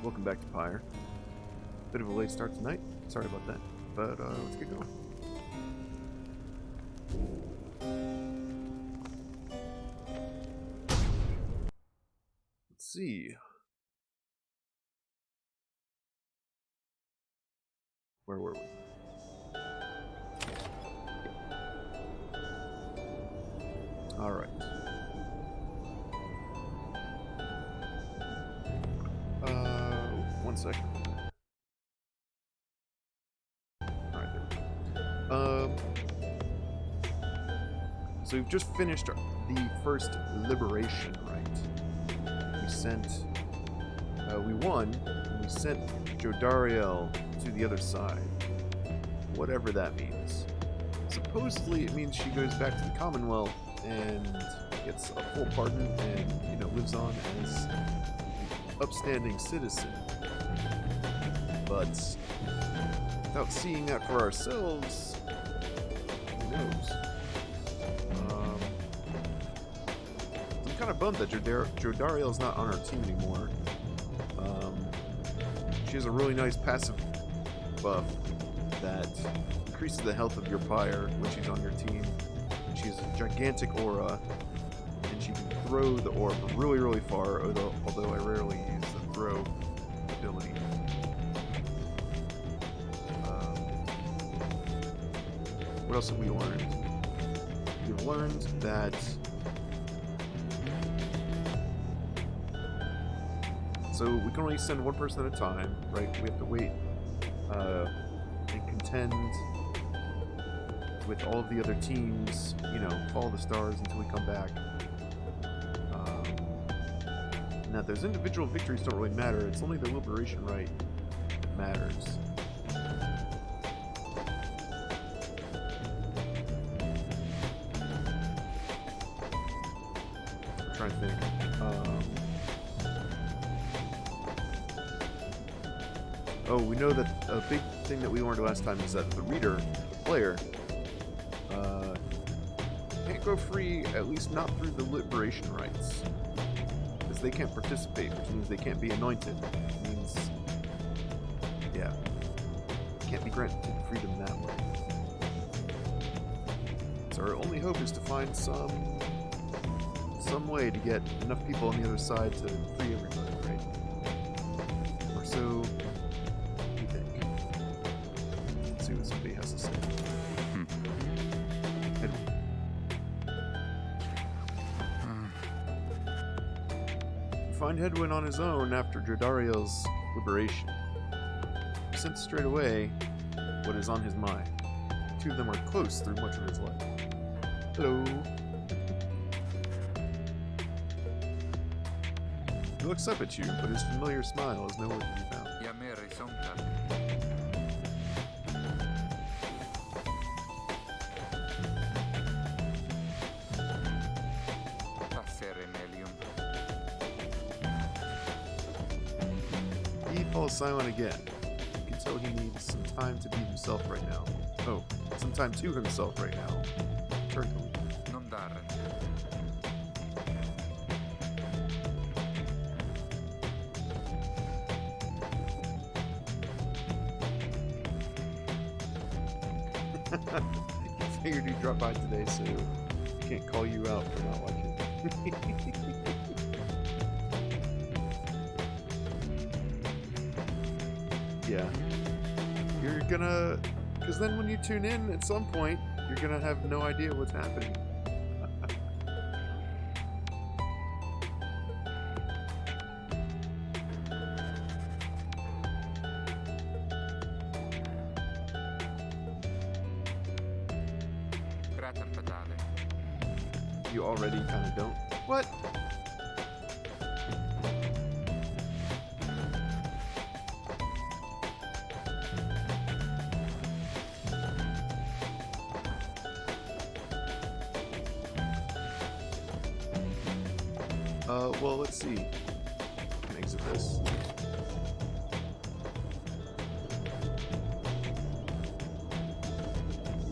welcome back to Pyre. Bit of a late start tonight, sorry about that, but let's get going. Let's see. Where were we? Alright. One second. Alright, there we go. So we've just finished the first liberation, right? We sent... we won, and we sent Jodariel to the other side. Whatever that means. Supposedly it means she goes back to the Commonwealth and gets a full pardon and, you know, lives on as an upstanding citizen. But without seeing that for ourselves, who knows? I'm kind of bummed that Jodariel's not on our team anymore. She has a really nice passive buff that increases the health of your Pyre when she's on your team. She has a gigantic aura, and she can throw the orb really, really far, although I rarely use the throw ability. What else have we learned? We've learned that so we can only send one person at a time, right? We have to wait and contend with all of the other teams, you know, follow the stars until we come back. Now, those individual victories don't really matter. It's only the liberation right that matters. I'm trying to think. Oh, we know that a big thing that we learned last time is that the reader, the player, can't go free, at least not through the liberation rites. Because they can't participate, which means they can't be anointed. It means, yeah, can't be granted freedom that way. So our only hope is to find some way to get enough people on the other side to free everybody, right? Or so we think. Let's see what somebody has to say. Find Hedwyn on his own after Jodariel's liberation. He sensed straight away what is on his mind. The two of them are close through much of his life. Hello. He looks up at you, but his familiar smile is nowhere to be found. He falls silent again. You can tell he needs some time to be himself right now. Oh, some time to himself right now. Turn to me. Non dare. I figured you'd drop by today, so I can't call you out for not watching. Yeah. You're gonna... Because then when you tune in at some point, you're gonna have no idea what's happening. You already kind of don't. What? Well, let's see. I can exit this.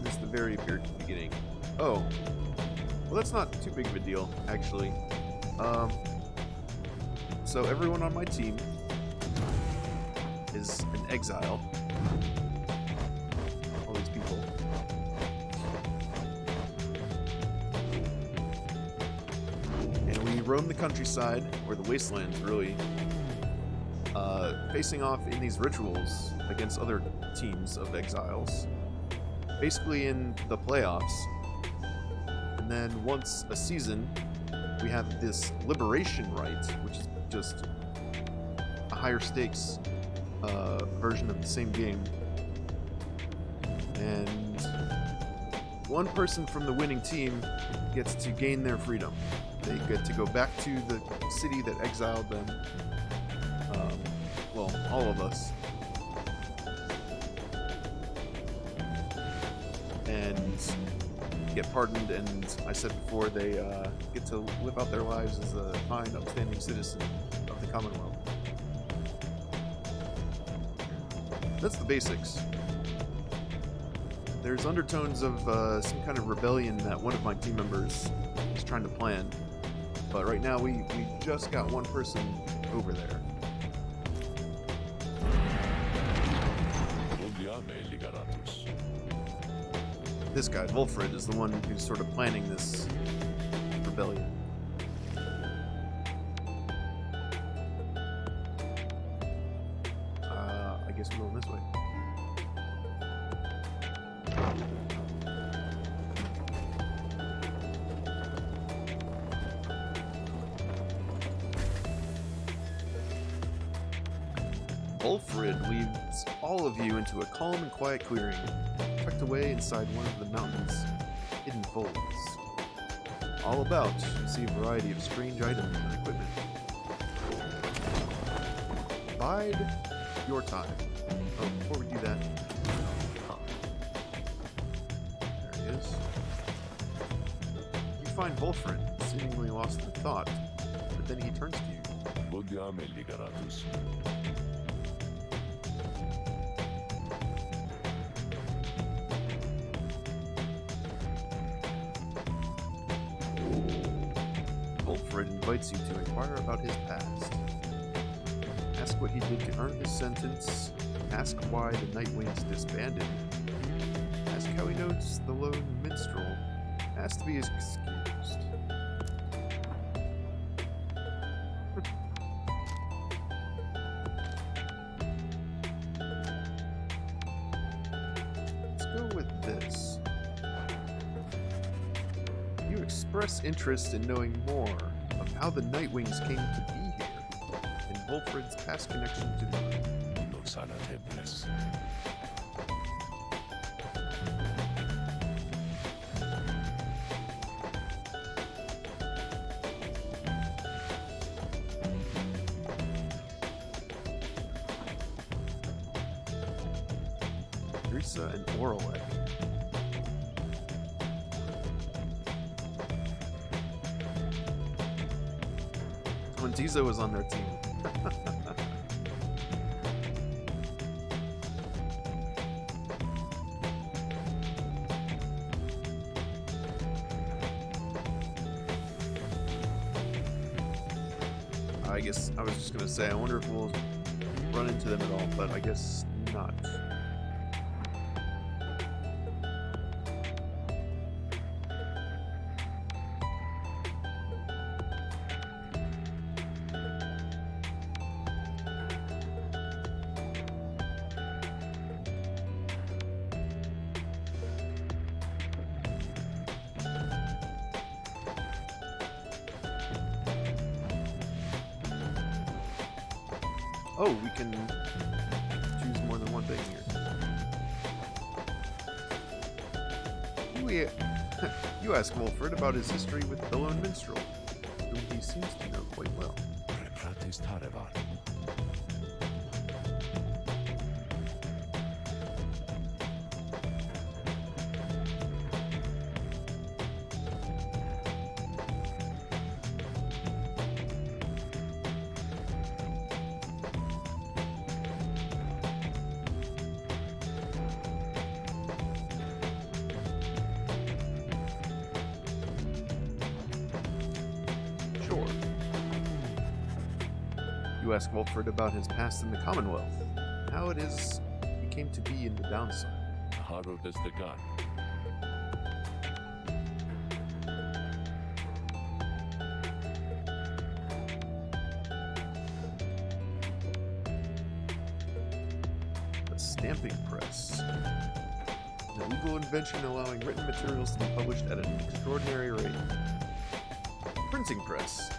This is the very beginning. Oh. Well, that's not too big of a deal, actually. So everyone on my team exile. All these people. And we roam the countryside, or the wastelands, really, facing off in these rituals against other teams of exiles. Basically in the playoffs. And then once a season, we have this liberation rite, which is just a higher stakes version of the same game. And one person from the winning team gets to gain their freedom. They get to go back to the city that exiled them. Well, all of us. And get pardoned, and I said before, they get to live out their lives as a fine, upstanding citizen of the Commonwealth. That's the basics. There's undertones of some kind of rebellion that one of my team members is trying to plan. But right now, we just got one person over there. This guy, Wolfred, is the one who's sort of planning this rebellion. I guess we're going this way. Wolfred leads all of you into a calm and quiet clearing, tucked away inside one of the mountain's hidden folds. All about, you see a variety of strange items and equipment. Bide your time. Oh, before we do that, there he is. You find Wolfred, seemingly lost in thought, but then he turns to you. Wolfred invites you to inquire about his past. Ask what he did to earn his sentence. Ask why the Nightwings disbanded. Ask how he notes the lone minstrel. Ask to be excused. Let's go with this. You express interest in knowing more of how the Nightwings came to be here, and Wolfred's past connection to them. Teresa and Oralek. When Tizo was on their team. I guess I was just gonna say, I wonder if we'll run into them at all, but I guess not. Oh, we can choose more than one thing here. You ask Wolfred about his history with the Lone Minstrel, whom he seems to know quite well. You ask Wolfred about his past in the Commonwealth, how it is you came to be in the downside. Haro desde The stamping press. An illegal invention allowing written materials to be published at an extraordinary rate. Printing press.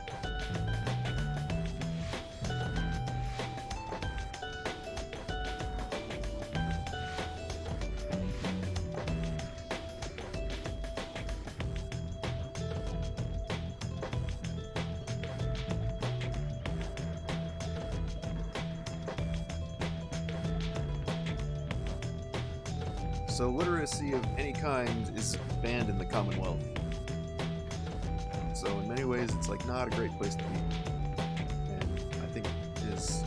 So literacy of any kind is banned in the Commonwealth. So in many ways, it's like not a great place to be. And I think it is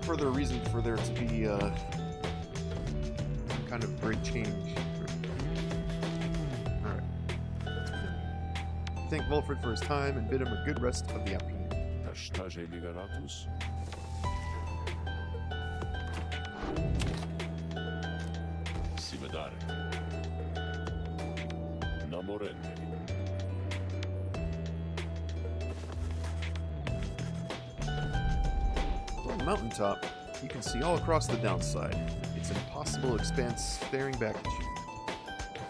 further reason for there to be some kind of great change. Alright. Thank Volfred for his time and bid him a good rest of the afternoon. Tashtaje Liberatus. Simedare. Namorende. From the mountaintop, you can see all across the downside. Its impossible expanse staring back at you.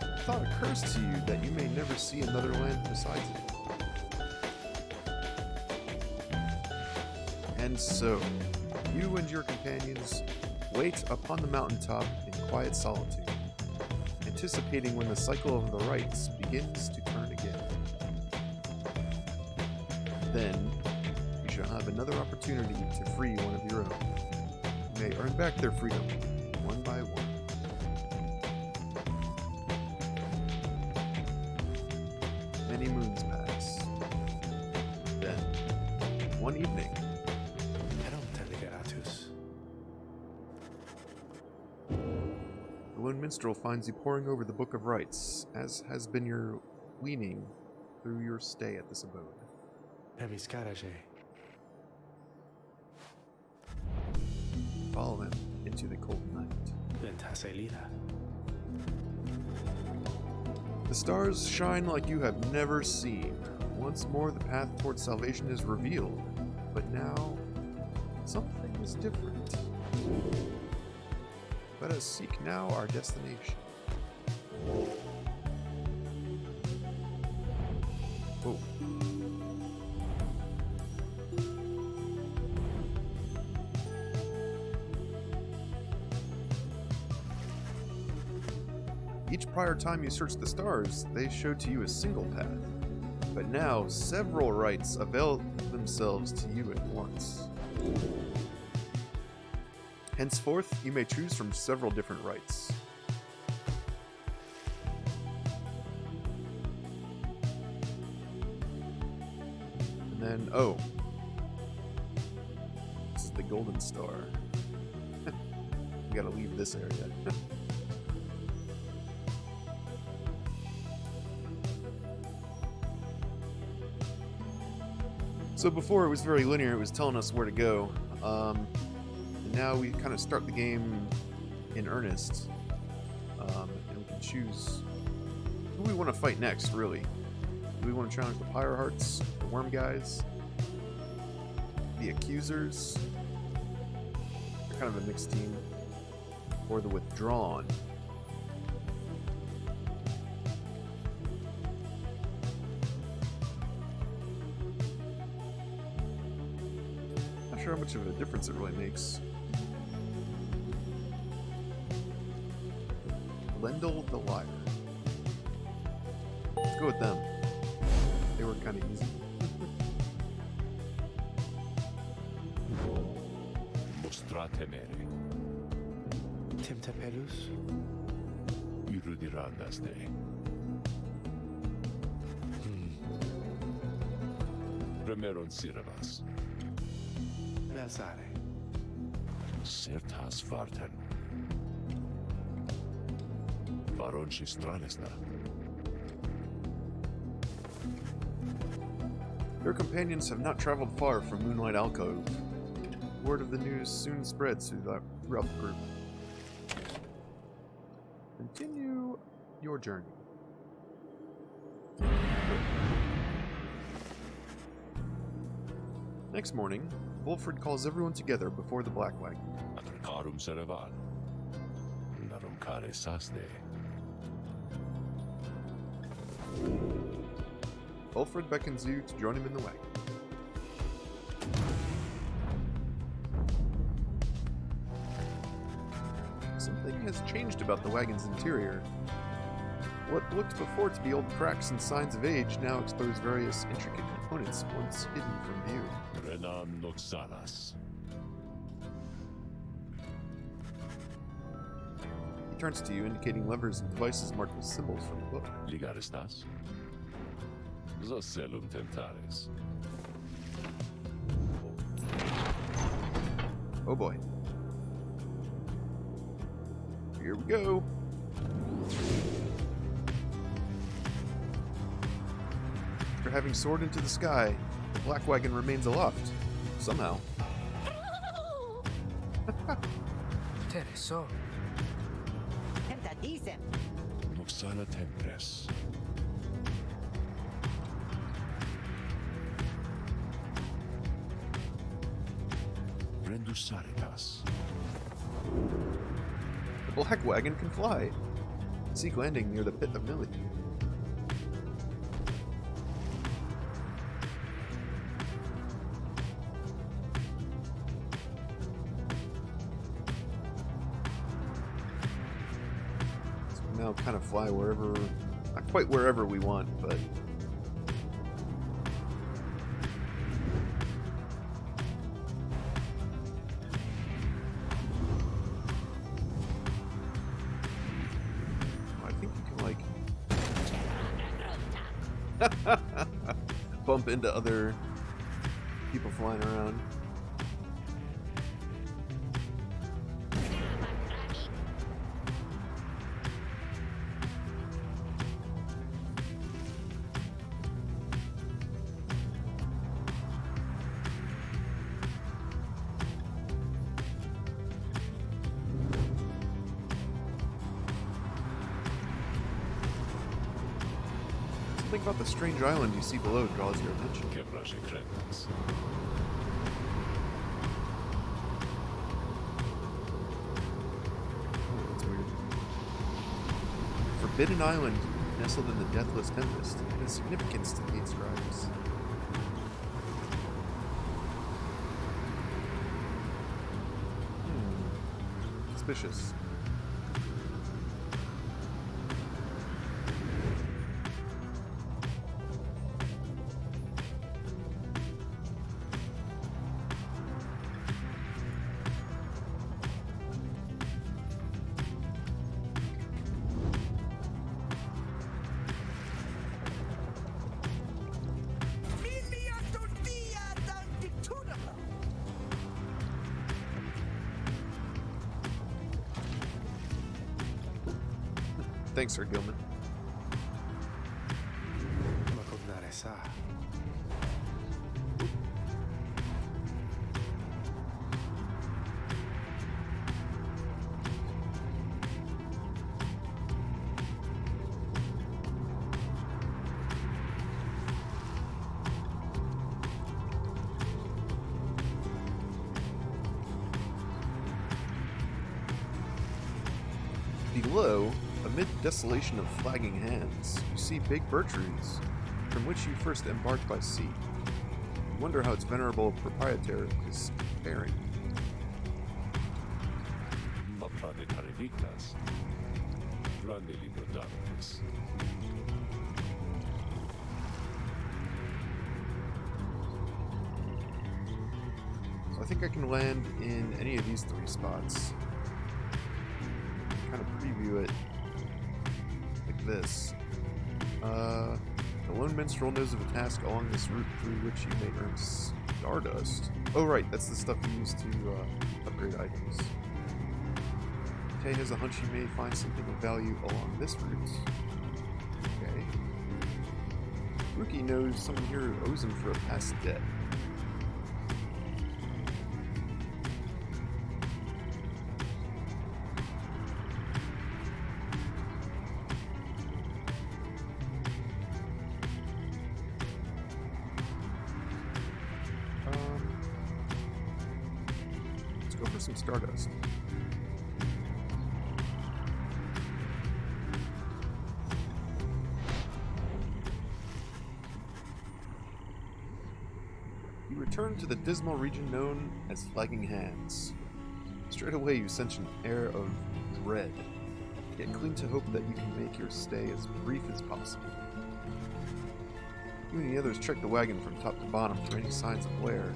The thought occurs to you that you may never see another land besides it. And so, you and your companions wait upon the mountaintop in quiet solitude, anticipating when the cycle of the rites begins to turn again. Then, you shall have another opportunity to free one of your own. You may earn back their freedom, one by one. Many moons pass. Then, one evening, the lone minstrel finds you poring over the Book of Rites, as has been your leaning through your stay at this abode. Follow him into the cold night. The stars shine like you have never seen. Once more the path towards salvation is revealed, but now something is different. Let us seek now our destination. Oh. Each prior time you searched the stars, they showed to you a single path. But now, several rites avail themselves to you at once. Henceforth, you may choose from several different rites. And then, oh. This is the Golden Star. We gotta leave this area. So before it was very linear, it was telling us where to go. And now we kind of start the game in earnest. And we can choose who we want to fight next, really. Do we want to challenge the Pyre Hearts, the Worm Guys, the Accusers? They're kind of a mixed team. Or the Withdrawn. Not sure how much of a difference it really makes. Lendl the Liar. Let's go with them. They were kind of easy. Mostratemere. Timtapelus. Yrudirandaste. Remeron Siravas. Versare. Sertas Varten. Varonci Stranesna. Your companions have not traveled far from Moonlight Alcove. Word of the news soon spreads throughout the group. Continue your journey. Next morning, Wolfred calls everyone together before the Black Wagon. Atracarum Serevan. Narum care sasne. Wolfred beckons you to join him in the wagon. Something has changed about the wagon's interior. What looked before to be old cracks and signs of age now expose various intricate components once hidden from view. Renam noxalas. He turns to you, indicating levers and devices marked with symbols from the book. Ligarestas. Zocelum tentares. Oh boy. Here we go. After having soared into the sky, the Black Wagon remains aloft. Somehow. Tereso. Temptatisem. Noxala tempres. Rendusaritas. The Black Wagon can fly. Seek landing near the Pit of Millie. So we now kind of fly wherever, not quite wherever we want, but bump into other people flying around. Something about the strange island you see below draws your attention. Quebras secretas. Oh, that's weird. Forbidden Island, nestled in the Deathless Tempest, has significance to the Eight Scribes. Suspicious. Thanks, Sir Gilman. Below, amid the desolation of flagging hands, you see big birch trees, from which you first embarked by sea. You wonder how its venerable proprietor is faring. Maprade carevictas. Grande libro d'artes. So I think I can land in any of these three spots. Kind of preview it like this. The lone minstrel knows of a task along this route through which you may earn stardust. Oh right, that's the stuff you use to upgrade items. Tay has a hunch you may find something of value along this route. Okay. Rookie knows someone here who owes him for a past debt. go for some stardust. You return to the dismal region known as Flagging Hands. Straight away you sense an air of dread, yet cling to hope that you can make your stay as brief as possible. You and the others check the wagon from top to bottom for any signs of wear.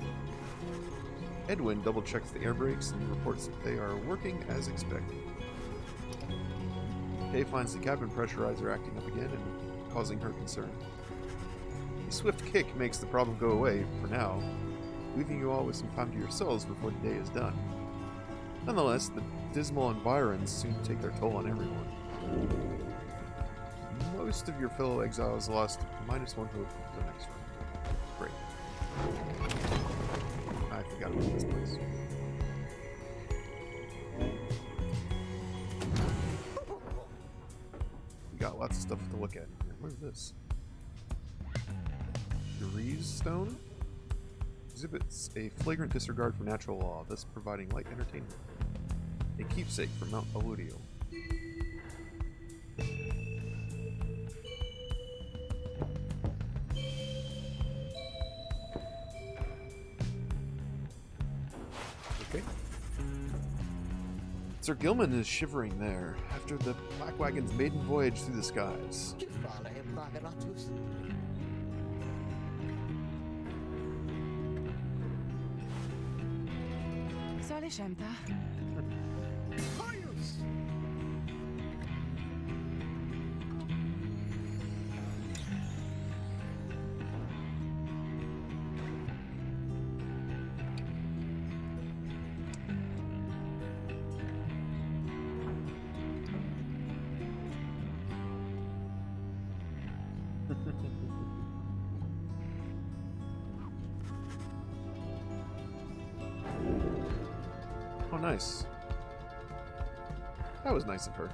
Edwin double-checks the air brakes and reports that they are working as expected. Kay finds the cabin pressurizer acting up again and causing her concern. A swift kick makes the problem go away, for now, leaving you all with some time to yourselves before the day is done. Nonetheless, the dismal environs soon take their toll on everyone. Most of your fellow exiles lost -1 hope for the next round. Great. I forgot about this place. We got lots of stuff to look at here. What is this? Grease stone? Exhibits a flagrant disregard for natural law, thus providing light entertainment. A keepsake from Mount Aludio. Okay. Sir Gilman is shivering there after the Black Wagon's maiden voyage through the skies. Soll ich hämta? Oh, nice. That was nice of her.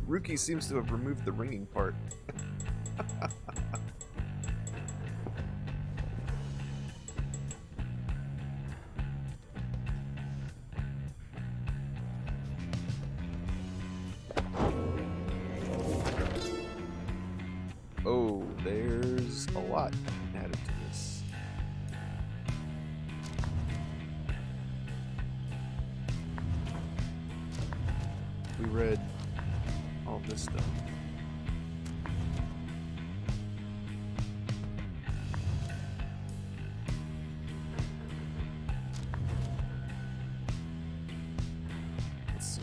Ruki seems to have removed the ringing part. Oh, there's a lot added to this. We read all this stuff. Let's see.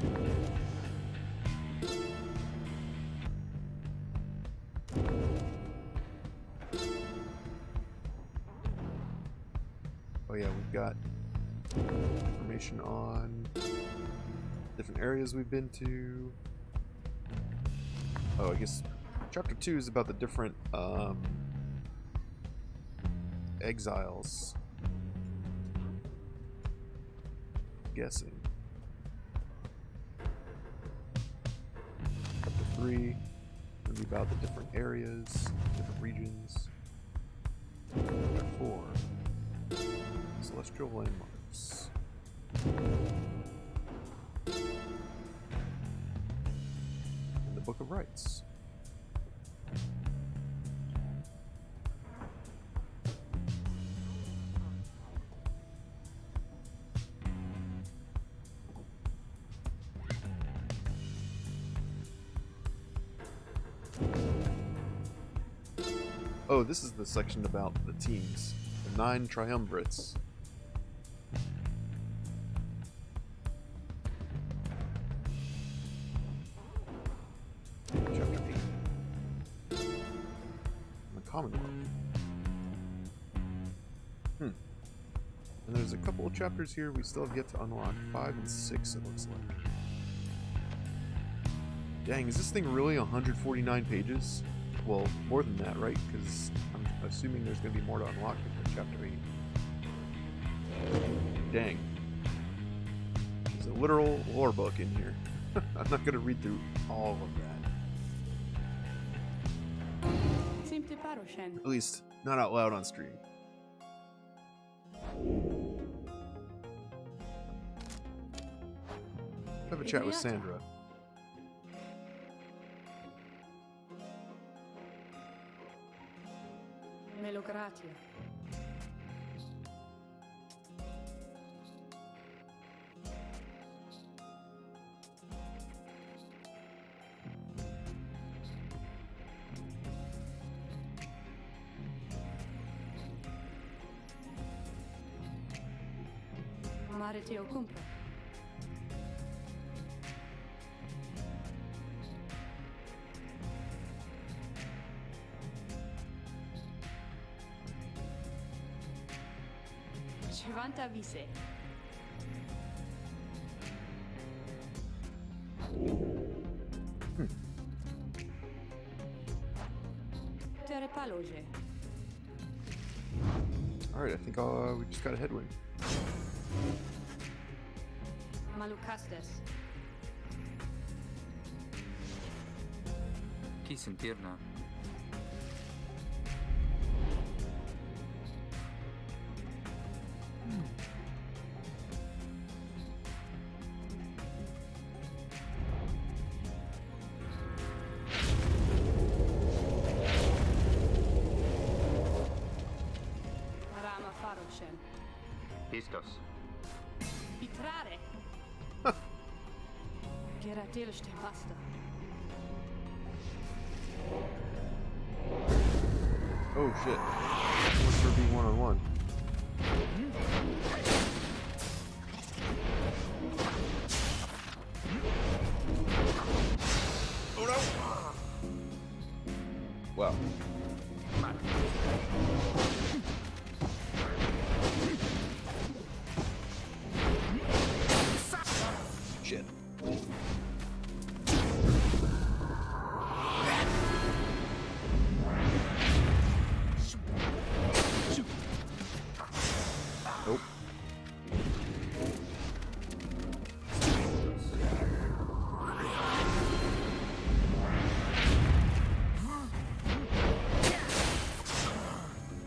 Oh yeah, we've got information on different areas we've been to. Oh, I guess chapter 2 is about the different exiles. Guessing. Chapter 3 will be about the different areas, different regions. Chapter 4, celestial landmarks. Book of Rights. Oh, this is the section about the teams, the 9 triumvirates. Commonwealth. And there's a couple of chapters here we still have yet to unlock. 5 and 6, it looks like. Dang, is this thing really 149 pages? Well, more than that, right? Because I'm assuming there's going to be more to unlock in Chapter 8. Dang. There's a literal lore book in here. I'm not going to read through all of that. At least, not out loud on stream. Have a chat with Sandra. Melokratia. Mare te o cumpre. Vanta vise. Tere paloje. Alright, I think we just got a headwind. Malukastes. Chi sentirna? Rama faroshen. Pistos. Pitrare. Geratilste basta. Oh shit. What's for being one-on-one? Oh no! Wow. Shit. Nope.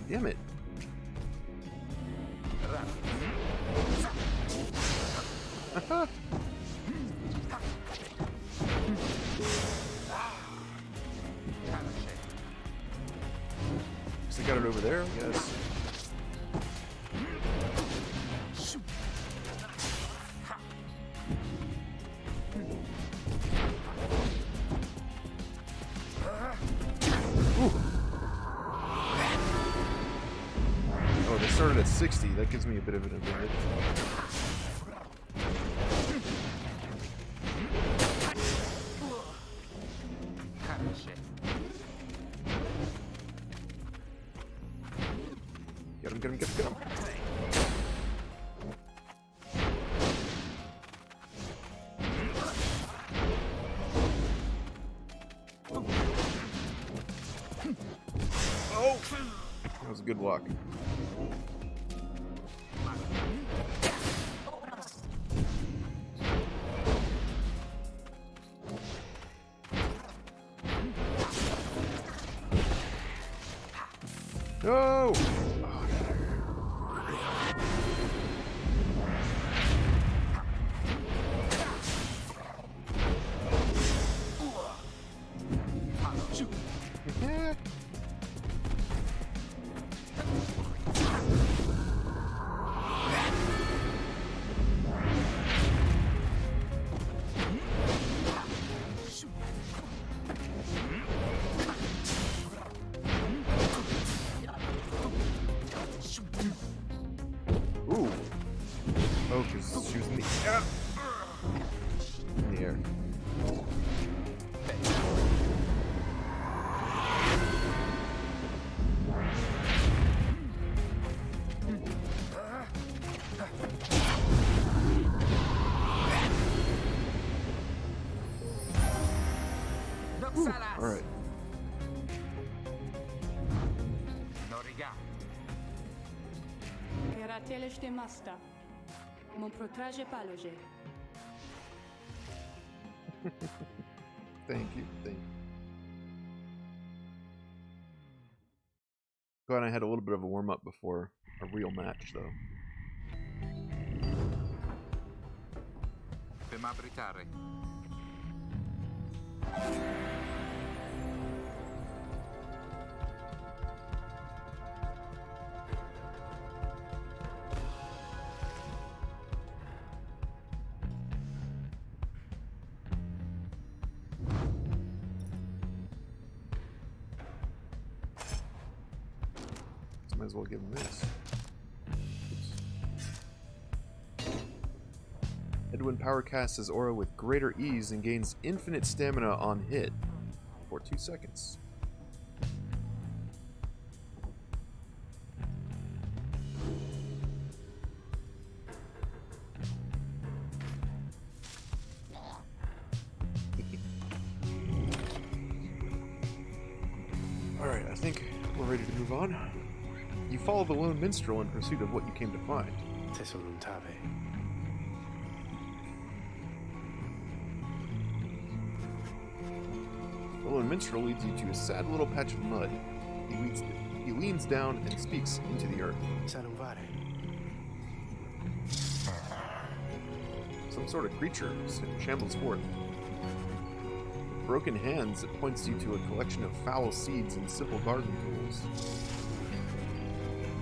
Damn it. Guess I got it over there, I guess. Ooh. Oh, they started at 60. That gives me a bit of an advantage. Get him, get him, get him, get him. Oh! That was a good walk. No! Ooh. Oh, because she was in the air. In the air. Alright. Noriga. Keratelish de Masta. Mon protraje paloje. Thank you. Glad I had a little bit of a warm-up before a real match, though. Bemabritare. Might as well give him this. Oops. Edwin power casts his aura with greater ease and gains infinite stamina on hit for 2 seconds. Alright, I think we're ready to move on. You follow the lone minstrel in pursuit of what you came to find. Tesoluntave. The lone minstrel leads you to a sad little patch of mud. He leans down and speaks into the earth. Saluvare. Some sort of creature shambles forth. With broken hands, it points you to a collection of foul seeds and simple garden tools.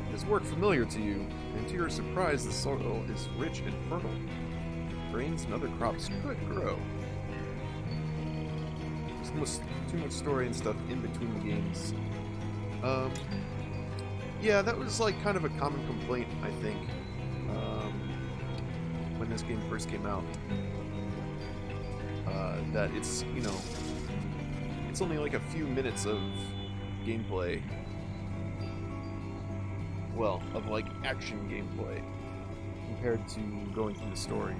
It has worked familiar to you, and to your surprise, the soil is rich and fertile. Grains and other crops could grow. There's almost too much story and stuff in between the games. Yeah, that was like kind of a common complaint, I think, when this game first came out. That it's, you know, it's only like a few minutes of gameplay. Well, of like action gameplay compared to going through the story.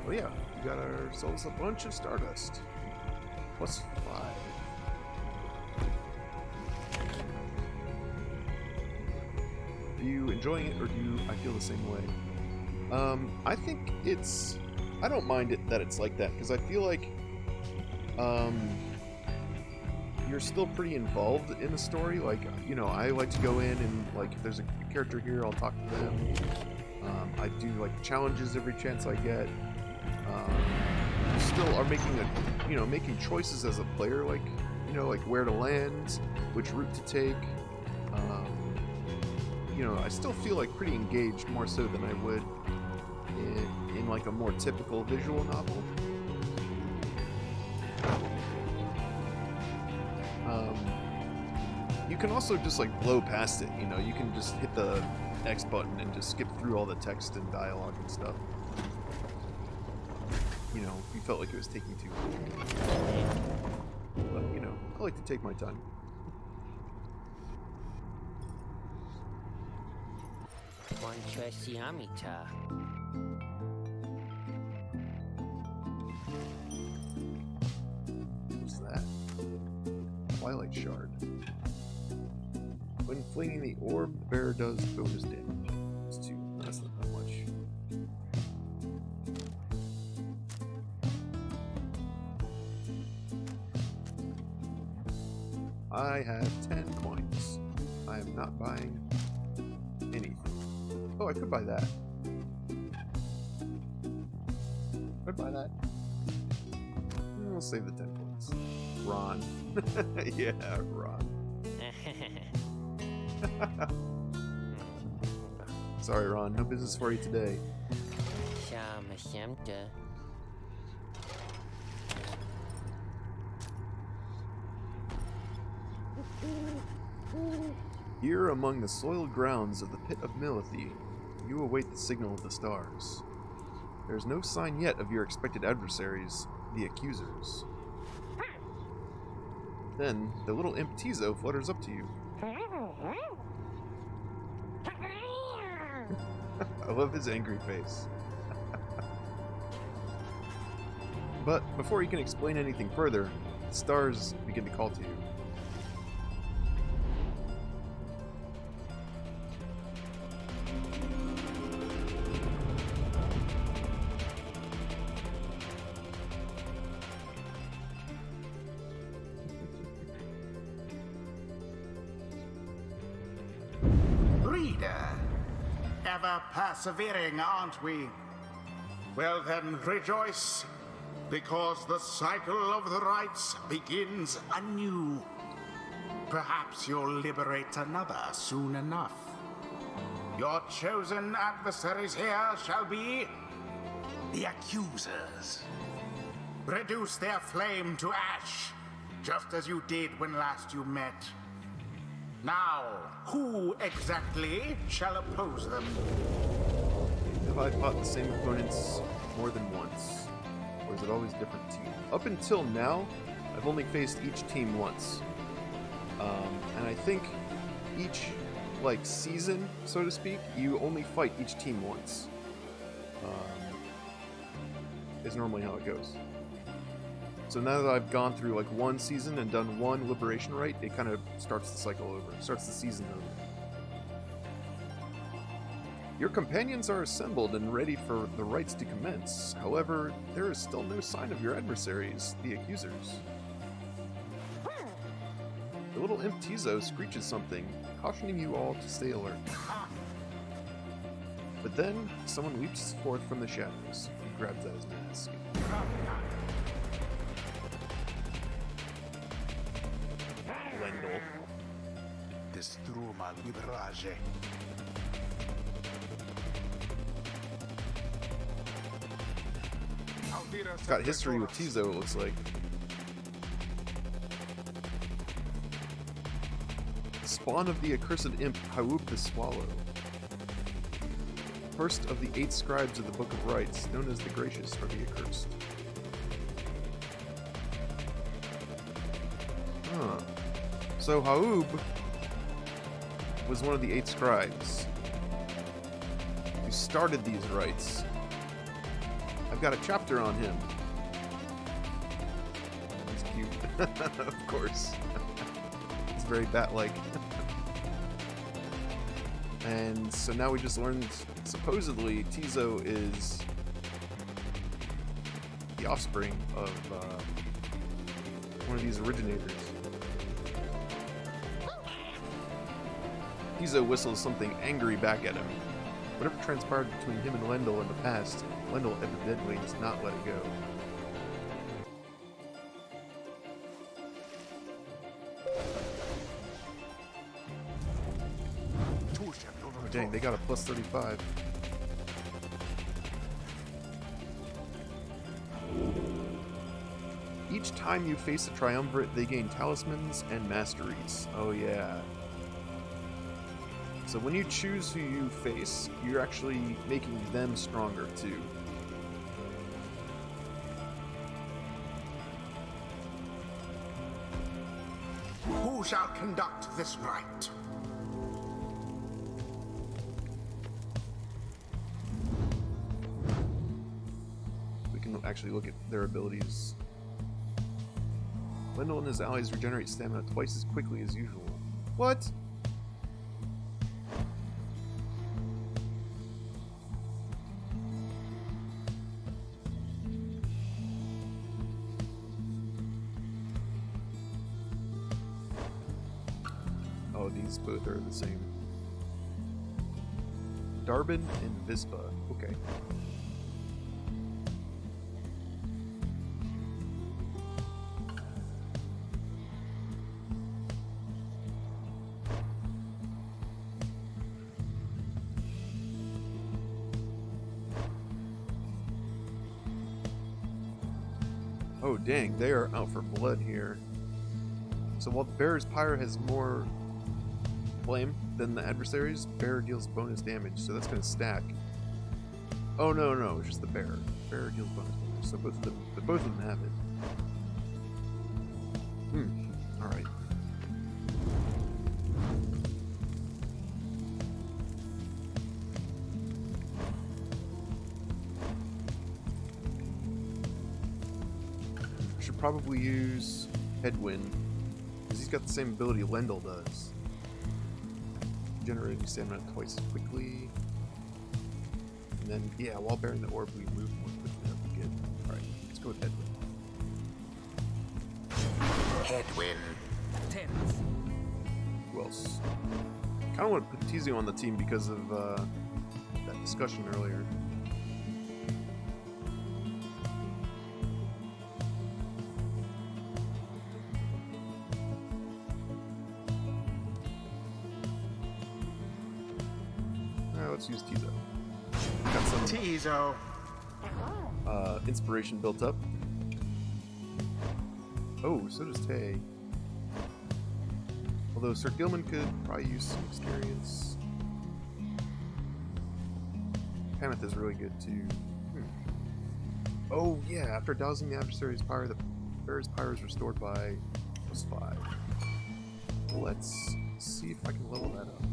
Oh yeah, we got ourselves a bunch of Stardust. +5. Are you enjoying it, or do I feel the same way? I think it's... I don't mind it that it's like that, because I feel like you're still pretty involved in the story. Like, you know, I like to go in and, like, if there's a character here, I'll talk to them. I do, like, challenges every chance I get. You still are making choices as a player, like, you know, like where to land, which route to take. You know, I still feel like pretty engaged, more so than I would in like a more typical visual novel. You can also just like blow past it, you know, you can just hit the X button and just skip through all the text and dialogue and stuff. You know, you felt like it was taking too long. But, you know, I like to take my time. What's that? Twilight Shard. When flinging the orb, the bearer does bonus damage. It's 2. That's not that much. I have 10 coins. I am not buying anything. Oh, I could buy that. Could I buy that? We'll save the 10 coins. Ron. Yeah, Ron. Sorry, Ron. No business for you today. Here among the soiled grounds of the Pit of Milithi, you await the signal of the stars. There is no sign yet of your expected adversaries, the accusers. Then, the little imp Tizo flutters up to you. I love his angry face. But before he can explain anything further, the stars begin to call to you. Reader, ever persevering, aren't we? Well then, rejoice, because the cycle of the rites begins anew. Perhaps you'll liberate another soon enough. Your chosen adversaries here shall be the accusers. Reduce their flame to ash, just as you did when last you met. Now, who exactly shall oppose them? Have I fought the same opponents more than once? Or is it always different teams? Up until now, I've only faced each team once. And I think each, season, so to speak, you only fight each team once. Is normally how it goes. So now that I've gone through, one season and done one liberation rite, it kind of starts the cycle over. Starts the season over. Your companions are assembled and ready for the rites to commence. However, there is still no sign of your adversaries, the accusers. The little imp Tizo screeches something, cautioning you all to stay alert. But then, someone leaps forth from the shadows and grabs at his mask. Lendl. Destruma librage. Got history with Tizo, it looks like. The spawn of the accursed imp Haub the Swallow. First of the 8 scribes of the Book of Rites, known as the Gracious or the Accursed. Huh. So Haub was one of the 8 scribes who started these rites. I've got a chapter on him. He's cute. Of course. It's very bat-like. And so now we just learned, supposedly, Tizo is the offspring of one of these originators. Tizo whistles something angry back at him. Whatever transpired between him and Lendl in the past, Lendl evidently does not let it go. Oh, dang, they got a plus 35. Each time you face a triumvirate, they gain talismans and masteries. Oh yeah. So when you choose who you face, you're actually making them stronger too. Who shall conduct this rite? We can actually look at their abilities. Lendl and his allies regenerate stamina twice as quickly as usual. What? Oh, these both are the same. Darbin and Vispa. Okay. Oh dang, they are out for blood here. So while the bearer's Pyre has more flame than the adversaries, bearer deals bonus damage, so that's gonna stack. Oh no, it's just the bearer. Bearer deals bonus damage, so both of them have it. Alright. Should probably use Headwind, because he's got the same ability Lendl does. Generating stamina twice as quickly. And then, yeah, while bearing the orb, we move more quickly. That'd be good. Alright, let's go with Headwind. Headwind. Tennis. Who else? Kind of want to put Tizio on the team because of that discussion earlier. Alright, let's use Tizo. Got some Tizo. inspiration built up. Oh, so does Tay. Although Sir Gilman could probably use some experience. Pameth is really good too. Oh yeah, after dousing the adversary's pyre, the bearer's pyre is restored by +5. Let's see if I can level that up.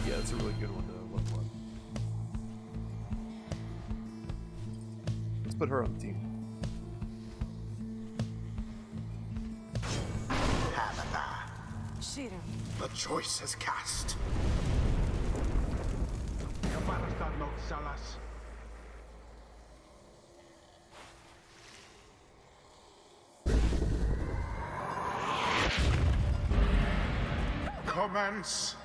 Yeah, that's a really good one to level up. Let's put her on the team. Shira. The choice is cast. Commence.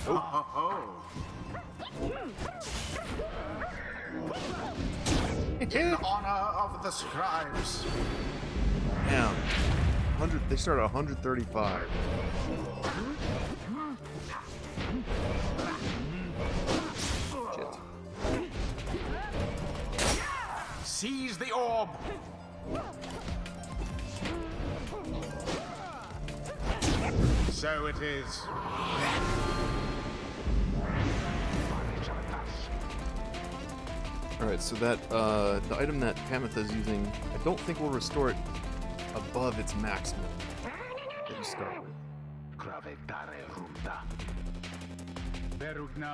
Oh. In honor of the scribes. Damn. 100, they start at 135. Shit. Seize the orb. So it is. Alright, so that the item that Pameth is using, I don't think will restore it above its maximum that you start with.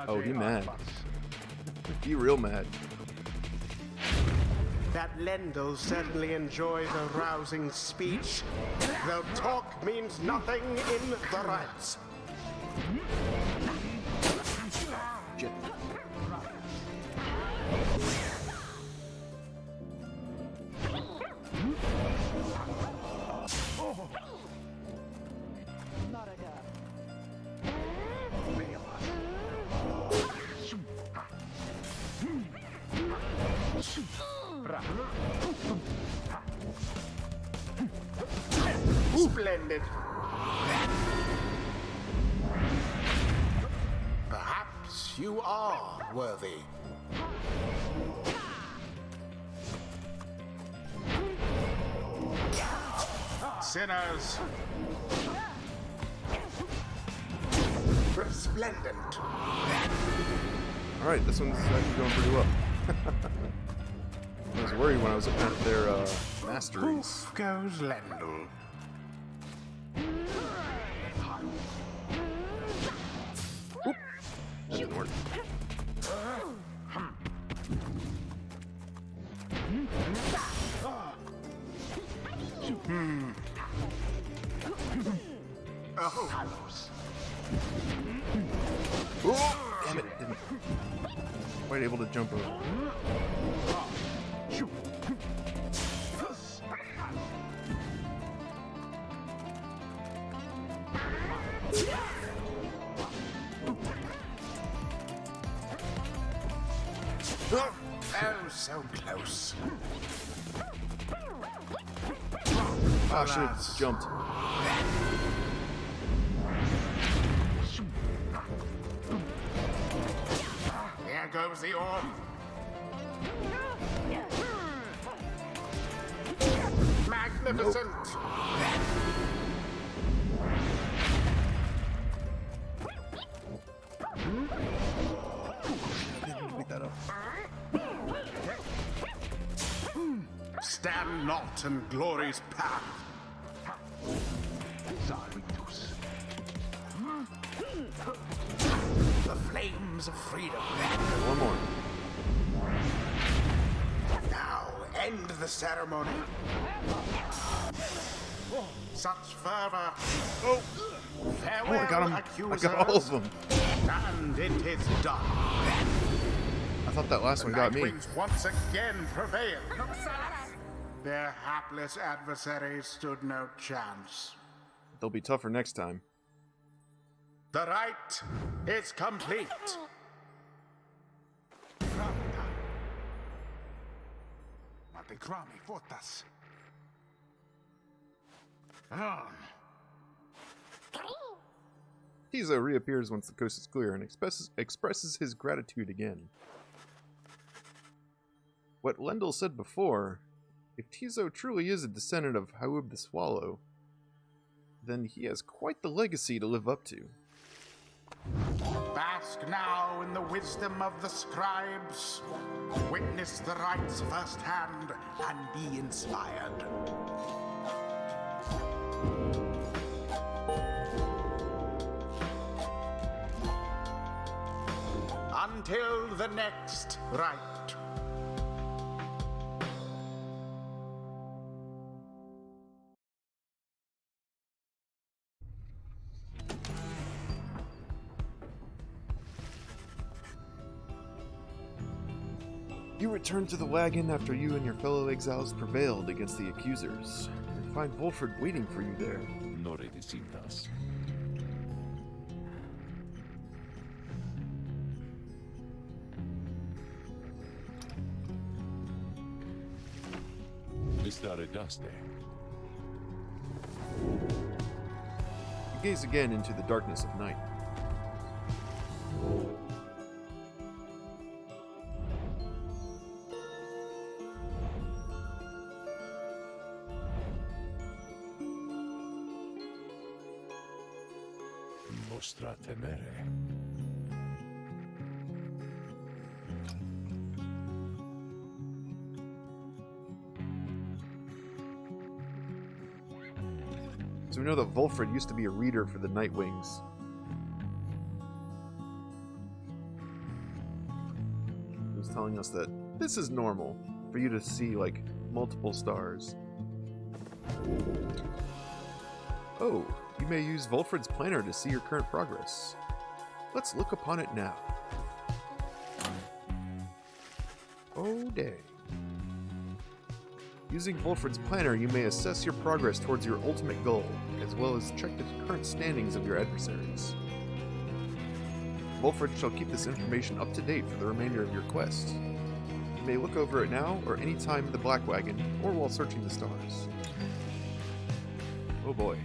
Oh, he mad. He real mad. That Lendl certainly enjoys a rousing speech, though talk means nothing in the rites. Shit. Splendid. Perhaps you are worthy. Sinners. Resplendent. Alright, this one's actually going pretty well. I was worried when I was looking at their masteries. Poof goes Lendl. That didn't work. Oh, damn it, didn't quite able to jump over. Oh, so close. Ah, I should have jumped. Here goes the orb. Magnificent. I didn't pick that up. Stand not in glory's path. The flames of freedom. One more. Now end the ceremony. Such fervor. Oh, Farewell, I got him. accusers. I got all of them. And it is done. I thought that last one got me. Nightwings once again prevailed. Their hapless adversaries stood no chance. They'll be tougher next time. The rite is complete. Tizo reappears once the coast is clear and expresses his gratitude again. What Lendl said before, if Tizo truly is a descendant of Haub the Swallow, then he has quite the legacy to live up to. Bask now in the wisdom of the scribes. Witness the rites firsthand and be inspired. Until the next rite. You return to the wagon after you and your fellow exiles prevailed against the accusers, and find Wolfred waiting for you there. No redecitas. Vistaredaste. You gaze again into the darkness of night. Mostra temere. So we know that Wolfred used to be a reader for the Nightwings. He was telling us that this is normal for you to see, like, multiple stars. Oh, you may use Wolfred's planner to see your current progress. Let's look upon it now. Oh, dang. Using Wolfred's planner, you may assess your progress towards your ultimate goal, as well as check the current standings of your adversaries. Wolfred shall keep this information up to date for the remainder of your quest. You may look over it now, or any time in the Black Wagon, or while searching the stars. Oh boy.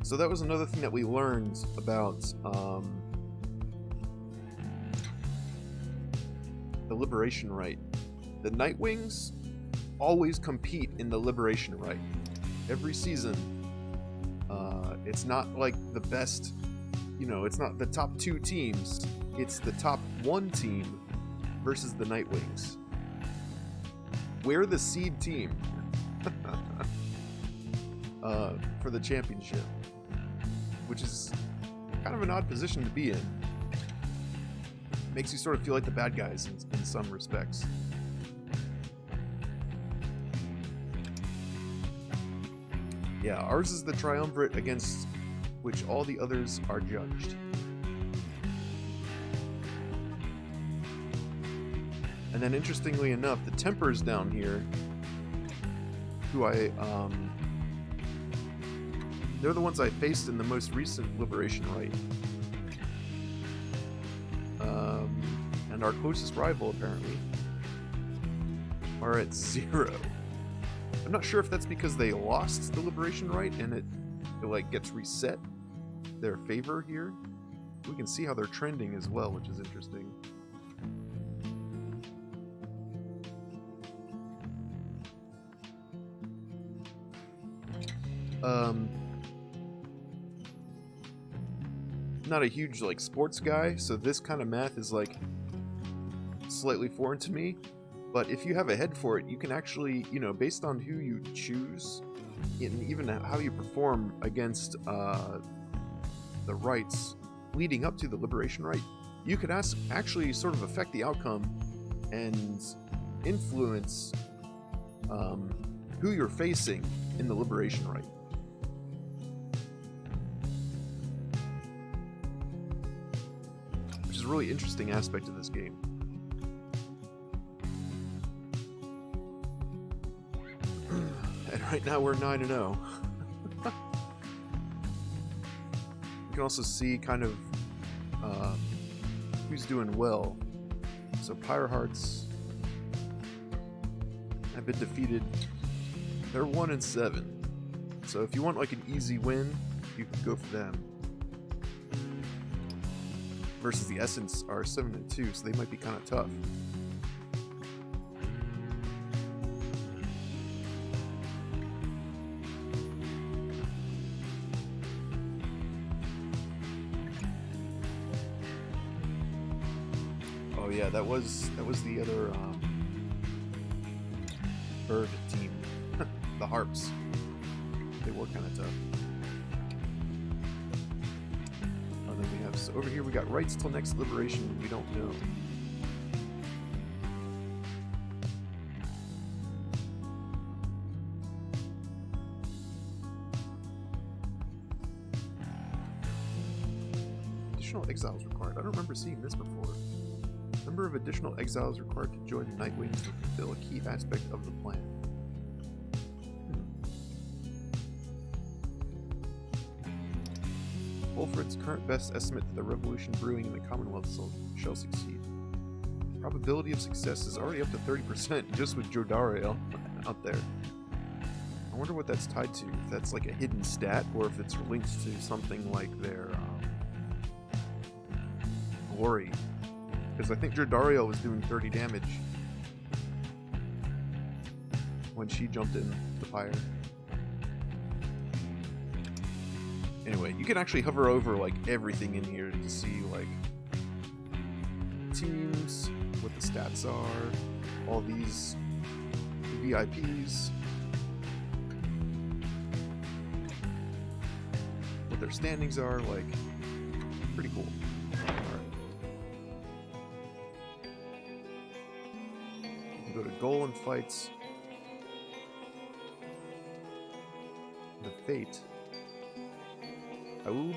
So that was another thing that we learned about the Liberation Rite. The Nightwings always compete in the Liberation Rite. Every season, it's not like the best, it's not the top 2 teams. It's the top 1 team versus the Nightwings. We're the seed team for the championship, which is kind of an odd position to be in. Makes you sort of feel like the bad guys in some respects. Yeah, ours is the triumvirate against which all the others are judged. And then interestingly enough, the Tempers down here, who they're the ones I faced in the most recent Liberation Rite. And our closest rival, apparently, are at 0. I'm not sure if that's because they lost the Liberation Rite and it like gets reset their favor here. We can see how they're trending as well, which is interesting. not a huge like sports guy, so this kind of math is like slightly foreign to me. But if you have a head for it, you can actually, you know, based on who you choose, and even how you perform against the rites leading up to the liberation rite, you could actually sort of affect the outcome and influence who you're facing in the liberation rite. Which is a really interesting aspect of this game. And right now we're 9-0. You can also see kind of who's doing well. So Pyre Hearts have been defeated. They're 1-7. So if you want like an easy win, you can go for them. Versus the Essence are 7-2, so they might be kind of tough. Oh yeah, that was the other bird team, the Harps. They were kind of tough. And then we have, so over here we got rights till next liberation. We don't know. Additional exiles required. I don't remember seeing this before. Number of additional exiles required to join the Night Wings to fulfill a key aspect of the plan. Wolfred's current best estimate that the revolution brewing in the Commonwealth shall succeed. Probability of success is already up to 30% just with Jodariel out there. I wonder what that's tied to. If that's like a hidden stat, or if it's linked to something like their glory. Because I think Jodariel was doing 30 damage when she jumped in the Pyre. Anyway, you can actually hover over like everything in here to see like teams, what the stats are, all these VIPs, what their standings are, like pretty cool. Go to goal and fights. The Fate. Aub.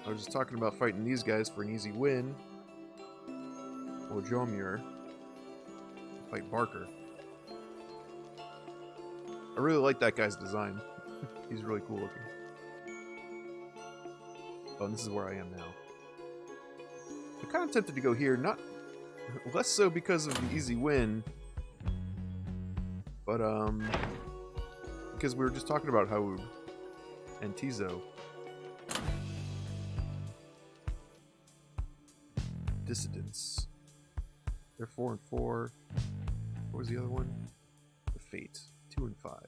I was just talking about fighting these guys for an easy win. Or Jomir. Fight Barker. I really like that guy's design. He's really cool looking. Oh, and this is where I am now. I'm kind of tempted to go here, less so because of the easy win, but because we were just talking about Haub and Tizo. Dissidents. They're 4-4. What was the other one? The Fate. 2-5.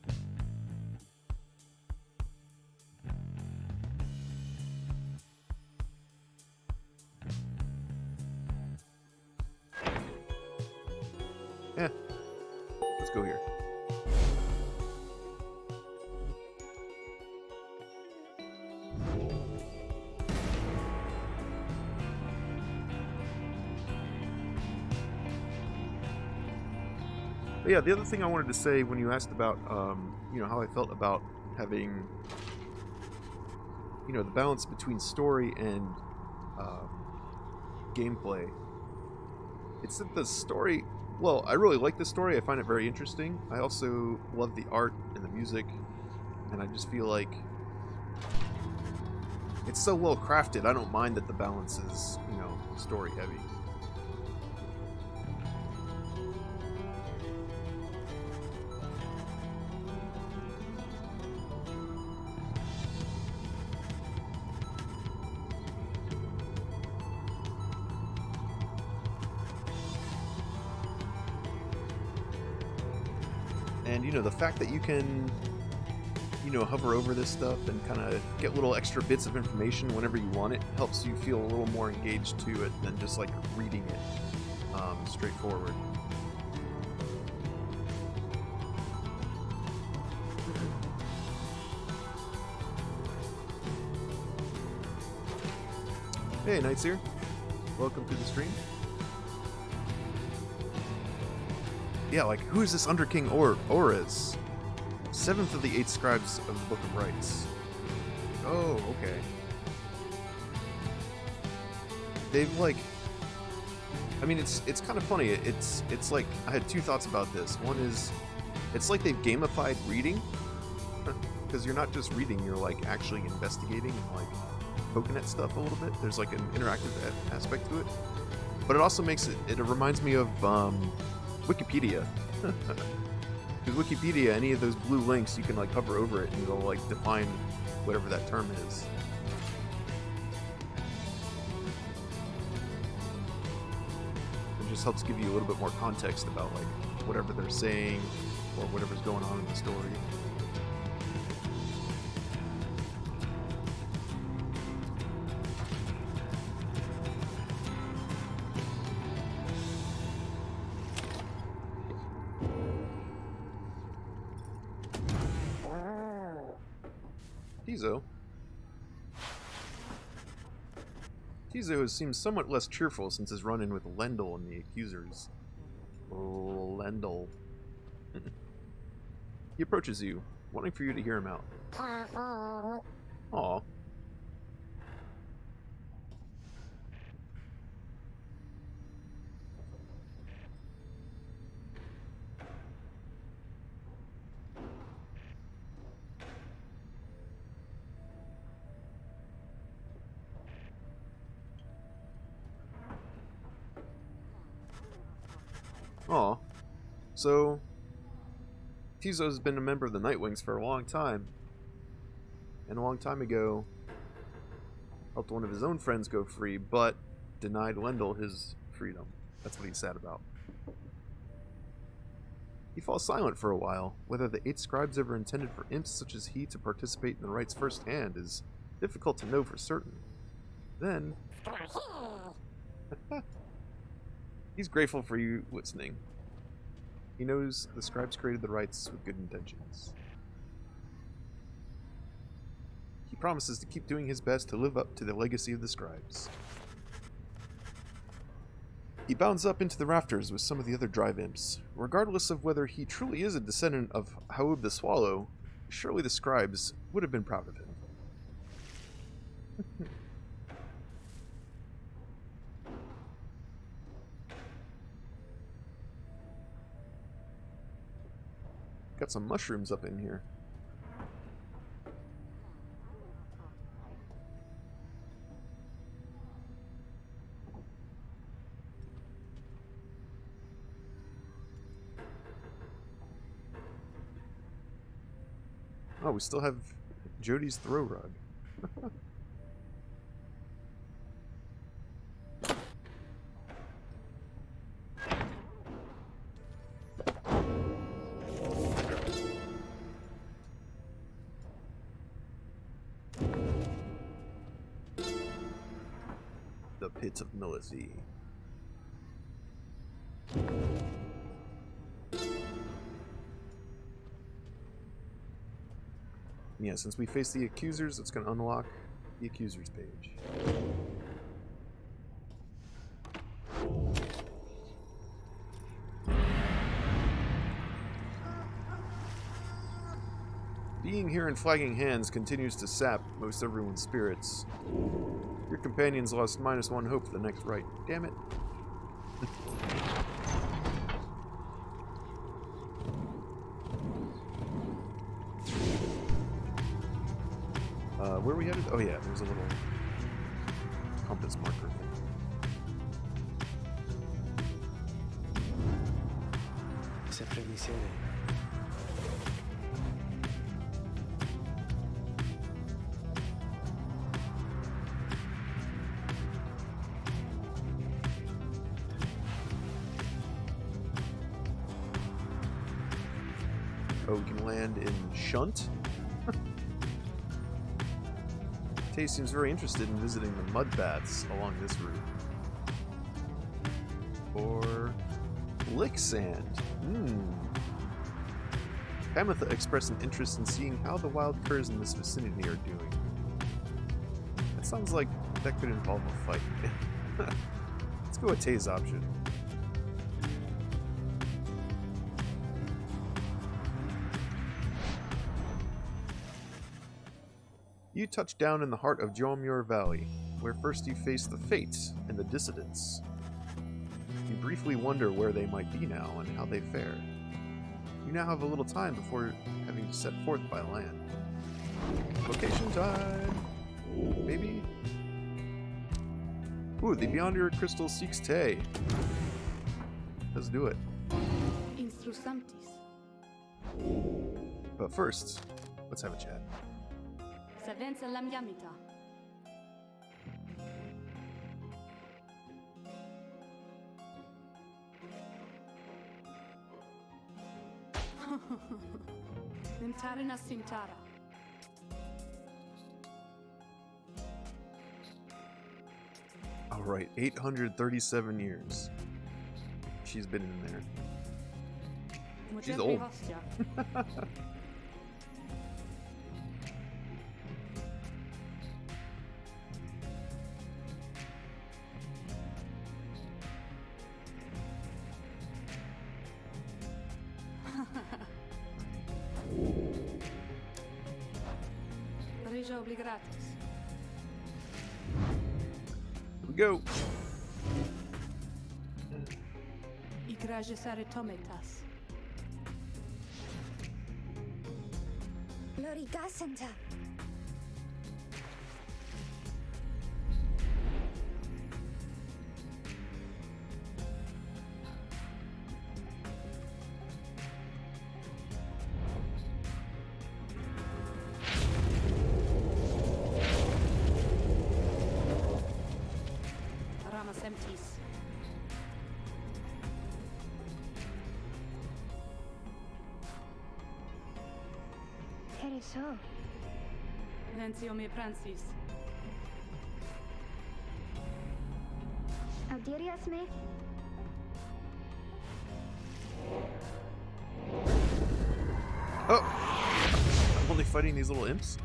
Yeah. Let's go here. But yeah, the other thing I wanted to say when you asked about, you know, how I felt about having, you know, the balance between story and gameplay. It's that the story, well, I really like the story. I find it very interesting. I also love the art and the music, and I just feel like it's so well crafted. I don't mind that the balance is, you know, story heavy. And, you know, the fact that you can you know, hover over this stuff and kind of get little extra bits of information whenever you want it. Helps you feel a little more engaged to it than just like reading it straightforward. Hey, Knight's here. Welcome to the stream. Yeah, like, who is this Underking Orez? 7th of the 8 scribes of the Book of Rites. Oh, okay. They've, like... I mean, it's kind of funny. It's like, I had two thoughts about this. One is, it's like they've gamified reading. Because you're not just reading, you're, like, actually investigating and, like, poking at stuff a little bit. There's, like, an interactive aspect to it. But it also makes it... It reminds me of, Wikipedia. Because Wikipedia, any of those blue links, you can like hover over it and it'll like define whatever that term is. It just helps give you a little bit more context about like whatever they're saying or whatever's going on in the story. Tizo seems somewhat less cheerful since his run-in with Lendl and the accusers. Oh, Lendl. He approaches you, wanting for you to hear him out. Aw. Aw. So, Tizo's been a member of the Nightwings for a long time. And a long time ago, helped one of his own friends go free, but denied Lendl his freedom. That's what he's sad about. He falls silent for a while. Whether the 8 scribes ever intended for imps such as he to participate in the rites firsthand is difficult to know for certain. Then... He's grateful for you listening. He knows the scribes created the rites with good intentions. He promises to keep doing his best to live up to the legacy of the scribes. He bounds up into the rafters with some of the other drive imps. Regardless of whether he truly is a descendant of Haub the Swallow, surely the scribes would have been proud of him. Got some mushrooms up in here. Oh, we still have Jody's throw rug. The Pit of Nullity. Yeah, since we face the accusers, it's going to unlock the accusers page. Being here in Flagging Hands continues to sap most everyone's spirits. Your companions lost -1 hope for the next rite. Damn it. Where are we headed? Oh yeah, there's a little compass marker. Sempre miseria. Oh, we can land in Shunt? Tay seems very interested in visiting the mud baths along this route. Or lick sand. Kamatha expressed an interest in seeing how the wild curs in this vicinity are doing. That sounds like that could involve a fight. Let's go with Tay's option. You touch down in the heart of Jomur Valley, where first you face the Fates and the Dissidents. You briefly wonder where they might be now and how they fare. You now have a little time before having to set forth by land. Location time! Maybe? Ooh, the Beyonder Crystal seeks Tay. Let's do it. Instrusantis. But first, let's have a chat. Savenza lamyamita. Nimtarina Sintara. Alright, 837 years. She's been in there. She's old. Regia obligatis. Here we go. Igragesare tometas. Lorigasenta. Ramas emptis. Tereso. Lentio me prancis. Audirias me. Oh! I'm only fighting these little imps?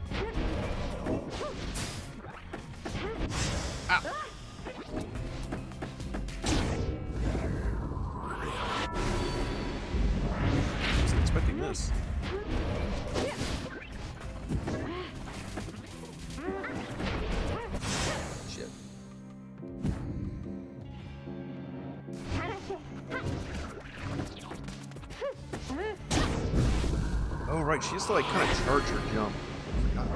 Ow! Wasn't expecting this. Shit. Oh right, she has to like kind of charge her jump. I forgot.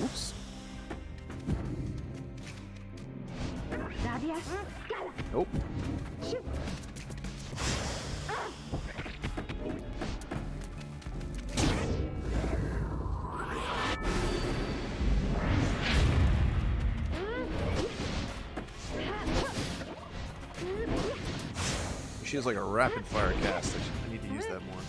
Oops. Nope. She has like a rapid fire cast. I need to use that more.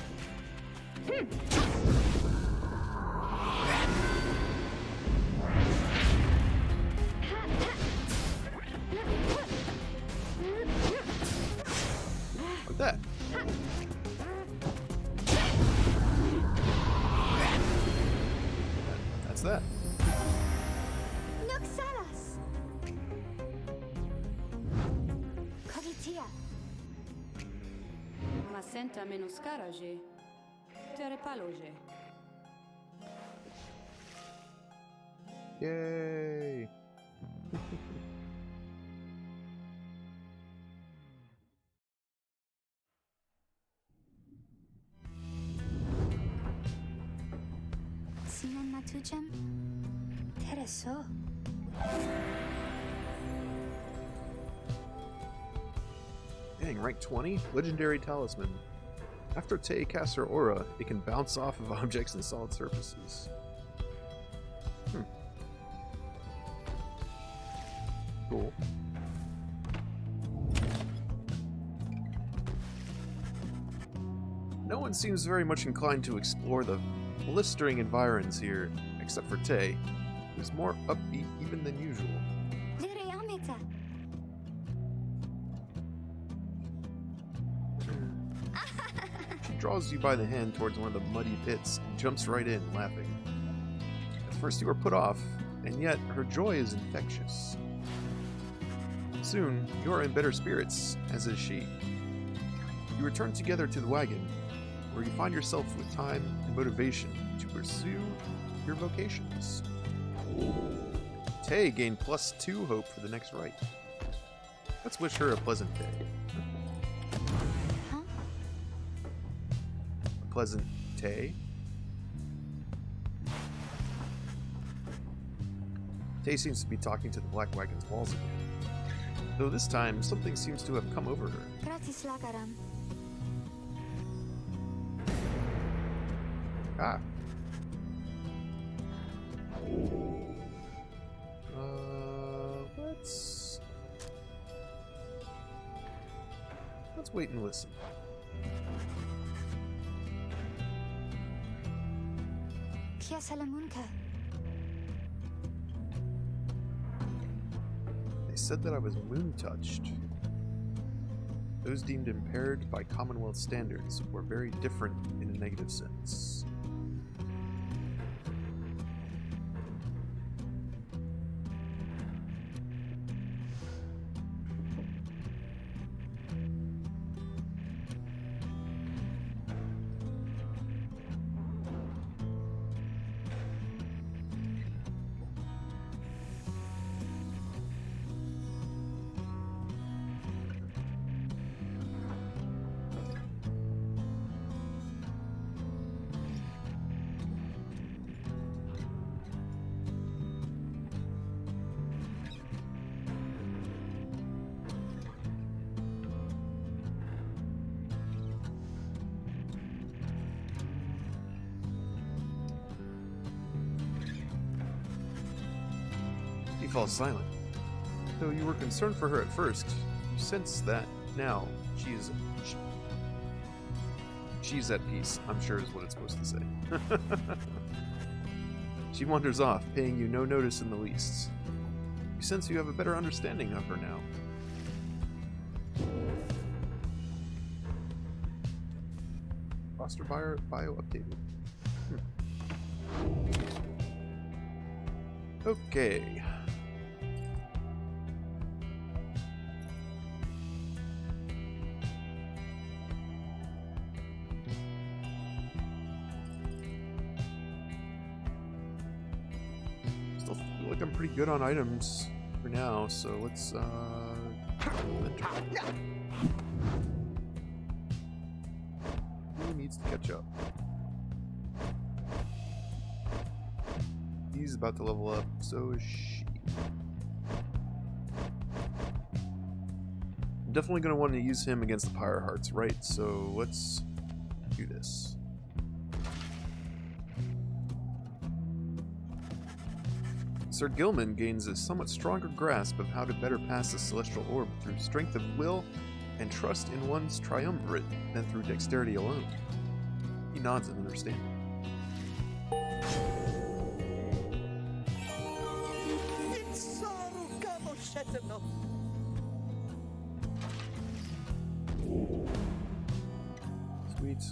Like that. That's that. Noxalas. Cogitia. Masenta menuscaraje. Terepaloge. Yay! Sinan matucem. Tereso. Dang, rank 20? Legendary Talisman. After Tay casts her aura, it can bounce off of objects and solid surfaces. Cool. No one seems very much inclined to explore the blistering environs here, except for Tay, who's more upbeat even than usual. Lireameta. She draws you by the hand towards one of the muddy pits and jumps right in, laughing. At first you are put off, and yet her joy is infectious. Soon, you are in better spirits, as is she. You return together to the wagon, where you find yourself with time and motivation to pursue your vocations. Tay gained +2 hope for the next rite. Let's wish her a pleasant day. Huh? A pleasant Tay? Tay seems to be talking to the Black Wagon's walls again. Though this time, something seems to have come over her. Gratis lagaram. Ah. Let's wait and listen. Kia salamunka. They said that I was moon-touched. Those deemed impaired by Commonwealth standards were very different in a negative sense. He falls silent. Though you were concerned for her at first, you sense that now she's at peace, I'm sure is what it's supposed to say. She wanders off, paying you no notice in the least. You sense you have a better understanding of her now. Foster bio updated. Okay. Still feel like I'm pretty good on items for now, so let's who needs to catch up? He's about to level up, so is she. I'm definitely going to want to use him against the Pyre Hearts, right? So let's do this. Sir Gilman gains a somewhat stronger grasp of how to better pass the Celestial Orb through strength of will and trust in one's triumvirate than through dexterity alone. He nods in understanding. Sweet.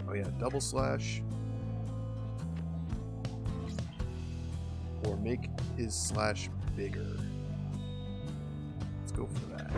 Oh yeah, double slash. Or make his slash bigger. Let's go for that.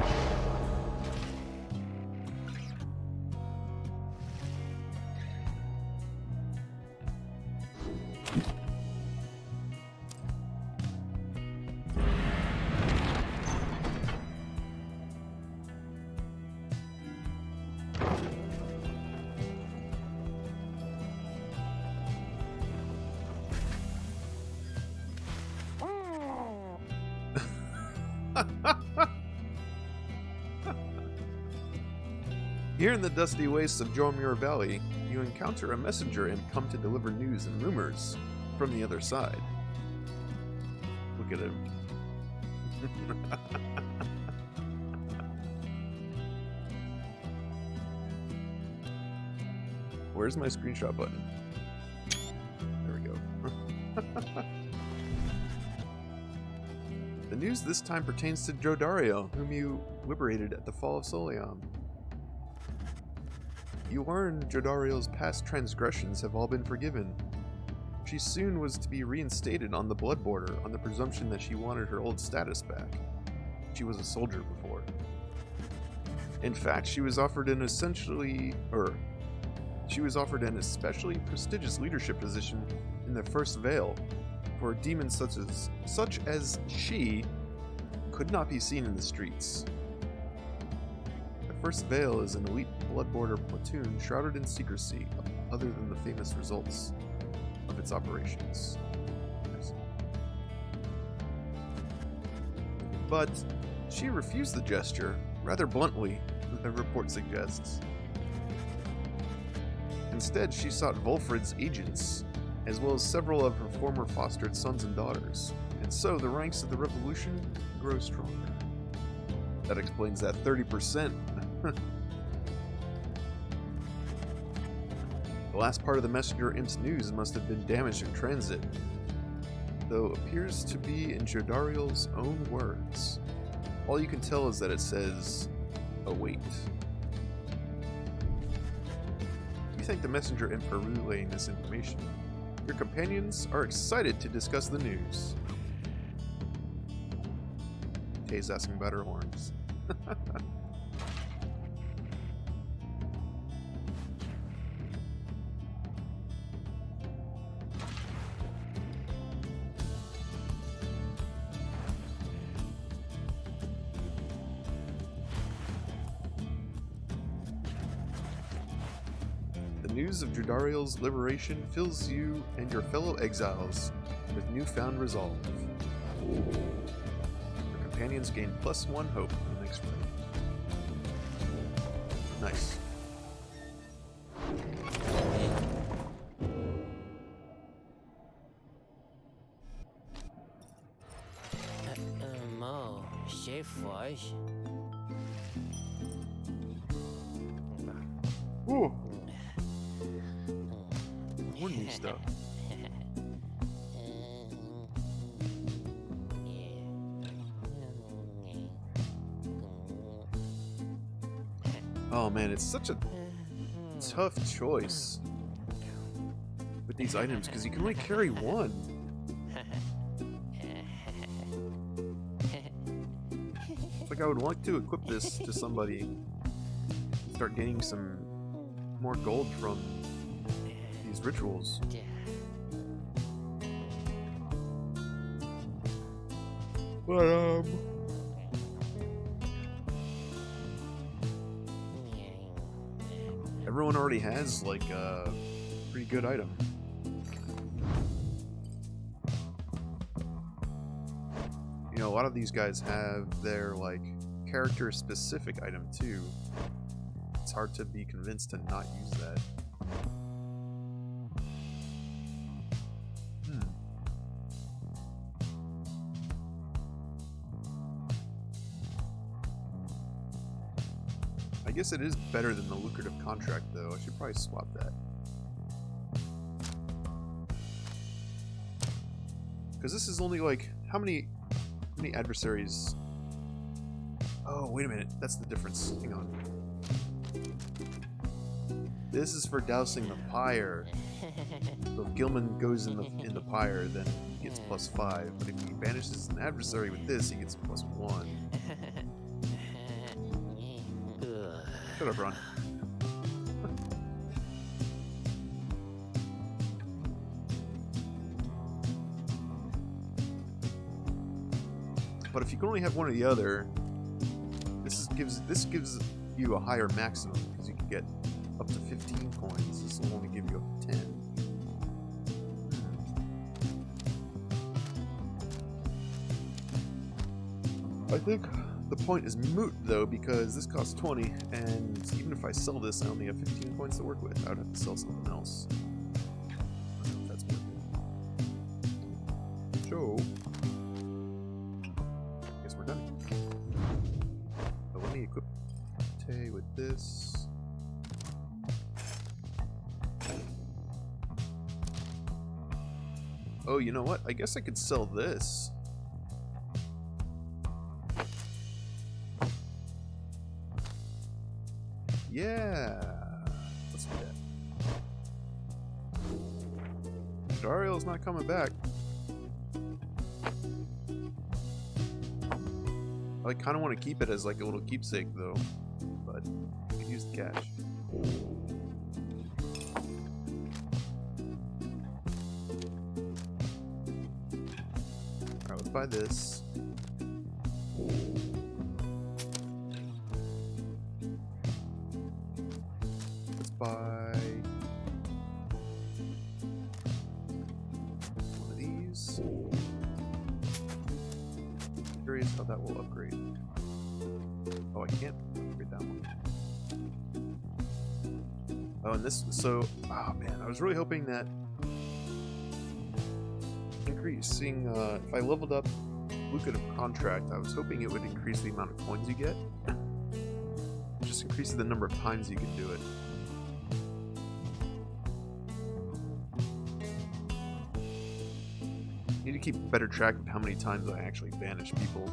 Here in the dusty wastes of Jormur Valley, you encounter a messenger and come to deliver news and rumors from the other side. Look at him. Where's my screenshot button? There we go. The news this time pertains to Jodario, whom you liberated at the fall of Soliam. You learn Jodario's past transgressions have all been forgiven. She soon was to be reinstated on the blood border on the presumption that she wanted her old status back. She was a soldier before. In fact, she was offered an especially prestigious leadership position in the First Veil, for demons such as she could not be seen in the streets. The First Veil is an elite blood border platoon shrouded in secrecy, other than the famous results of its operations. But she refused the gesture, rather bluntly, the report suggests. Instead, she sought Volfred's agents, as well as several of her former fostered sons and daughters, and so the ranks of the revolution grow stronger. That explains that 30%. The last part of the messenger imp's news must have been damaged in transit, though appears to be in Jodariel's own words. All you can tell is that it says, await. You thank the messenger imp for relaying this information. Your companions are excited to discuss the news. Tay's asking about her horns. The news of Jodariel's liberation fills you and your fellow exiles with newfound resolve. Your companions gain +1 hope in the next fight. Nice. Mo, c'est fâche. Ooh. More new stuff. Oh man, it's such a tough choice with these items because you can only carry one. It's like I would like to equip this to somebody, start gaining some more gold from these rituals. But everyone already has like a pretty good item. You know, a lot of these guys have their like character specific item too. It's hard to be convinced to not use that. I guess it is better than the lucrative contract, though. I should probably swap that. Because this is only like how many adversaries? Oh, wait a minute. That's the difference. Hang on. This is for dousing the pyre. So if Gilman goes in the pyre, then he gets +5. But if he banishes an adversary with this, he gets +1. Shut up, Ron. But if you can only have one or the other, this gives you a higher maximum because you can get up to 15 coins. This will only give you up to 10. I think the point is moot though, because this costs 20, and even if I sell this, I only have 15 coins to work with. I would have to sell something else. I don't know if that's worth it. So, I guess we're done. So let me equip Tay with this. Oh, you know what? I guess I could sell this. Yeah. Let's do that. Dariel's not coming back. I kind of want to keep it as like a little keepsake though, but I could use the cash. Alright, let's buy this. Let's buy one of these. Curious how that will upgrade. Oh, I can't upgrade that one. Oh, and this, so, oh man, I was really hoping that increasing, if I leveled up Lucrative Contract, I was hoping it would increase the amount of coins you get. It just increases the number of times you can do it. Need to keep better track of how many times I actually banish people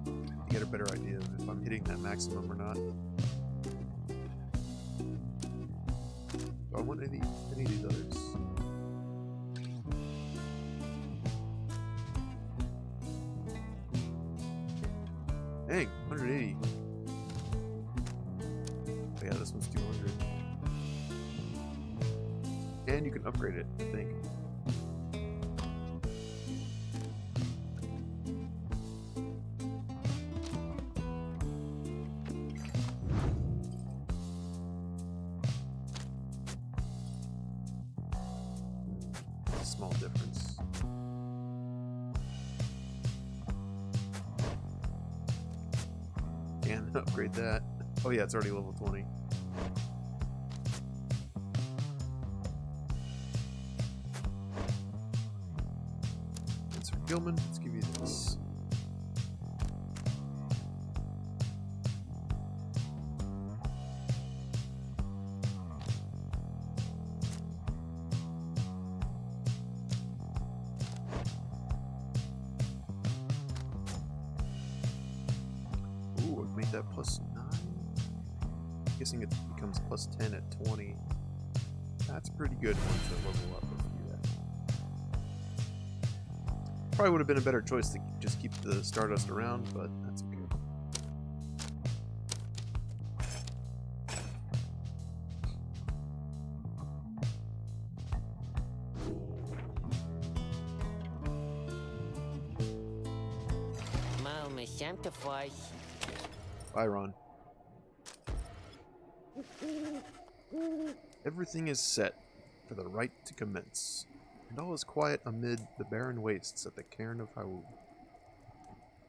to get a better idea of if I'm hitting that maximum or not. Do I want any of these others? Dang, 180. Oh yeah, this one's 200. And you can upgrade it, I think. Small difference. And upgrade that. Oh yeah, it's already level 20. And Sir Gilman, let's give you this. Ooh, I've made that plus 9. Guessing it becomes plus 10 at 20. That's pretty good once I level up if you do that. Probably would have been a better choice to just keep the Stardust around, but that's okay. Mal me sanctify. Byron. Everything is set for the rite to commence, and all is quiet amid the barren wastes at the cairn of Haub.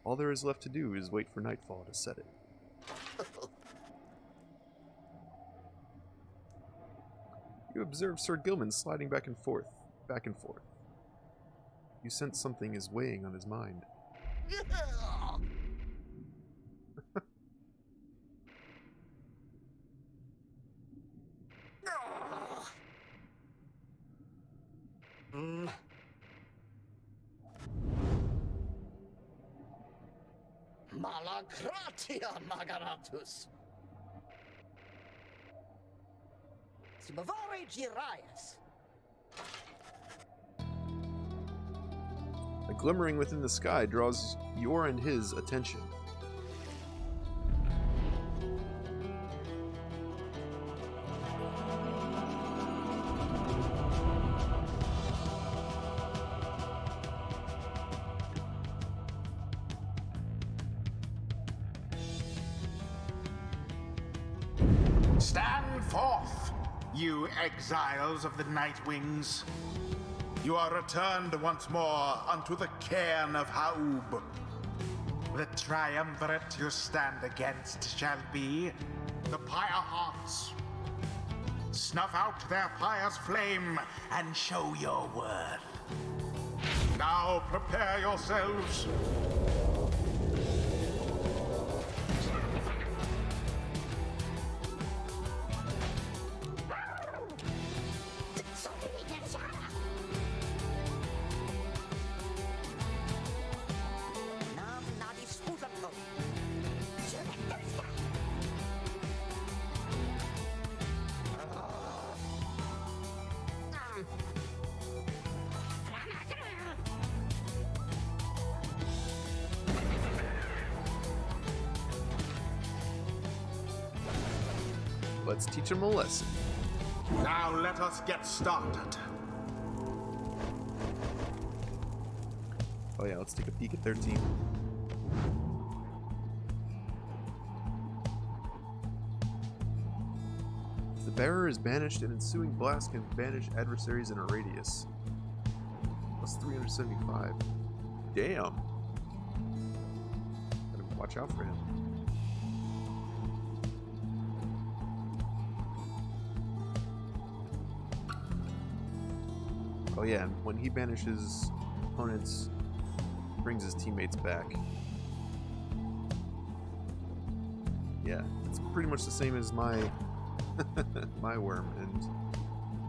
All there is left to do is wait for nightfall to set it. You observe Sir Gilman sliding back and forth. You sense something is weighing on his mind. Malagratia Magaratus. Simavare Girias. A glimmering within the sky draws your and his attention. Stand forth, you exiles of the Night Wings. You are returned once more unto the cairn of Haub. The triumvirate you stand against shall be the Pyre Hearts. Snuff out their pyre's flame and show your worth. Now prepare yourselves. Let's teach him a lesson. Now let us get started. Oh yeah, let's take a peek at their team. If the bearer is banished, an ensuing blast can banish adversaries in a radius. Plus 375. Damn. Gotta watch out for him. Oh yeah, and when he banishes opponents, brings his teammates back. Yeah, it's pretty much the same as my my worm. And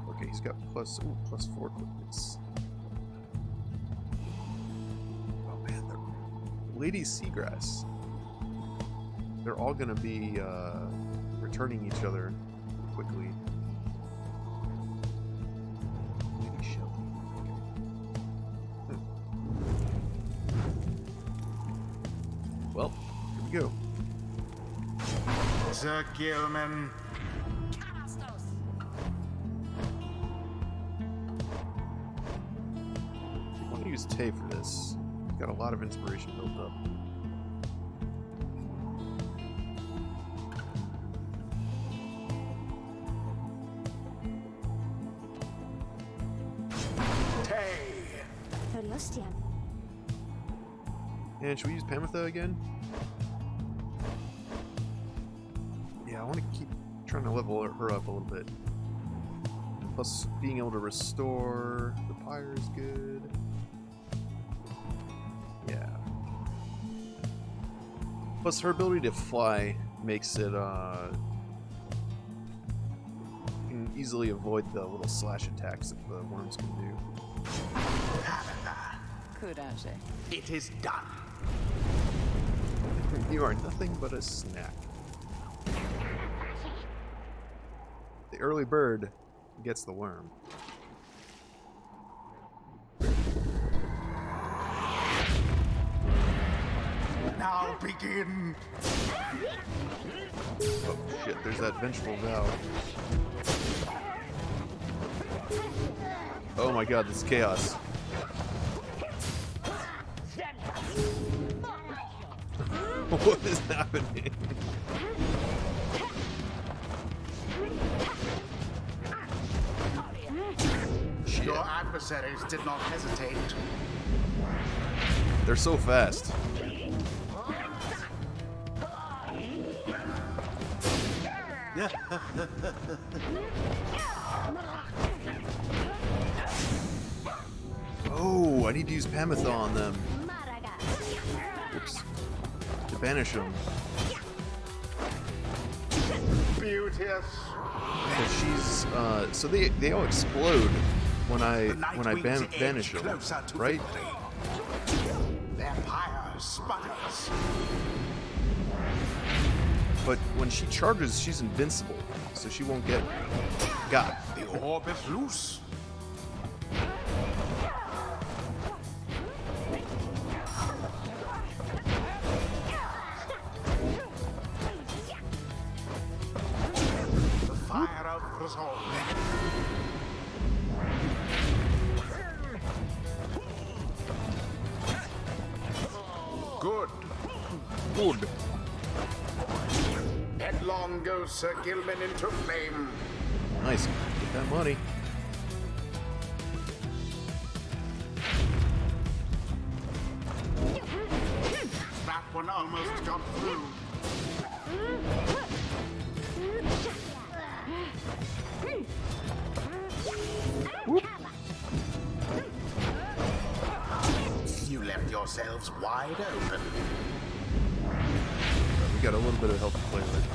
okay, he's got plus 4 quickness. Oh man, the Lady Seagrass. They're all gonna be returning each other quickly. Lady Shelly. Okay. Well, here we go. Sir Gilman. I want to use Tay for this. He's got a lot of inspiration built up. Tay. Toriostia. And should we use Pamitha again? Yeah, I want to keep trying to level her up a little bit. Plus, being able to restore the Pyre is good. Yeah. Plus, her ability to fly makes it, you can easily avoid the little slash attacks that the worms can do. Courage. It is done. You are nothing but a snack. The early bird gets the worm. Now begin. Oh shit, there's that vengeful vow. Oh my god, this is chaos. What is happening? Shit. Your adversaries did not hesitate. They're so fast. Oh, I need to use Pamitha on them. Oops. To banish them. Beauteous. And she's so they all explode when I banish them, right? Their pyre sputters. But when she charges, she's invincible, so she won't get got. The orb is loose. The fire of resolve. Good. Good. Headlong goes Sir Gilman into flame. Nice. Get that money. That one almost got through. You left yourselves wide open. We got a little bit of help to play with.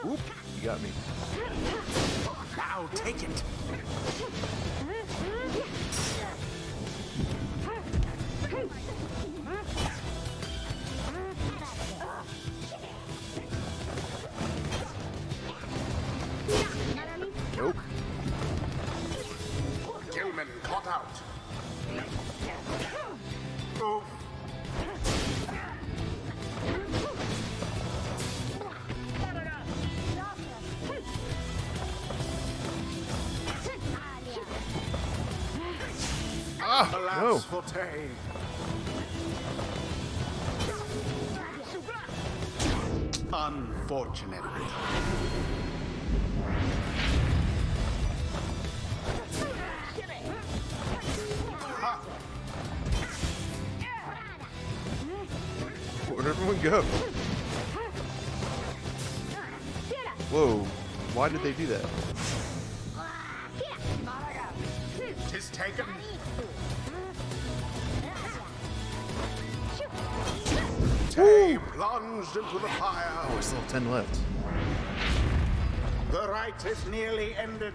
Whoop! You got me. Now take it. Nope. Gilman caught out. Oh. Ah, no. Alas for Tay. Unfortunately. Where'd everyone go? Whoa, why did they do that? Tis taken. Tay plunged into the fire. Oh, we still have 10 left. The rite is nearly ended.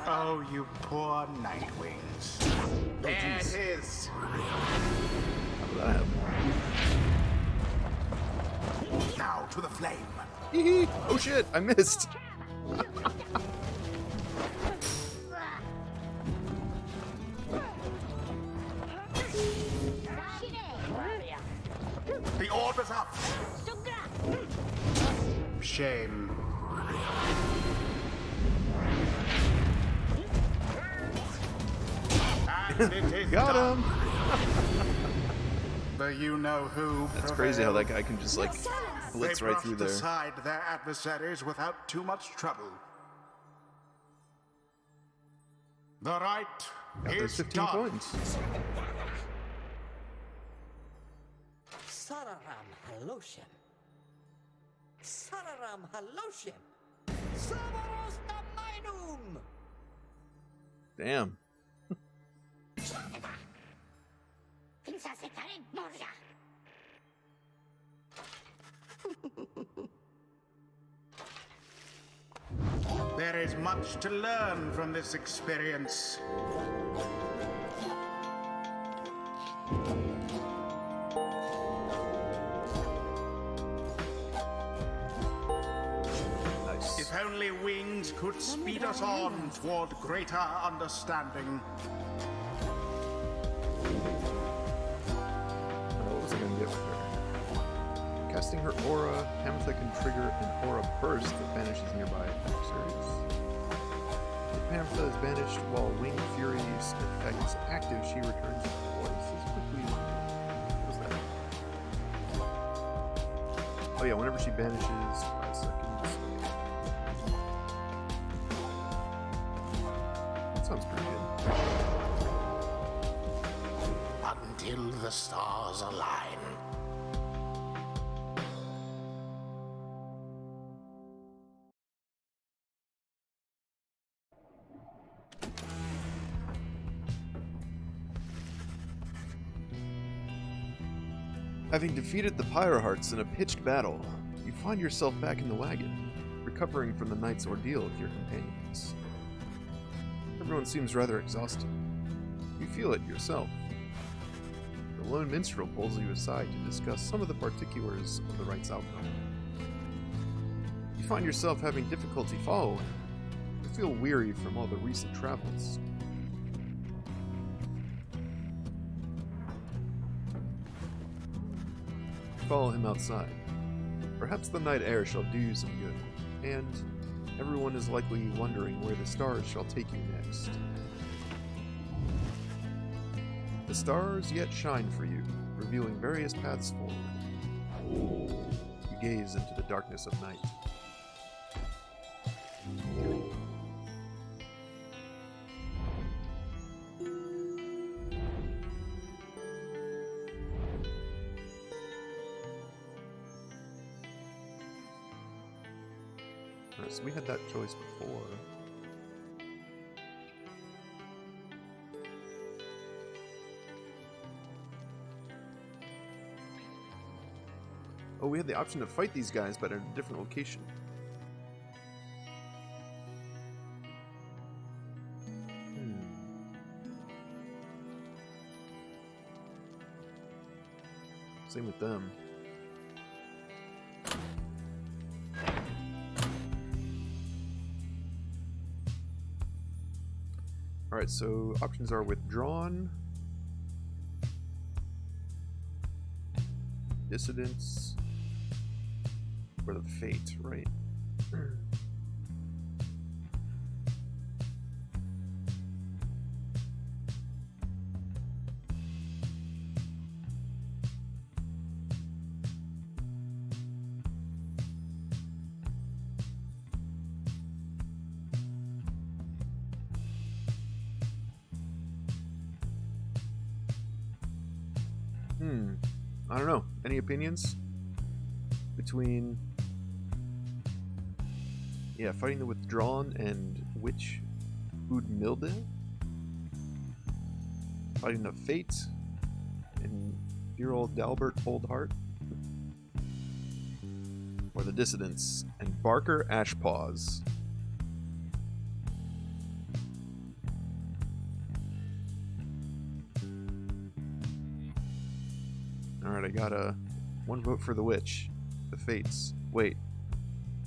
Oh, you poor Nightwings. There it jeez. is. How did that happen? Now to the flame. Hee-hee. Oh shit, I missed. The orb is up. Shame. And it is Got done. him. The you-know-who That's crazy how that guy can just like blitz they right through brushed there. aside their adversaries without too much trouble. The rite Got those is 15 done. points. Sararam Haloshem. Sararam Haloshem. Savaros Mainum. Damn. There is much to learn from this experience. Nice. If only wings could speed us on toward greater understanding. What was I gonna get with her? Casting her aura, Hamatha can trigger an aura burst that banishes nearby adversaries. If Hamatha is banished while Wing Fury's effect is active, she returns twice as quickly. What was that? Oh yeah, whenever she banishes, 5 seconds. That sounds pretty good. Until the stars align. Having defeated the Pyre Hearts in a pitched battle, you find yourself back in the wagon, recovering from the night's ordeal with your companions. Everyone seems rather exhausted. You feel it yourself. The lone minstrel pulls you aside to discuss some of the particulars of the rite's outcome. You find yourself having difficulty following. You feel weary from all the recent travels. Follow him outside. Perhaps the night air shall do you some good, and everyone is likely wondering where the stars shall take you next. The stars yet shine for you, revealing various paths forward. You gaze into the darkness of night. So we had that choice before. Oh, we had the option to fight these guys, but at a different location. Same with them. Alright, so options are withdrawn, dissidents, or the fate, right? I don't know. Any opinions? Between... Yeah, fighting the Withdrawn and Witch Udmilde? Fighting the Fate and dear old Dalbert Oldheart? Or the Dissidents and Barker Ashpaws? Alright, I got one vote for the Witch. The Fates. Wait.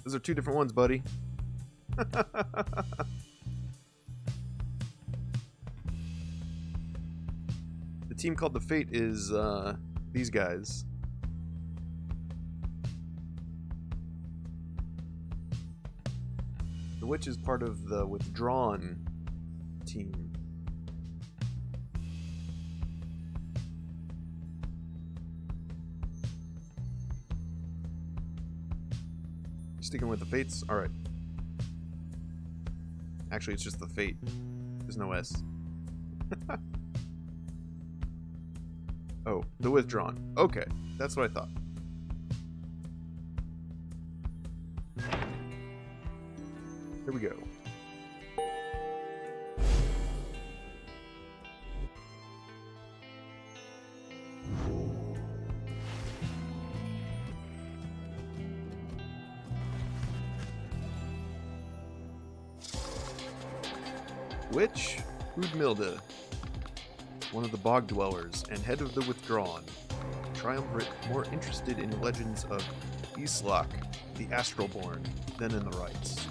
Those are two different ones, buddy. The team called the Fate is these guys. The Witch is part of the Withdrawn team. Sticking with the Fates? Alright. Actually, it's just the Fate. There's no S. Oh, the Withdrawn. Okay, that's what I thought. Here we go. Witch Udmilde, one of the Bog Dwellers and head of the Withdrawn, triumvirate more interested in legends of Islak, the Astralborn, than in the rites.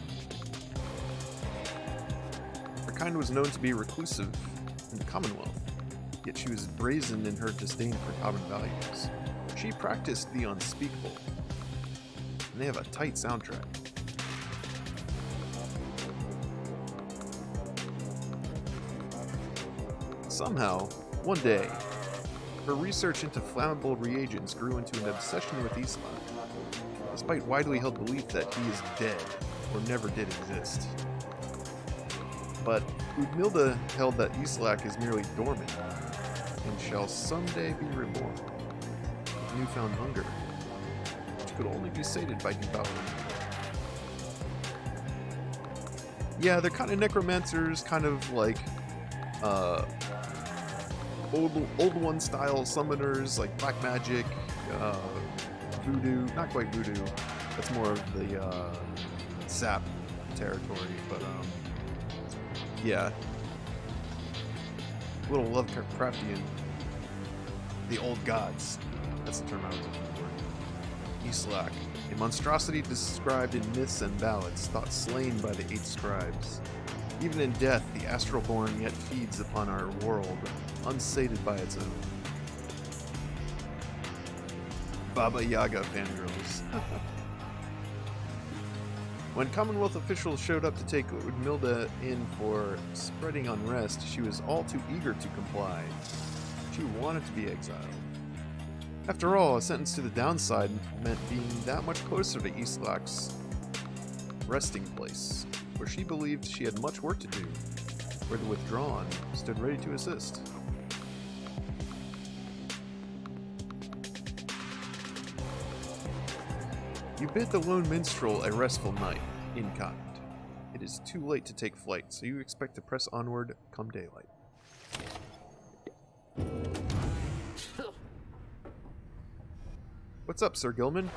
Her kind was known to be reclusive in the Commonwealth, yet she was brazen in her disdain for common values. She practiced the unspeakable, and they have a tight soundtrack. Somehow, one day, her research into flammable reagents grew into an obsession with Islam, despite widely held belief that he is dead or never did exist. But Udmilde held that Islak is merely dormant and shall someday be reborn with newfound hunger, which could only be sated by devouring. Yeah, they're kind of necromancers, kind of like old one style summoners, like black magic, voodoo, not quite voodoo, that's more of the sap territory, but yeah, a little Lovecraftian. The old gods, that's the term I was looking for. Islak, a monstrosity described in myths and ballads, thought slain by the 8 scribes. Even in death, the Astralborn yet feeds upon our world, unsated by its own. Baba Yaga fangirls. When Commonwealth officials showed up to take Udmilde in for spreading unrest, she was all too eager to comply. She wanted to be exiled. After all, a sentence to the downside meant being that much closer to Islak's resting place, where she believed she had much work to do, where the Withdrawn stood ready to assist. You bid the lone minstrel a restful night, in kind. It is too late to take flight, so you expect to press onward come daylight. What's up, Sir Gilman?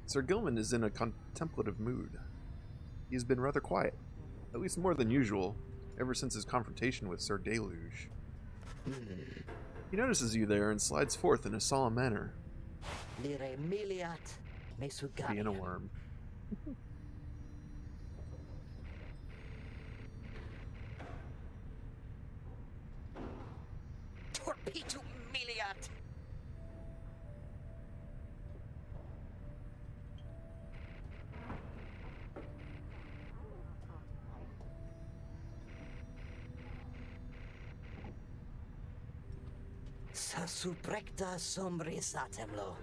Sir Gilman is in a contemplative mood. He has been rather quiet, at least more than usual, ever since his confrontation with Sir Deluge. He notices you there and slides forth in a solemn manner. Being a worm. Torpedo Miliat! Sa suprecta sombrisatemlo.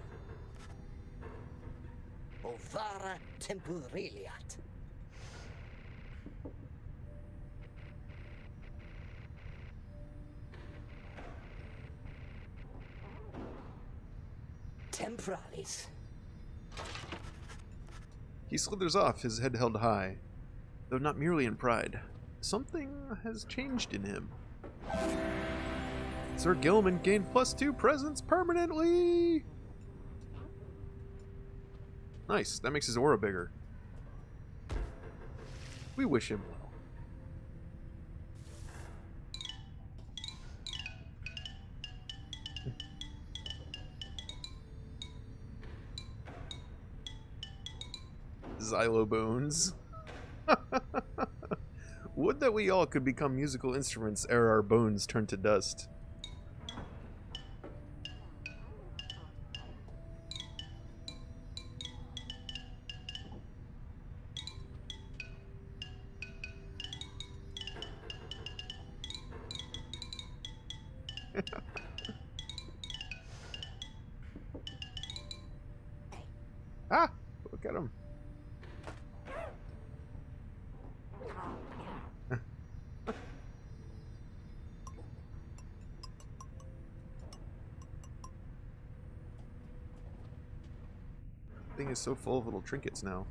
Ovara tempuriliat. temporalis. He slithers off, his head held high, though not merely in pride. Something has changed in him. Sir Gilman gained +2 presence permanently! Nice, that makes his aura bigger. We wish him well. Xylobones. Would that we all could become musical instruments ere our bones turn to dust. Ah! Look at him. Thing is so full of little trinkets now.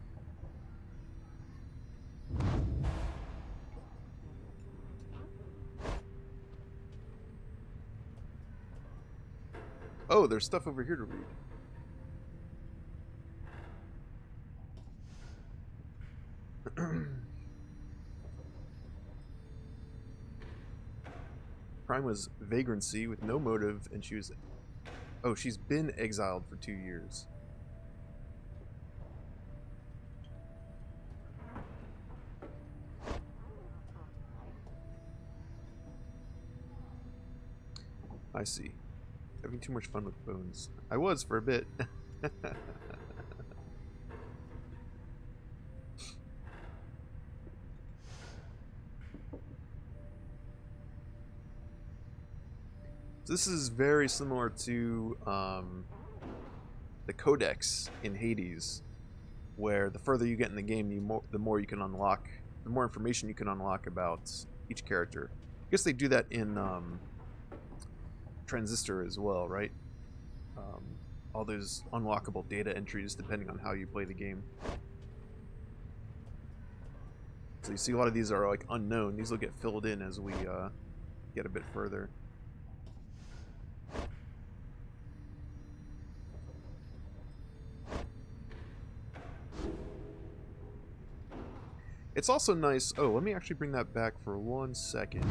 Oh, there's stuff over here to read. Crime was vagrancy with no motive, and she was... Oh, she's been exiled for 2 years. I see. Having too much fun with bones. I was for a bit. This is very similar to the Codex in Hades, where the further you get in the game, the more you can unlock, the more information you can unlock about each character. I guess they do that in Transistor as well, right? All those unlockable data entries depending on how you play the game. So you see a lot of these are like unknown. These will get filled in as we get a bit further. It's also nice... Oh, let me actually bring that back for 1 second.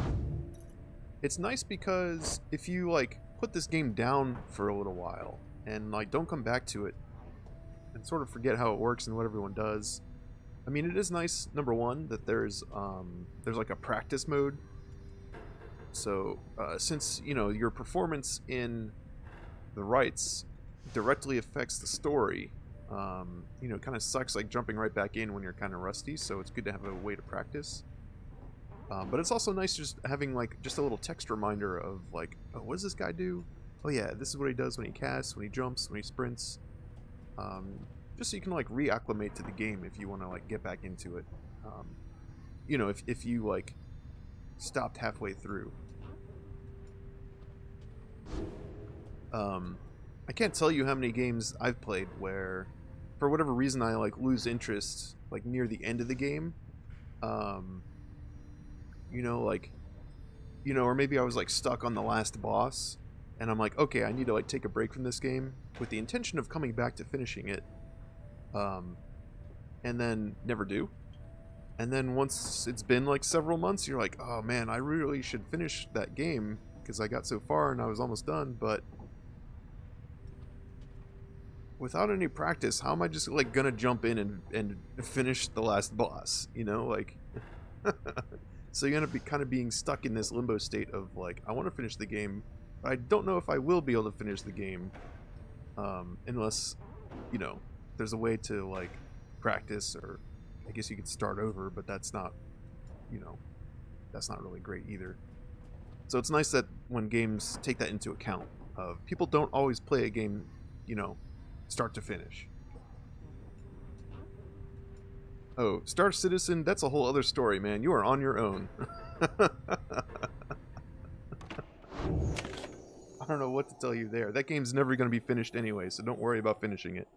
It's nice because if you, like, put this game down for a little while and, like, don't come back to it and sort of forget how it works and what everyone does. I mean, it is nice, number one, that there's like, a practice mode. So, since, you know, your performance in the rites directly affects the story, you know, it kind of sucks like jumping right back in when you're kind of rusty, so it's good to have a way to practice. But it's also nice just having like just a little text reminder of like, oh, what does this guy do? Oh yeah, this is what he does when he casts, when he jumps, when he sprints. Just so you can like reacclimate to the game if you want to like get back into it. You know, if you like stopped halfway through. I can't tell you how many games I've played where, for whatever reason, I like lose interest like near the end of the game. You know, like, you know, or maybe I was like stuck on the last boss, and I'm like, okay, I need to like take a break from this game with the intention of coming back to finishing it, and then never do. And then once it's been like several months, you're like, oh man, I really should finish that game because I got so far and I was almost done, but without any practice, how am I just like gonna jump in and finish the last boss? You know, like. So you end up kind of being stuck in this limbo state of like, I want to finish the game, but I don't know if I will be able to finish the game, unless, you know, there's a way to like practice, or I guess you could start over, but that's not, you know, that's not really great either. So it's nice that when games take that into account, people don't always play a game, you know, start to finish. Oh, Star Citizen, that's a whole other story, man. You are on your own. I don't know what to tell you there. That game's never going to be finished anyway, so don't worry about finishing it.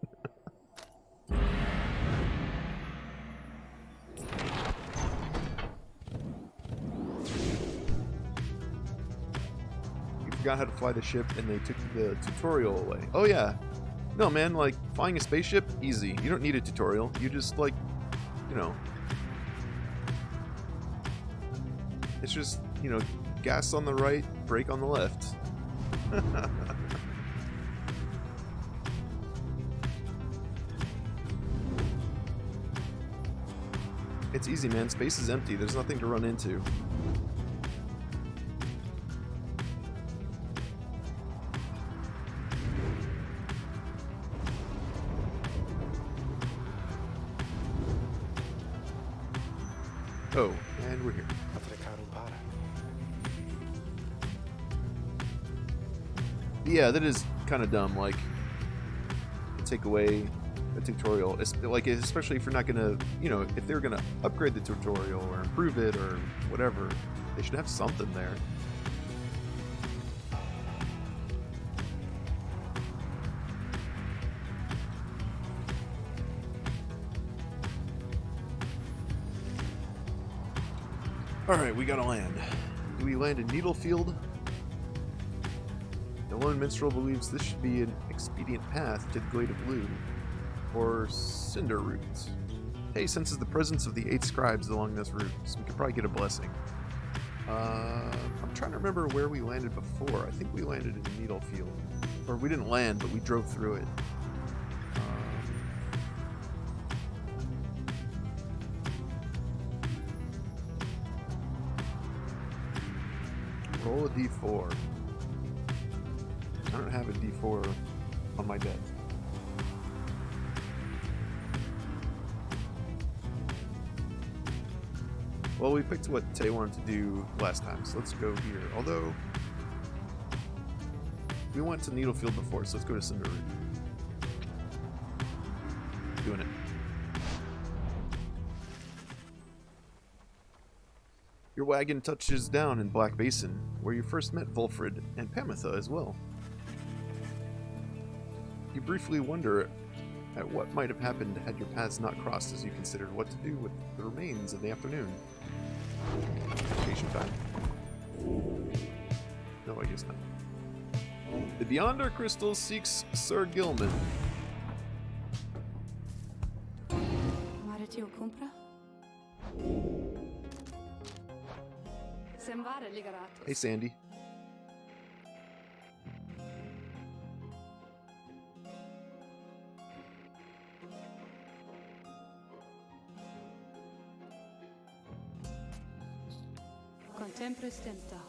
You forgot how to fly the ship and they took the tutorial away. Oh yeah. No man, like, flying a spaceship, easy. You don't need a tutorial. You just, like, you know... It's just, you know, gas on the right, brake on the left. It's easy, man. Space is empty. There's nothing to run into. Oh, and we're here. Yeah, that is kind of dumb. Like, take away a tutorial, like, especially if you're not gonna, you know, if they're gonna upgrade the tutorial or improve it or whatever, they should have something there. Alright, we gotta land. Do we land in Needlefield? The lone minstrel believes this should be an expedient path to the Glade of Blue, or Cinder Route. He senses the presence of the 8 scribes along this route, so we could probably get a blessing. I'm trying to remember where we landed before. I think we landed in Needlefield. Or we didn't land, but we drove through it. Roll a d4. I don't have a d4 on my deck. Well, we picked what Tay wanted to do last time, so let's go here. Although, we went to Needlefield before, so let's go to Cinder Route. Doing it. Your wagon touches down in Black Basin, where you first met Volfred and Pamitha as well. You briefly wonder at what might have happened had your paths not crossed as you considered what to do with the remains of the afternoon. Vacation time. No, I guess not. The Beyonder Crystal seeks Sir Gilman. Maritio compra? Semvare ligarato. Hey, Sandy. Contempre stenta.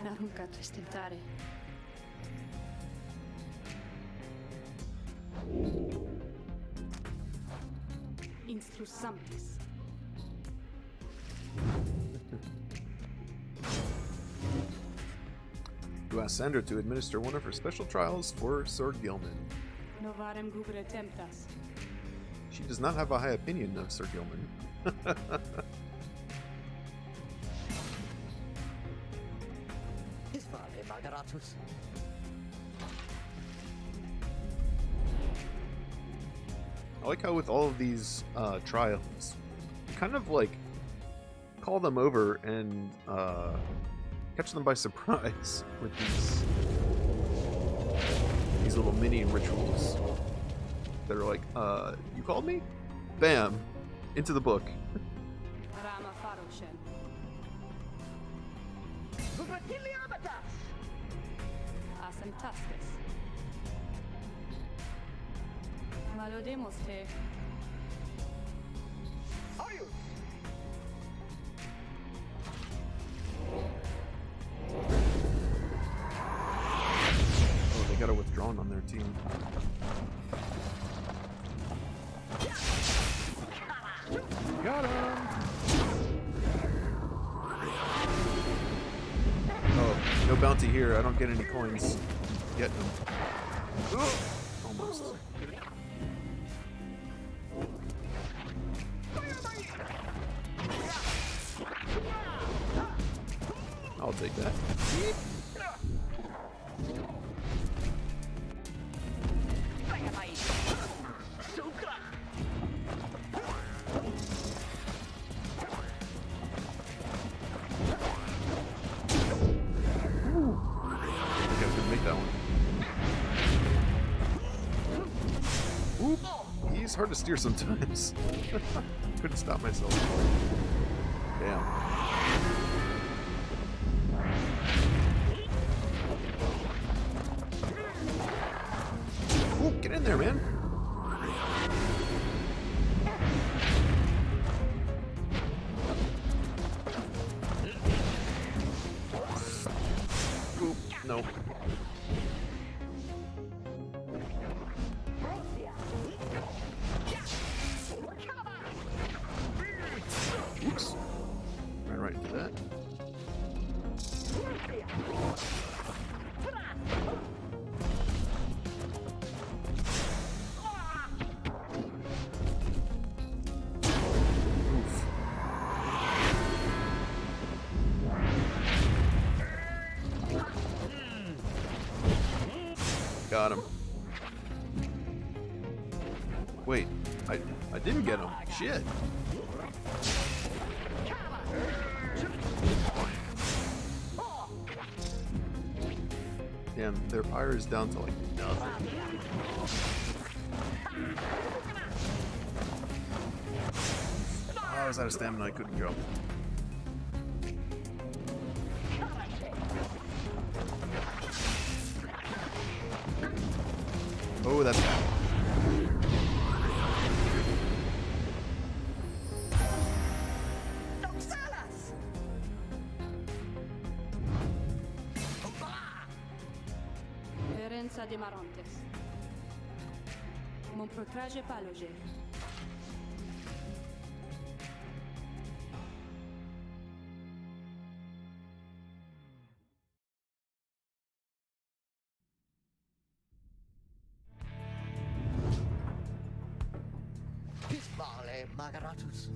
Narunca stentare. Instrus samplis. You ask Sandra to administer one of her special trials for Sir Gilman. Novarem gubere temptas. She does not have a high opinion of Sir Gilman. His vale Margaratus. I like how with all of these trials, you kind of like call them over and catch them by surprise with these little mini rituals that are like, you called me? Bam! Into the book. Rama faroshen. Asentastes. Malodemos te. Oh, they got a withdrawn on their team. Got him! Oh, no bounty here. I don't get any coins. Getting them. Almost. I'll take that. He's hard to steer sometimes. Couldn't stop myself. Damn. Ooh, get in there, man. Ooh, no. Oops. Ran right into that. Oof. Got him. Wait, I didn't get him. Shit. Damn, their Pyre is down to like nothing. Oh, I was out of stamina, I couldn't go. Oh, that's bad. Herența de Marontes. Mon protrage paloge. Pisvale Magaratus.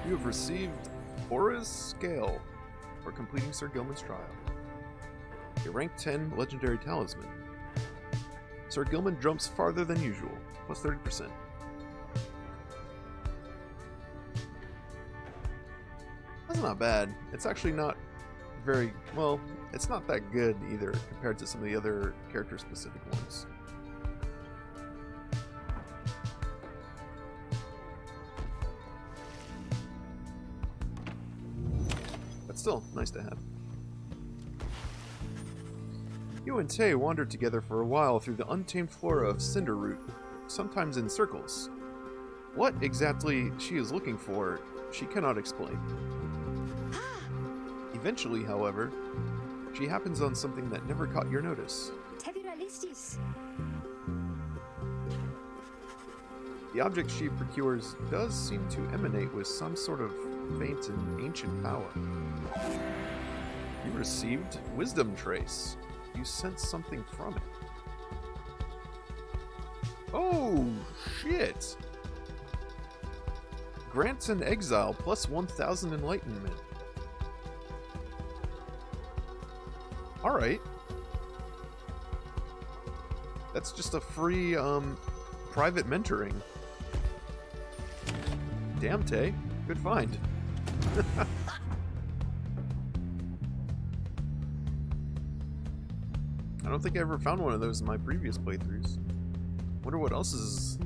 You have received Aura's Scale for completing Sir Gilman's trial. A rank 10 legendary talisman. Sir Gilman jumps farther than usual, plus 30%. That's not bad. It's actually not very, well, it's not that good either compared to some of the other character-specific ones. But still, nice to have. You and Tay wandered together for a while through the untamed flora of Cinderroot, sometimes in circles. What exactly she is looking for, she cannot explain. Eventually, however, she happens on something that never caught your notice. Teviralistis. The object she procures does seem to emanate with some sort of faint and ancient power. You received Wisdom Trace. You sense something from it. Oh, shit! Grants an exile plus 1,000 enlightenment. Alright. That's just a free, private mentoring. Damn, Tay. Good find. I don't think I ever found one of those in my previous playthroughs. Wonder what else is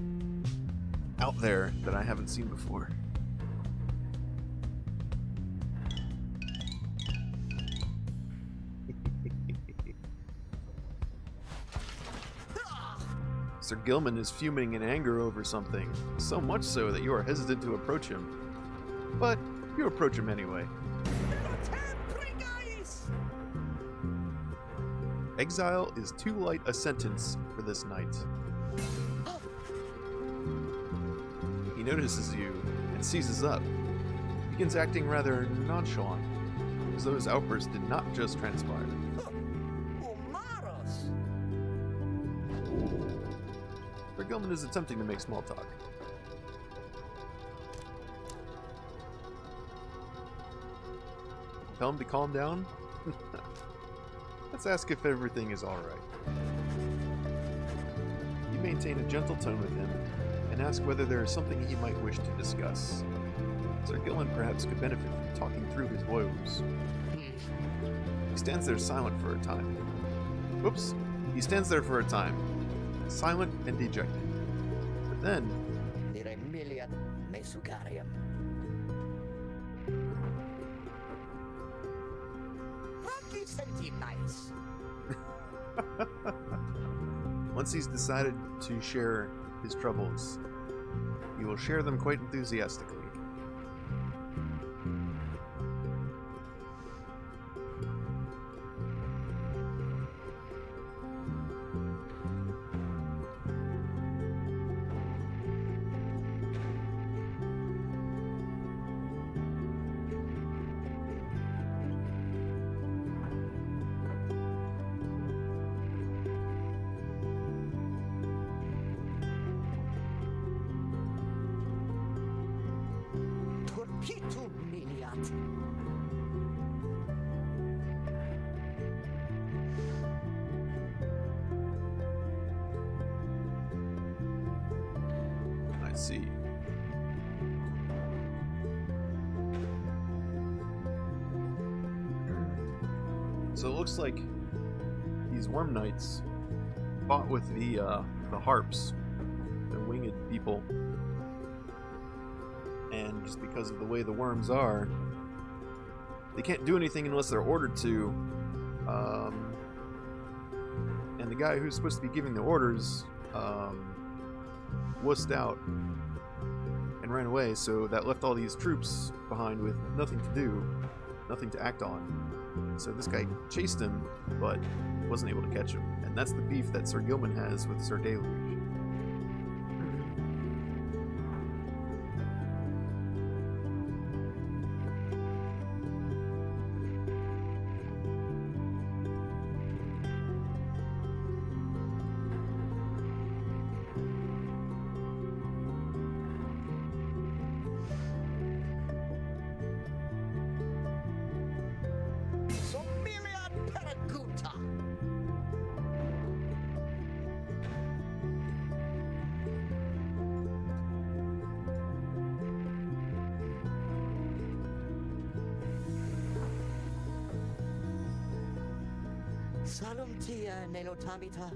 out there that I haven't seen before. Sir Gilman is fuming in anger over something, so much so that you are hesitant to approach him. But you approach him anyway. Exile is too light a sentence for this knight. He notices you and seizes up. Begins acting rather nonchalant, as though his outburst did not just transpire. Umaros! Sir Gilman is attempting to make small talk. Tell him to calm down? Let's ask if everything is alright. You maintain a gentle tone with him and ask whether there is something he might wish to discuss. Sir Gillen perhaps could benefit from talking through his woes. He stands there silent for a time. Whoops. He stands there for a time, silent and dejected. But then, Dire million mesugarium. Rocky senti nice. once he's decided to share his troubles, he will share them quite enthusiastically. Torpitu miliat. I see. So it looks like these worm knights fought with the harps, the winged people, and just because of the way the worms are, they can't do anything unless they're ordered to. And the guy who's supposed to be giving the orders wussed out and ran away, so that left all these troops behind with nothing to do, nothing to act on. So this guy chased him, but wasn't able to catch him. And that's the beef that Sir Gilman has with Sir Deluge. So miliat peraguta. Salum tia nelotamita.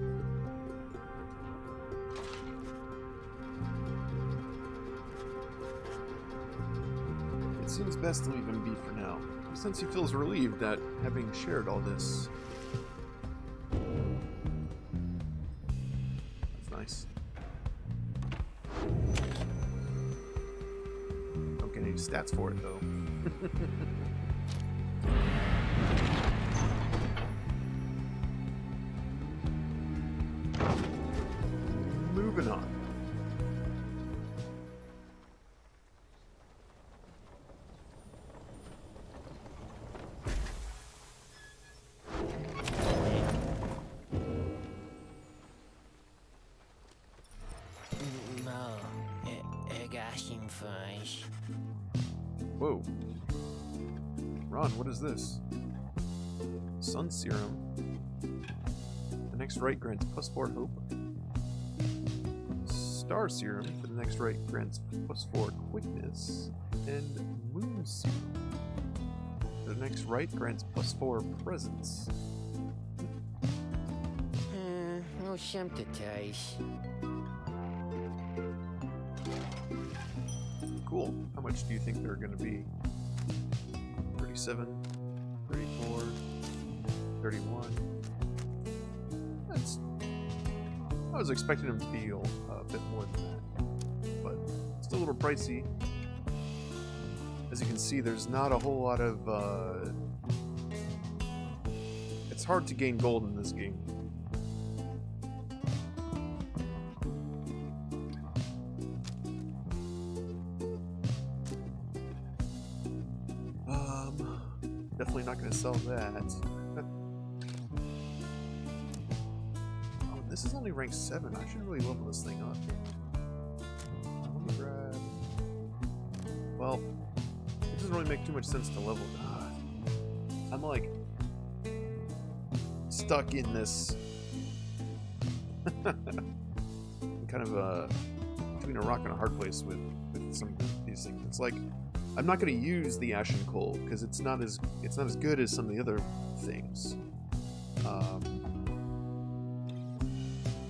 It seems best to leave him be for now, since he feels relieved at having shared all this. That's nice. Don't get any stats for it, though. Moving on. No, gashin faz. Whoa. Ron, what is this? Sun Serum. The next right grants +4 hope. Star Serum for the next right grants +4 quickness. And Moon Serum for the next right grants +4 presence. No sympathize. Cool. How much do you think they're going to be? 37, 34, 31. That's... I was expecting them to be a bit more than that. But still a little pricey. As you can see, there's not a whole lot of It's hard to gain gold in this game. Definitely not going to sell that. Oh, this is only rank 7. I should really level this thing up. Let me grab... Well, it doesn't really make too much sense to level it. I'm like stuck in this kind of between a rock and a hard place with some of these things. It's like I'm not going to use the Ashen Coal because it's not as good as some of the other things.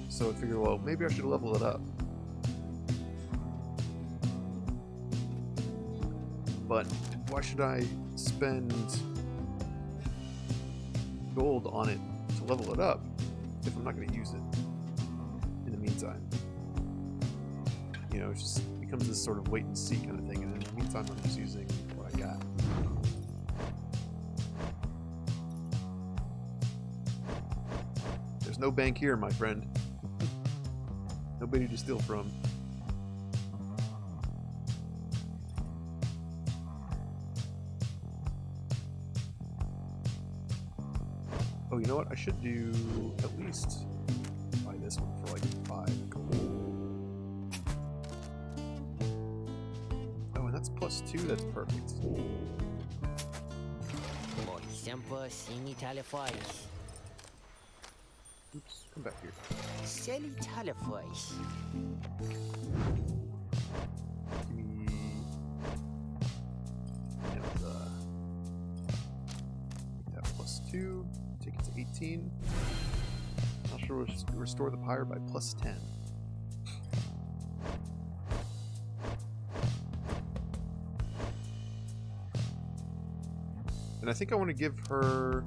So I figure, well, maybe I should level it up. But why should I spend gold on it to level it up if I'm not going to use it in the meantime? You know, it just becomes this sort of wait and see kind of thing, and in the meantime I'm just using what I got. There's no bank here, my friend. Nobody to steal from. Oh, you know what? I should do at least buy this one for like 5 gold. Oh, and that's +2. That's perfect. Oops, come back here. Give me... And, that +2. Take it to 18. I'll sure restore the Pyre by +10. And I think I want to give her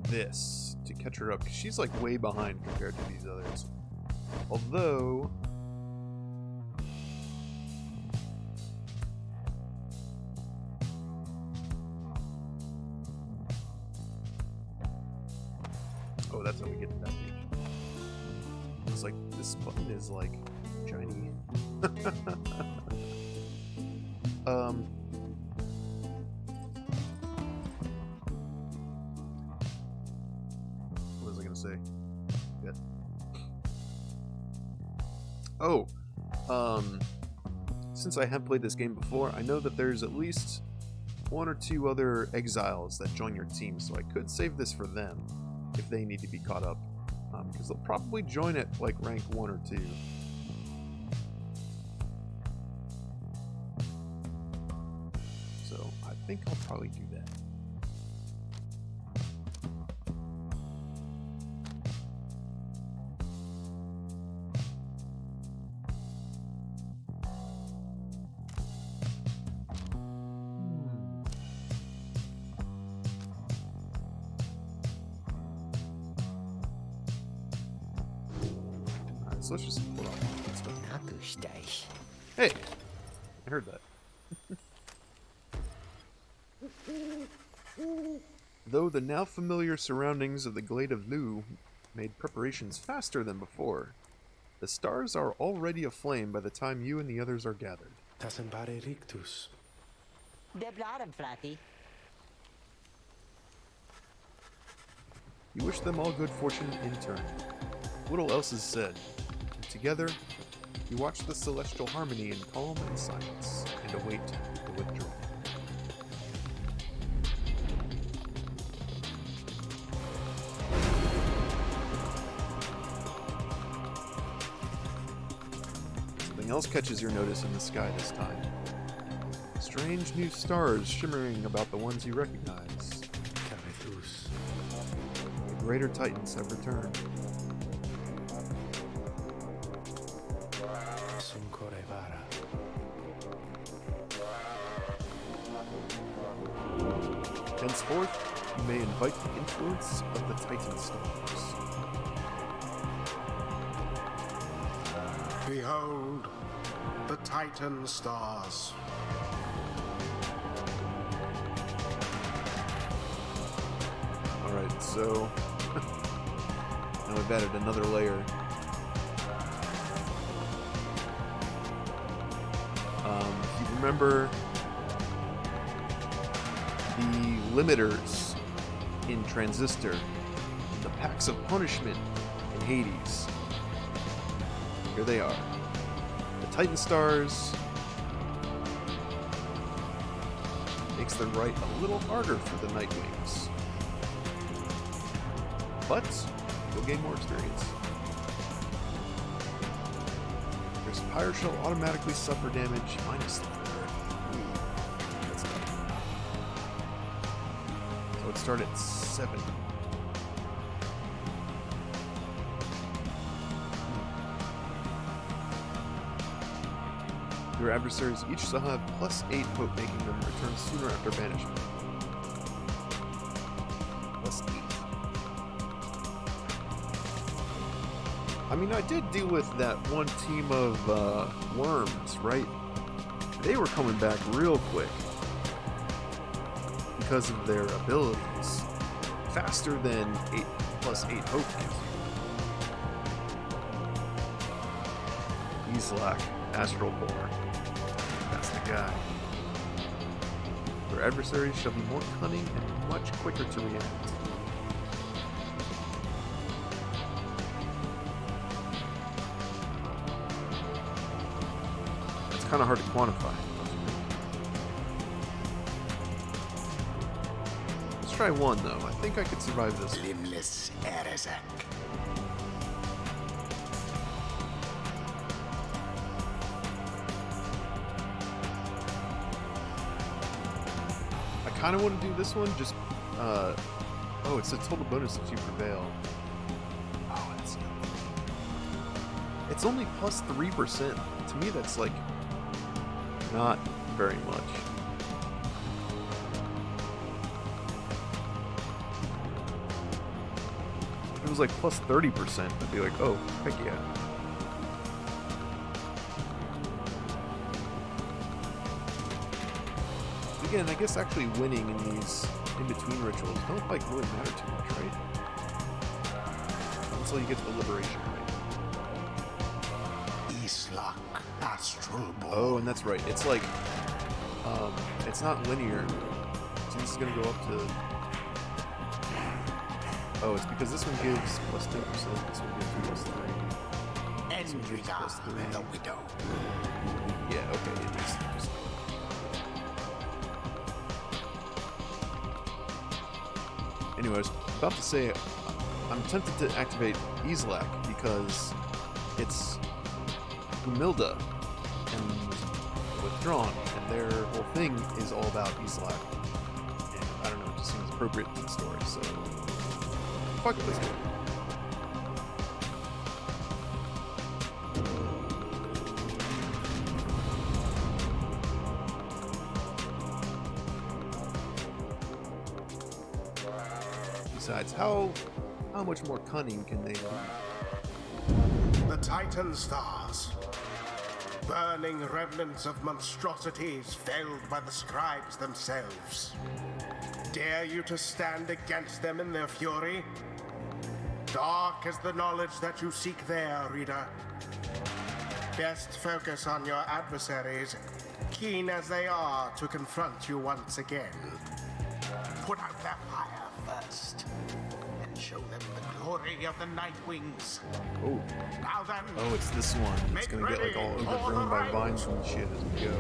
this to catch her up, because she's like way behind compared to these others. Although oh, that's how we get to that page. It's like this button is like shiny. What was I gonna say? Yeah. Oh, since I have played this game before, I know that there's at least 1 or 2 other exiles that join your team, so I could save this for them if they need to be caught up, because they'll probably join at like rank 1 or 2. So I think I'll probably do that. So let's just pull out stuff. Hey! I heard that. Though the now familiar surroundings of the Glade of Lu made preparations faster than before, the stars are already aflame by the time you and the others are gathered. Tasembare rictus. You wish them all good fortune in turn. Little else is said. Together, you watch the celestial harmony in calm and silence, and await the withdrawal. Something else catches your notice in the sky this time. Strange new stars shimmering about the ones you recognize. Cavetus. The greater titans have returned. Henceforth, you may invite the influence of the Titan stars. Behold, the Titan stars. Alright, so now we've added another layer. If you remember the limiters in Transistor, the packs of punishment in Hades, here they are. The Titan Stars makes the right a little harder for the Nightwings, but you'll gain more experience. There's Pyre shall automatically suffer damage minus 4. That's tough. So let's start at 7. Your adversaries each shall have +8 hope, making them return sooner after banishment. +8. I mean, I did deal with that one team of worms, right? They were coming back real quick because of their abilities. Faster than 8 +8 hope gives you. Islak, Astral Bore. That's the guy. Your adversaries shall be more cunning and much quicker to react. It's kind of hard to quantify. Let's try 1 though. I think I could survive this. Limbless Erizek. I kind of want to do this one, just, oh, it's a total bonus if you prevail. Oh, that's dope. It's only +3%. To me, that's, like, not very much. If it was, like, +30%, I'd be like, oh, heck yeah. Again, I guess actually winning in these in-between rituals don't like really matter too much, right? Until you get to the liberation, right? Islak, Astral Bore. Oh, and that's right. It's like, it's not linear. So this is gonna go up to. Oh, it's because this one gives +10%. This one gives +3. Endriga, the Widow. Yeah. Okay. It is. Anyway, I was about to say, I'm tempted to activate Islak because it's Humilda and Withdrawn, and their whole thing is all about Islak. And I don't know, it just seems appropriate to the story, so fuck it, let's do it. Besides, how much more cunning can they be? The Titan Stars. Burning remnants of monstrosities felled by the scribes themselves. Dare you to stand against them in their fury? Dark is the knowledge that you seek there, reader. Best focus on your adversaries, keen as they are to confront you once again. Put out their fire first, and show them the glory of the Nightwings. Oh. Now then, Oh, it's this one. It's Make gonna get like all ready for overgrown the by rite. vines and shit as we go.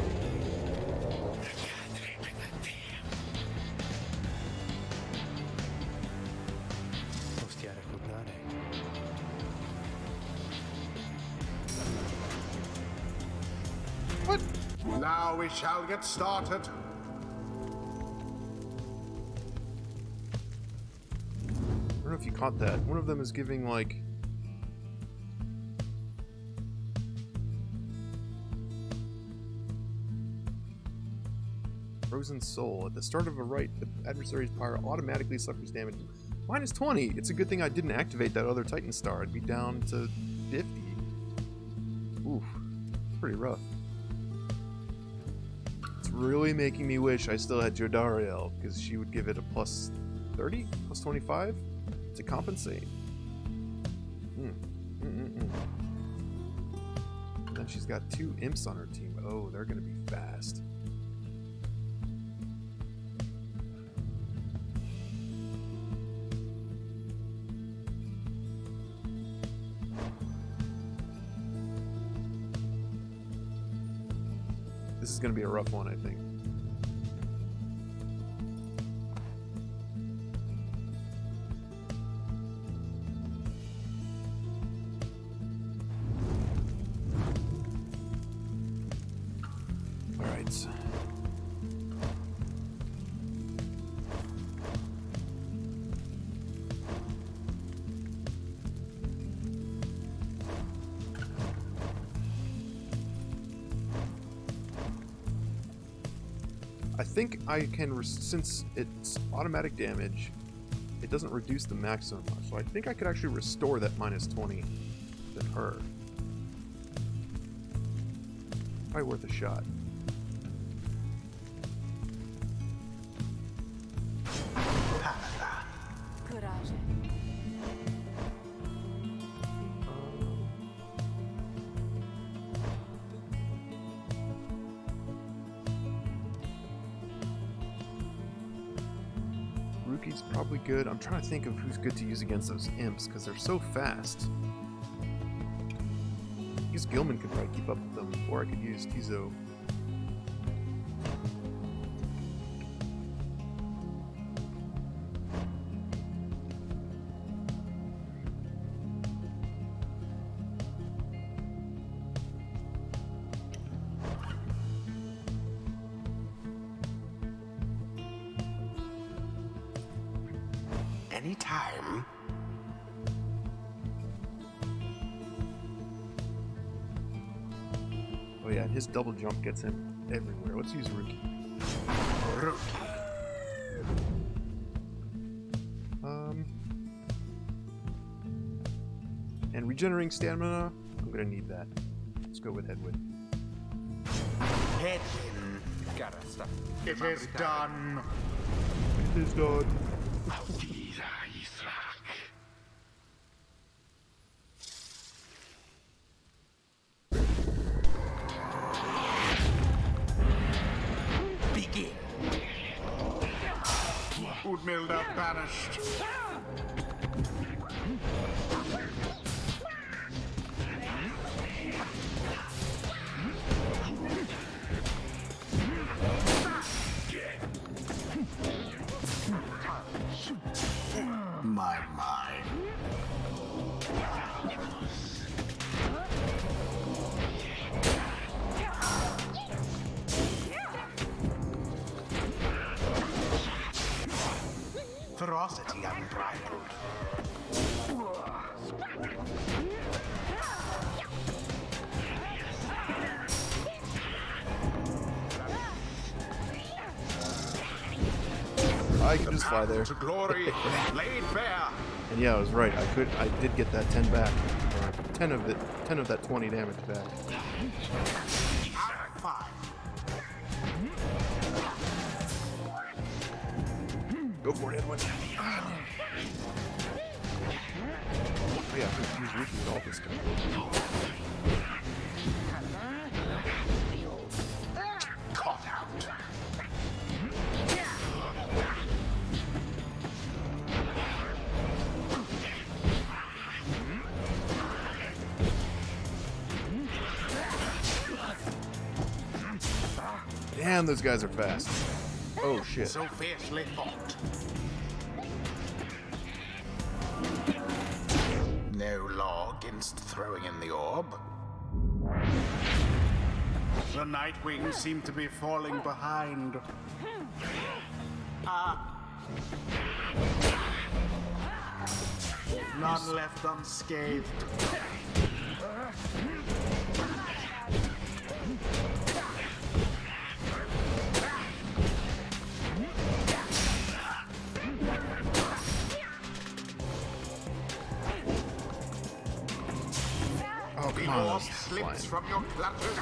What? now we shall get started. I don't know if you caught that. One of them is giving like Frozen Soul. At the start of a rite, the adversary's Pyre automatically suffers damage. -20. It's a good thing I didn't activate that other Titan Star. I'd be down to 50. Oof. Pretty rough. It's really making me wish I still had Jodariel, because she would give it a +30% 30 plus 25 to compensate. And then she's got 2 imps on her team. Oh, they're going to be fast. This is going to be a rough one, I think. All right. I think I can, since it's automatic damage, it doesn't reduce the maximum much. So I think I could actually restore that minus 20 to her. Probably worth a shot. Courage. Ruki's probably good. I'm trying to think of who's good to use against those imps because they're so fast. I guess Gilman could probably keep up with them, or I could use Tizo. Anytime. Oh yeah, and his double jump gets him everywhere. Let's use Ruki. And regenerating stamina, I'm gonna need that. Let's go with Headwind. Headwind. Carasta. It is done. It is done. Begin. Udmilda banished. My. Ferocity unbridled. I could just fly there. To glory, laid bare. And yeah, I was right. I did get that 10 back. Or 10 of that 20 damage back. Out 5. Go for it, Edwin. Oh yeah, I could use Ruki with all this stuff. Caught out. Damn, those guys are fast. Oh shit. So fiercely fought. No law against throwing in the orb. The Nightwings seem to be falling behind. None left unscathed. Oh, come The on. orb that's slips flying. from your clutches.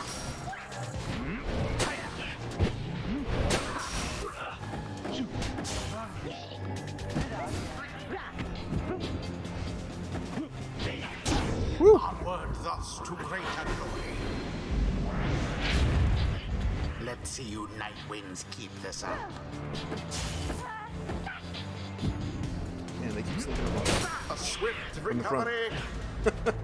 see you Nightwings keep this up. Man, they keep slipping up. A swift From the front. recovery.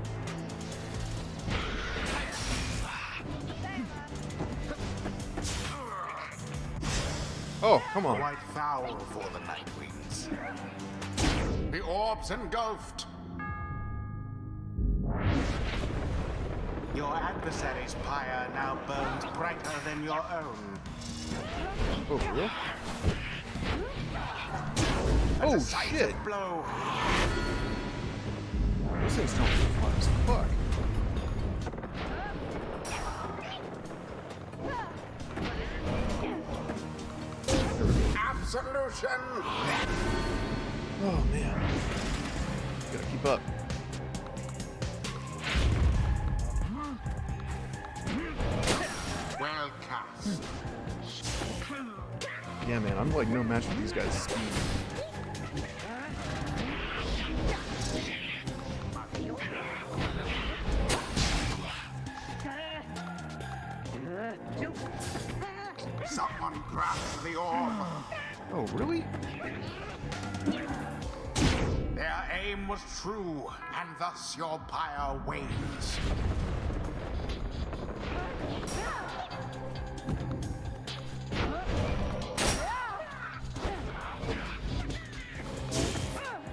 Oh, come on. Quite foul for the Nightwings. The orb's engulfed. Your adversary's pyre now burns brighter than your own. Oh, for real? A Oh, decisive shit. blow. This thing's not fun as fuck. Absolution. Oh, man. Gotta keep up. Well cast. Yeah, man, I'm like no match for these guys' speed. Someone grasp the orb. Oh, really? Their aim was true, and thus your pyre wanes.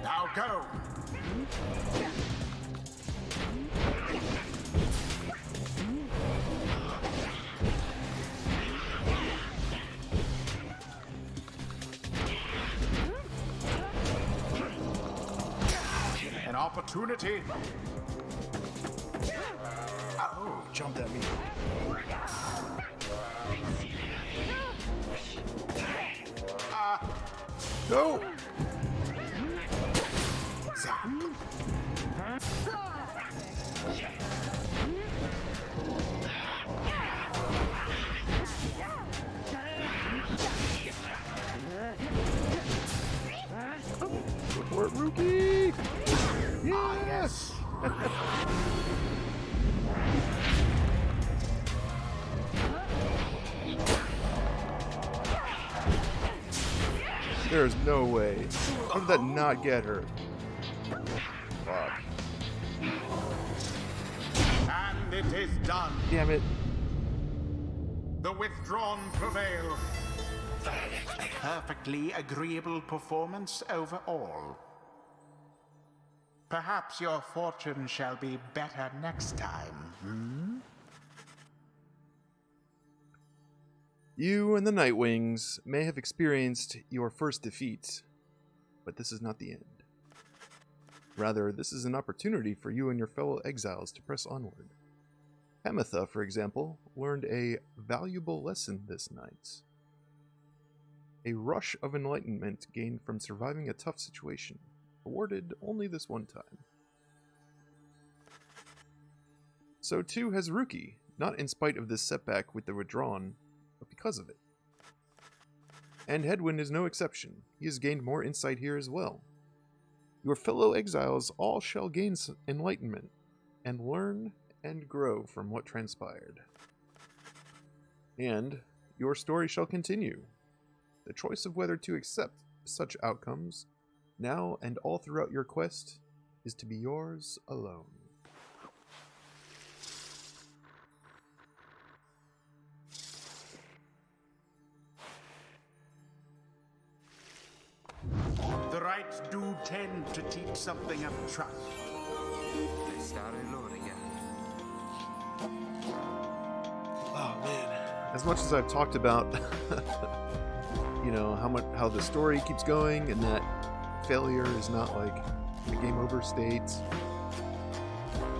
Now go. An opportunity. Oh, Jumped at me. Go! zap. Go for it, Rookie! Yes! There's no way. How did that not get her? Fuck. And it is done. Damn it. The withdrawn prevail. Perfectly agreeable performance overall. Perhaps your fortune shall be better next time, You and the Nightwings may have experienced your first defeat, but this is not the end. Rather, this is an opportunity for you and your fellow exiles to press onward. Hamatha, for example, learned a valuable lesson this night. A rush of enlightenment gained from surviving a tough situation, awarded only this one time. So too has Rookie, not in spite of this setback with the withdrawn, but because of it. And Headwind is no exception. He has gained more insight here as well. Your fellow exiles all shall gain enlightenment, and learn and grow from what transpired. And your story shall continue. The choice of whether to accept such outcomes, now and all throughout your quest, is to be yours alone. The rites do tend to teach something of trust. Restare l'Origa. Oh man. As much as I've talked about you know, how the story keeps going and that failure is not like the game over state,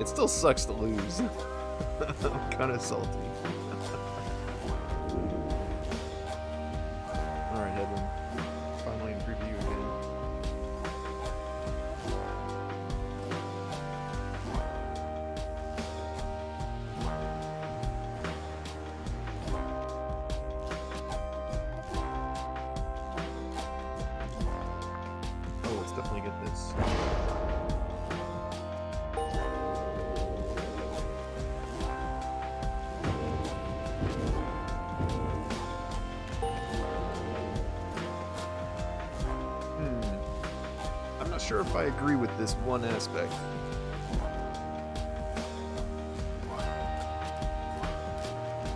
it still sucks to lose. I'm kind of salty. Alright, Headwind. Finally in preview again. Oh, let's definitely get this. not sure if I agree with this one aspect.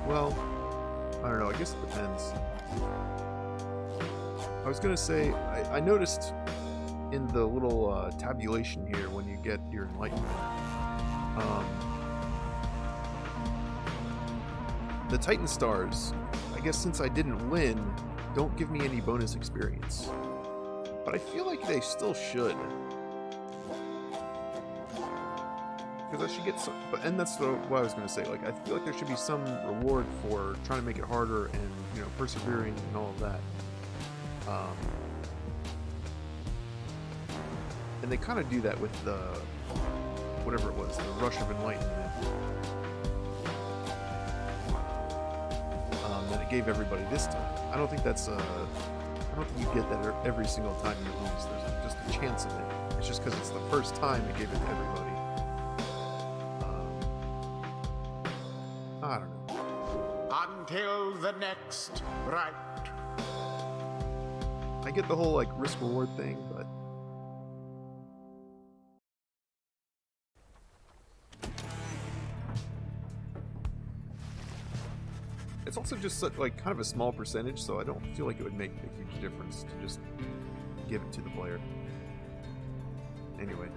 Well, I don't know. I guess it depends. I was gonna say, I noticed in the little tabulation here when you get your enlightenment, the Titan stars, I guess since I didn't win, don't give me any bonus experience. But I feel like they still should. Because I should get some, and that's what I was going to say. Like, I feel like there should be some reward for trying to make it harder and, you know, persevering and all of that. And they kind of do that with the, whatever it was, the Rush of Enlightenment. That it gave everybody this time. I don't think that's I don't think you get that every single time you lose. There's just a chance of it. It's just because it's the first time it gave it to everybody. I don't know. Until the next right. I get the whole like risk reward thing, but it's also just such, like kind of a small percentage, so I don't feel like it would make a huge difference to just give it to the player. Anyway,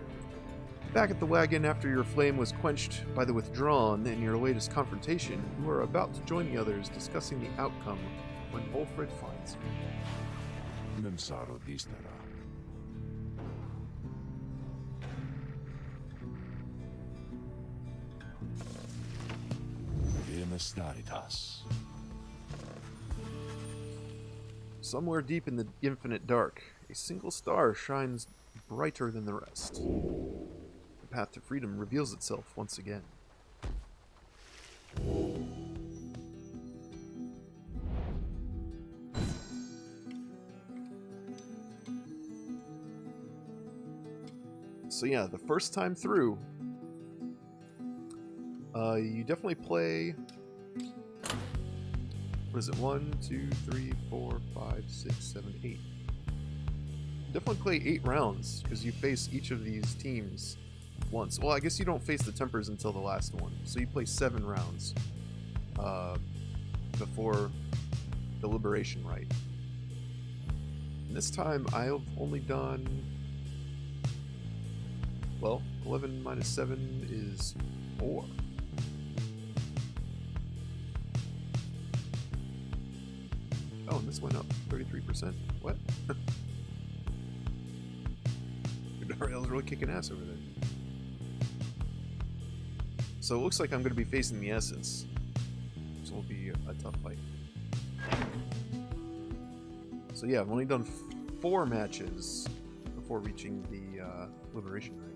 back at the wagon after your flame was quenched by the Withdrawn in your latest confrontation, you are about to join the others discussing the outcome when Wolfred finds you. Memsaro distara. Staritas. Somewhere deep in the infinite dark, a single star shines brighter than the rest. The path to freedom reveals itself once again. So yeah, the first time through, you definitely play, what is it, 1, 2, 3, 4, 5, 6, 7, 8. Definitely play 8 rounds, because you face each of these teams once. Well, I guess you don't face the Tempers until the last one, so you play 7 rounds before the Liberation Rite. And this time, I've only done, well, 11 minus 7 is 4. Oh, and this went up 33%. What? Dariel's really kicking ass over there. So it looks like I'm going to be facing the Essence, which will be a tough fight. So yeah, I've only done 4 matches before reaching the Liberation Rite.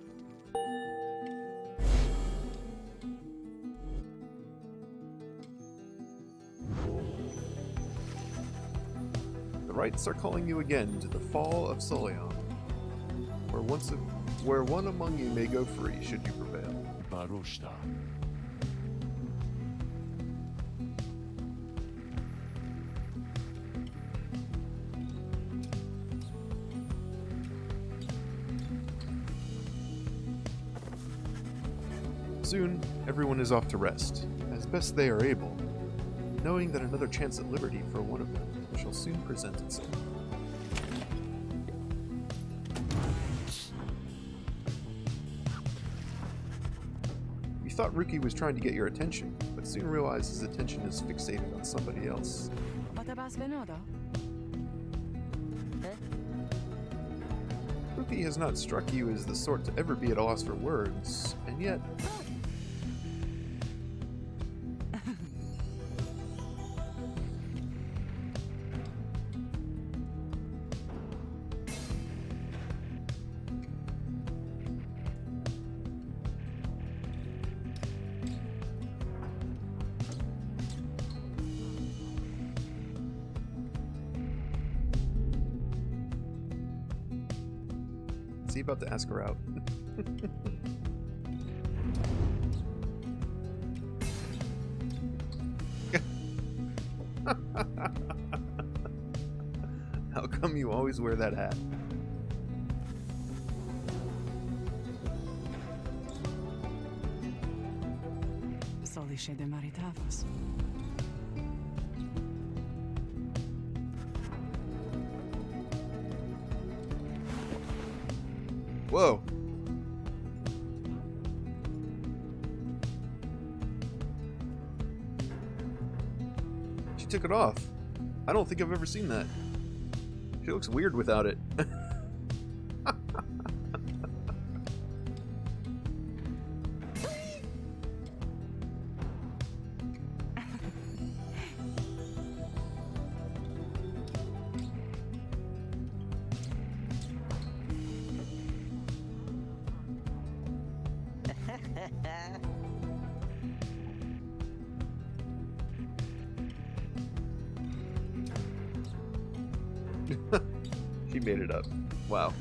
The rites are calling you again to the Fall of Solion, where one among you may go free should you prevail. Baroshta. Soon, everyone is off to rest, as best they are able, knowing that another chance at liberty for one of them shall soon present itself. You thought Ruki was trying to get your attention, but soon realized his attention is fixated on somebody else. Ruki has not struck you as the sort to ever be at a loss for words, and yet... Is he about to ask her out? How come you always wear that hat? cliché de Maritafos. Whoa. She took it off. I don't think I've ever seen that. She looks weird without it. She made it up. Wow.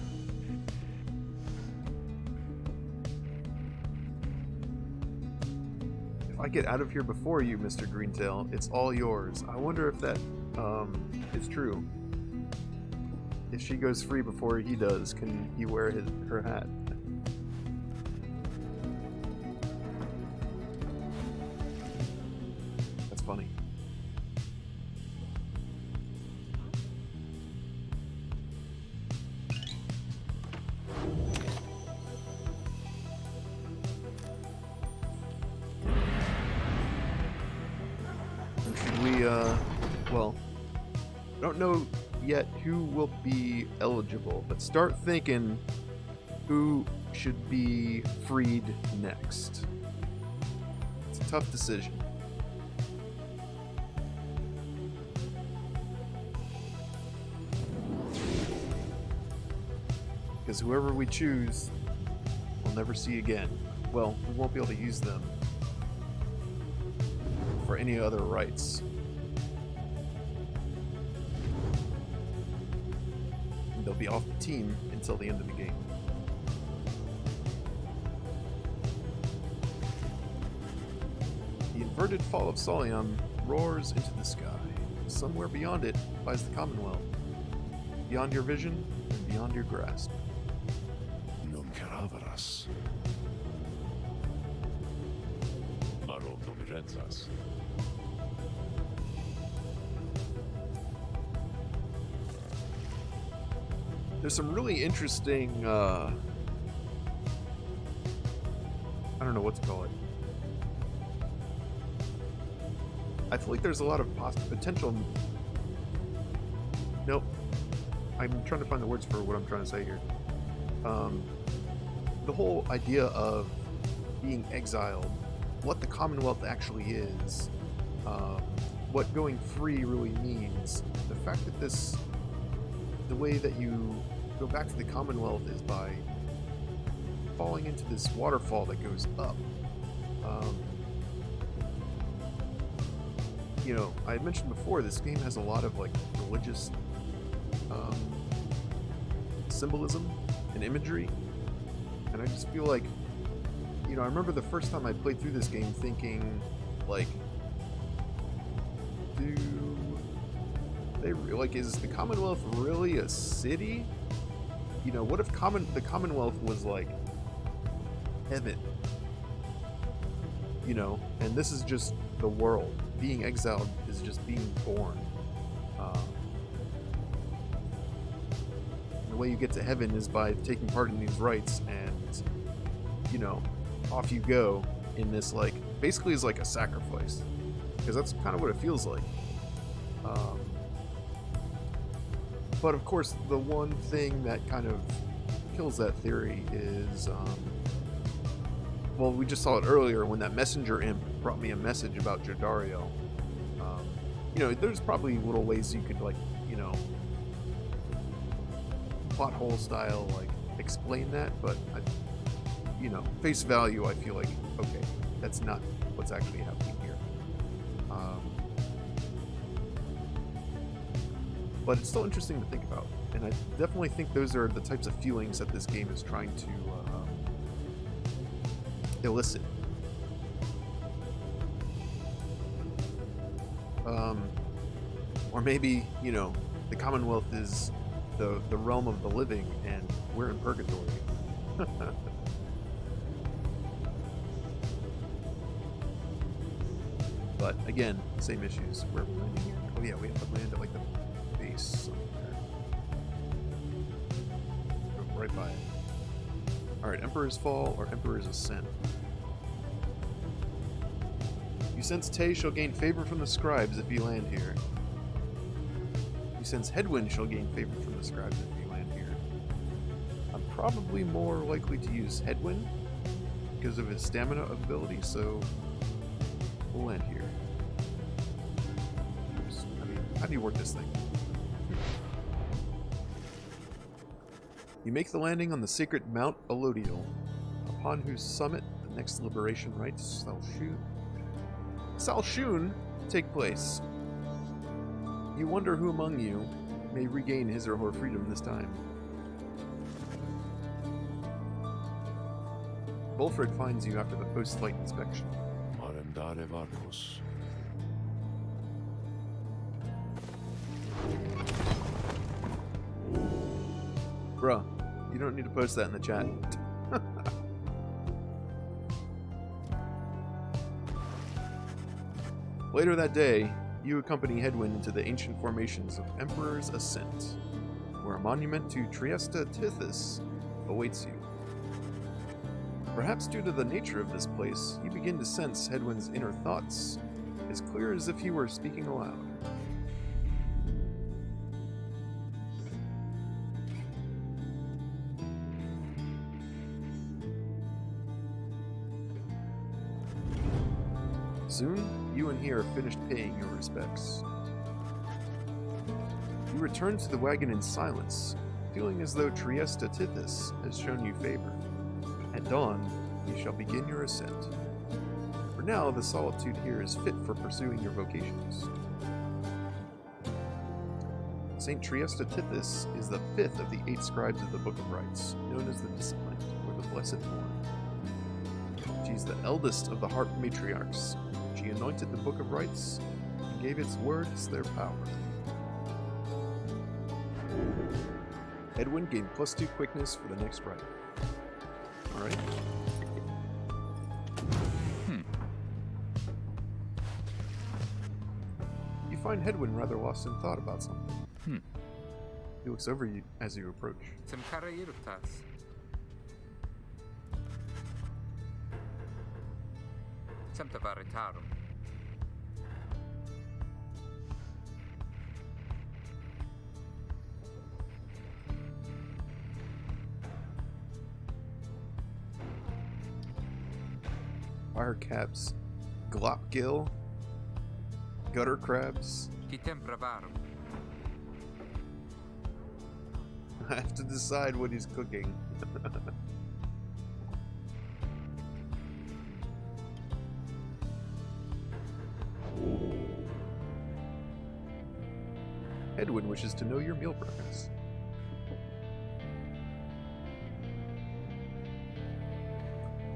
If I get out of here before you, Mr. Greentail, it's all yours. I wonder if that is true. If she goes free before he does, can he wear her hat? That's funny. Well, I don't know yet who will be eligible, but start thinking who should be freed next. It's a tough decision. Because whoever we choose, we'll never see again. Well, we won't be able to use them for any other rights. They'll be off the team until the end of the game. The inverted fall of Solium roars into the sky. Somewhere beyond it lies the Commonwealth. Beyond your vision and beyond your grasp. Non caraveras. Maro providenzas. There's some really interesting, I don't know what to call it. I feel like there's a lot of potential. Nope. I'm trying to find the words for what I'm trying to say here. The whole idea of being exiled, what the Commonwealth actually is, what going free really means, the fact that the way that you go back to the Commonwealth is by falling into this waterfall that goes up. You know, I had mentioned before, this game has a lot of like religious symbolism and imagery, and I just feel like, you know, I remember the first time I played through this game thinking, like, is the Commonwealth really a city? You know, what if the Commonwealth was like heaven? You know, and this is just the world. Being exiled is just being born. The way you get to heaven is by taking part in these rites, and, you know, off you go in this, like, basically is like a sacrifice, because that's kind of what it feels like. But of course, the one thing that kind of kills that theory is, well, we just saw it earlier when that messenger imp brought me a message about Jodariel. You know, there's probably little ways you could, like, you know, plot hole style, like, explain that, but, you know, face value, I feel like, okay, that's not what's actually happening here. But it's still interesting to think about, and I definitely think those are the types of feelings that this game is trying to elicit. Or maybe, you know, the Commonwealth is the realm of the living, and we're in purgatory. But again, same issues. Where we're landing here. Oh yeah, we have to land at like the base somewhere. Go right by it. Alright, Emperor's Fall or Emperor's Ascent. You sense Tay shall gain favor from the scribes if you land here. You sense Headwind shall gain favor from the scribes if you land here. I'm probably more likely to use Headwind because of his stamina ability, so we'll land here. Oops. I mean, how do you work this thing? You make the landing on the sacred Mount Elodial, upon whose summit the next liberation rites Salshun take place. You wonder who among you may regain his or her freedom this time. Bulfred finds you after the post-flight inspection. Marendare Vargos. Bruh, you don't need to post that in the chat. Later that day, you accompany Headwind into the ancient formations of Emperor's Ascent, where a monument to Triesta Tithys awaits you. Perhaps due to the nature of this place, you begin to sense Headwind's inner thoughts, as clear as if he were speaking aloud. Soon, you and he are finished paying your respects. You return to the wagon in silence, feeling as though Triesta Tithys has shown you favor. At dawn, you shall begin your ascent. For now, the solitude here is fit for pursuing your vocations. Saint Triesta Tithys is the fifth of the 8 scribes of the Book of Rites, known as the Disciplined, or the Blessed One. She is the eldest of the Harp Matriarchs. She anointed the Book of Rites and gave its words their power. Edwin gained +2 quickness for the next rite. Alright. You find Hedwin rather lost in thought about something. He looks over you as you approach. Semkara Yurtas. Semta Varitarum. Fire caps, glopgill, gutter crabs. Kitem Bravarum. I have to decide what he's cooking. Edwin wishes to know your meal preference.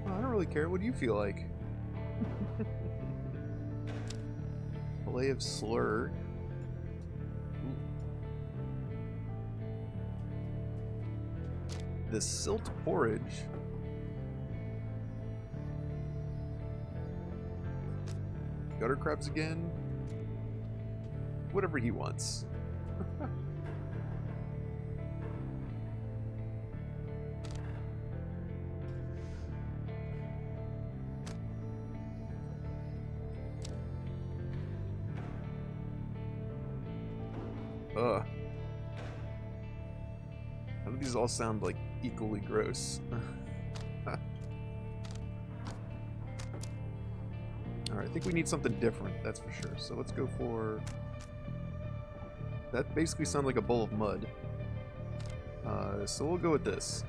Oh, I don't really care. What do you feel like? Fillet of slurg. The silt porridge. Gutter crabs again. Whatever he wants. Ugh. How do these all sound like equally gross? Alright, I think we need something different, that's for sure. So let's go for... That basically sounds like a bowl of mud. So we'll go with this.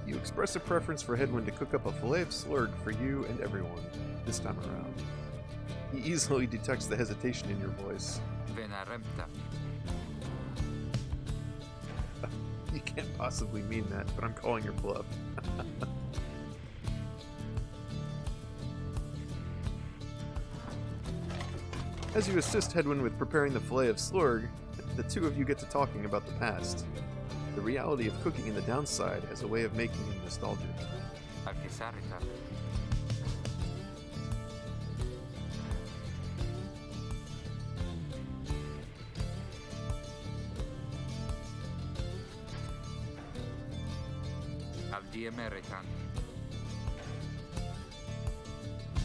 You express a preference for Hedwin to cook up a fillet of slurg for you and everyone, this time around. He easily detects the hesitation in your voice. Venarempta. You can't possibly mean that, but I'm calling your bluff. As you assist Hedwin with preparing the fillet of slurg, the two of you get to talking about the past. The reality of cooking and the downside as a way of making him nostalgic. Archisarita. Di American.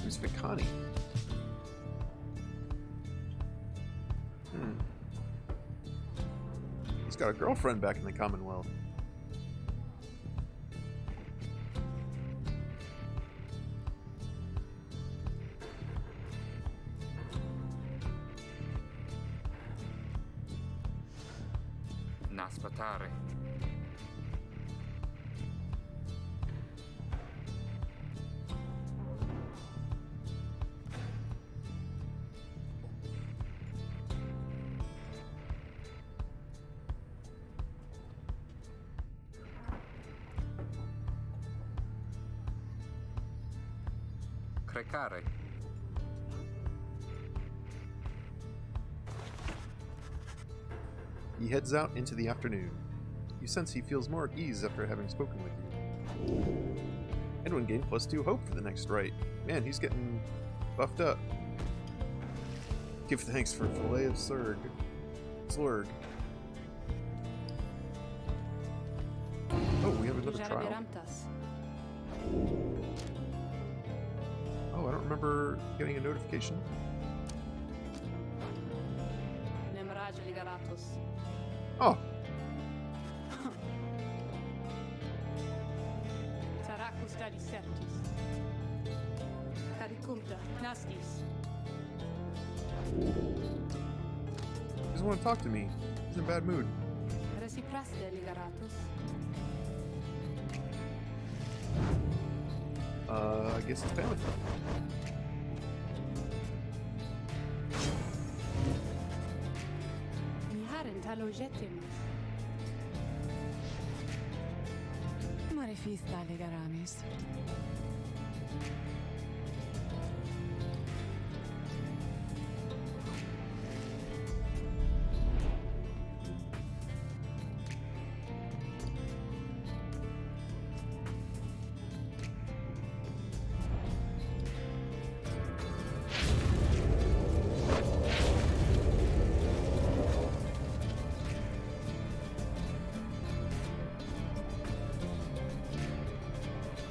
Who's Vikani? He's got a girlfriend back in the Commonwealth. Naspatare. Crecare. He heads out into the afternoon. You sense he feels more at ease after having spoken with you. Edwin gained +2 hope for the next rite. Man, he's getting buffed up. Give thanks for fillet of slurg. Oh, we have another trial. Jarabiramtas. Oh, I don't remember getting a notification. Nemraj Ligaratos. Oh, Taracus Dadiceptus. Caricumta. Nastis. he doesn't want to talk to me. He's in a bad mood. Recipraste Ligaratos. I guess it's family time. Miharen Talogetimus. Marifista Ligaramis.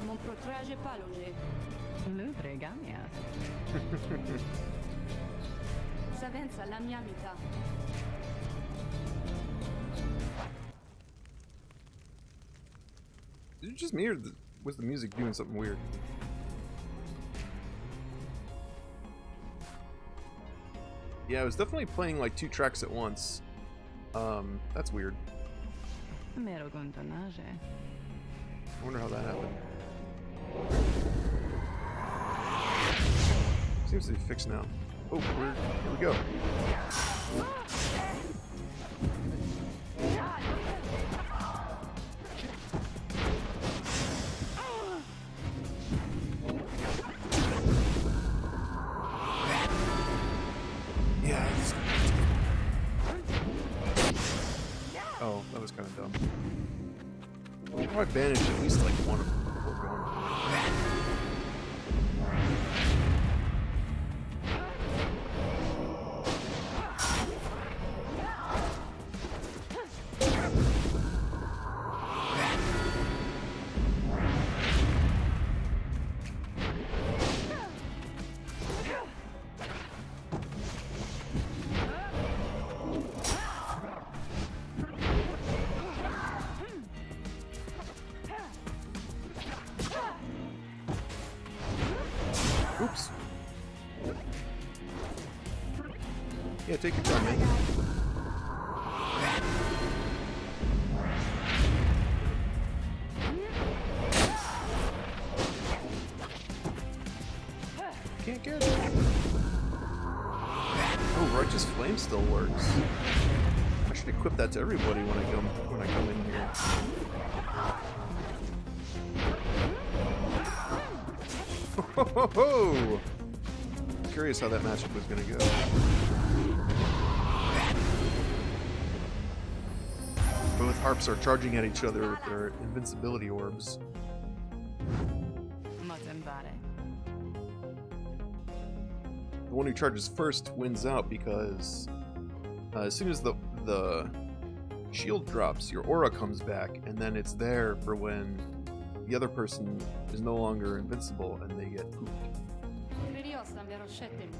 Mon protrage paloge. Ludre Gamias. Savenza la mia mità. Is it just me, or was the music doing something weird? Yeah, it was definitely playing like 2 tracks at once. That's weird. Mero guntonage. I wonder how that happened. Seems to be fixed now. Oh, here we go. Yeah. Oh, that was kind of dumb. Why do I banish at least like one of them before going? Oops. Yeah, take your time, man. Can't get it. Oh, Righteous Flame still works. I should equip that to everybody when I come in here. Ho ho ho! Curious how that matchup was gonna go. Both harps are charging at each other with their invincibility orbs. Motembare. The one who charges first wins out because as soon as the shield drops, your aura comes back, and then it's there for when the other person is no longer invincible and they get pooped. Kyriostan veroscetim.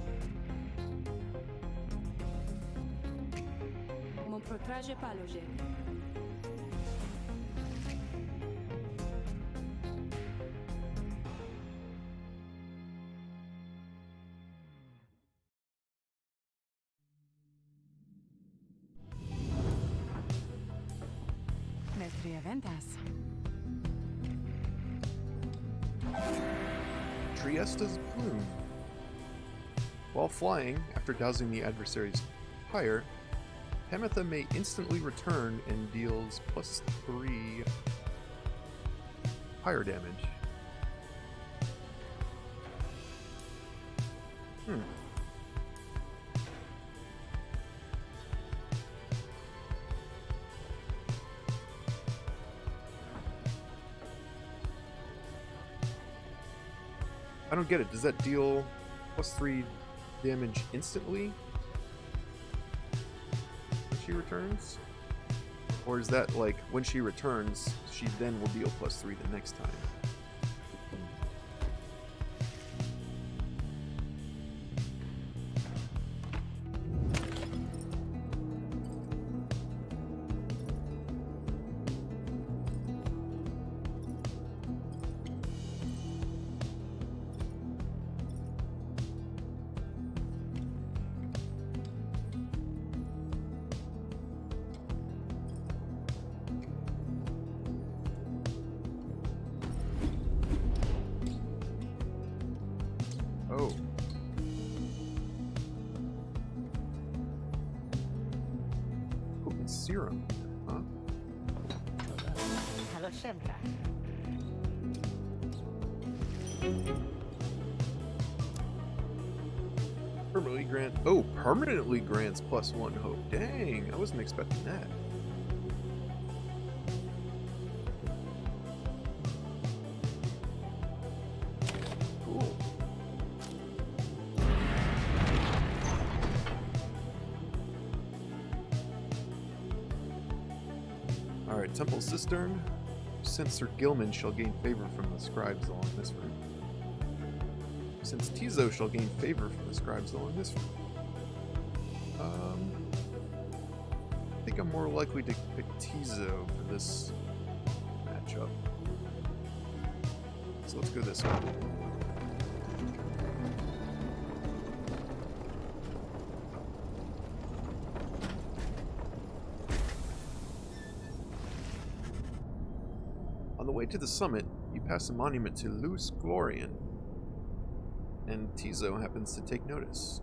Mon protrage paloge. Vestria ventas. Triesta's Plume. While flying, after dousing the adversary's pyre, Hematha may instantly return and deals +3 pyre damage. I don't get it. Does that deal +3 damage instantly when she returns? Or is that like when she returns, she then will deal +3 the next time? Oh. Potent serum, huh? Hello, Shemka. Permanently grants +1 hope. Dang, I wasn't expecting that. Cool. Alright, Temple Cistern. Since Sir Gilman shall gain favor from the scribes along this route. Since Tizo shall gain favor from the scribes along this route. I think I'm more likely to pick Tizo for this matchup. So let's go this way. On the way to the summit, you pass a monument to Luce Glorian, and Tizo happens to take notice.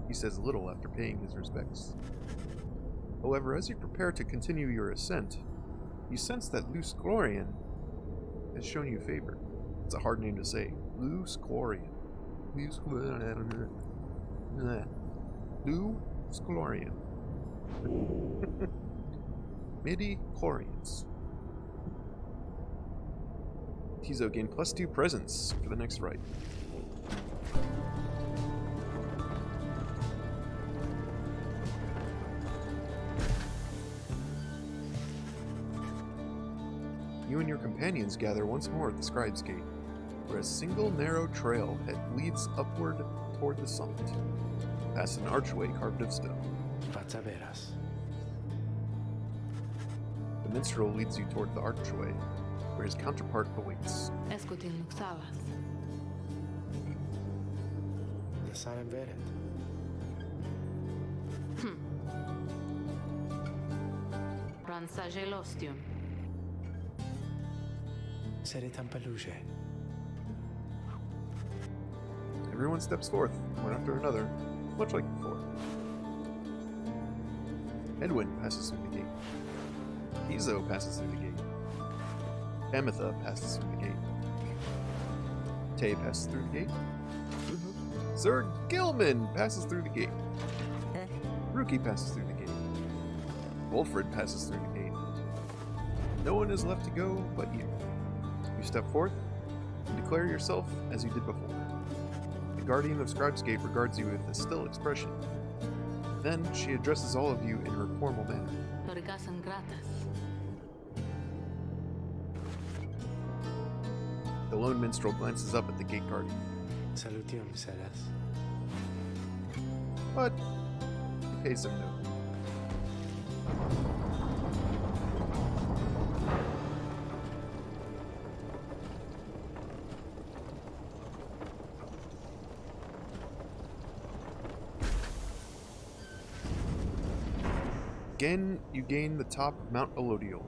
He says little after paying his respects. However, as you prepare to continue your ascent, you sense that Luce Glorian has shown you favor. It's a hard name to say. Luce Glorian. Luce Glorian. I don't know. Luce Glorian. Midi Chlorians. Tizo gain +2 presence for the next rite. You and your companions gather once more at the Scribe's Gate, where a single narrow trail leads upward toward the summit, past an archway carved of stone. Pazzaveras. The minstrel leads you toward the archway, where his counterpart awaits. Escutin luxavas. Nasarem veret. Ransage lostium. Seretan paluge. Everyone steps forth, one after another, much like before. Edwin passes through the gate. Tizo passes through the gate. Ametha passes through the gate. Tay passes through the gate. Sir Gilman passes through the gate. Rookie passes through the gate. Wolfred passes through the gate. No one is left to go but you. You step forth and declare yourself as you did before. The guardian of Scribe's Gate regards you with a still expression Then she addresses all of you in her formal manner. Torgasan gratas. The lone minstrel glances up at the gate guard. Salutium, Seras. But he pays him no. Again, you gain the top of Mount Elodial,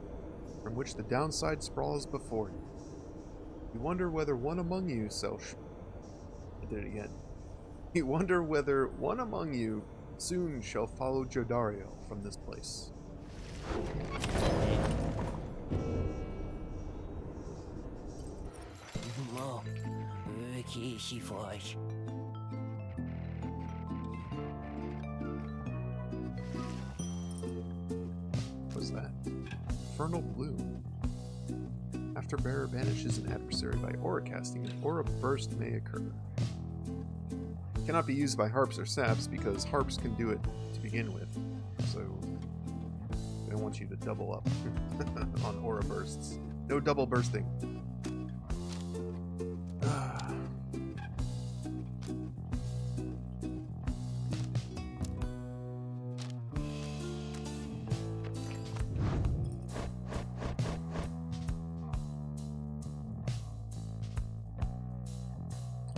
from which the downside sprawls before you. You wonder whether one among you I did it again. You wonder whether one among you soon shall follow Jodariel from this place. Mo, que se foge. What's that? Infernal Bloom. After bearer banishes an adversary by aura casting, an aura burst may occur. Cannot be used by harps or saps because harps can do it to begin with, so I don't want you to double up on aura bursts. No double bursting.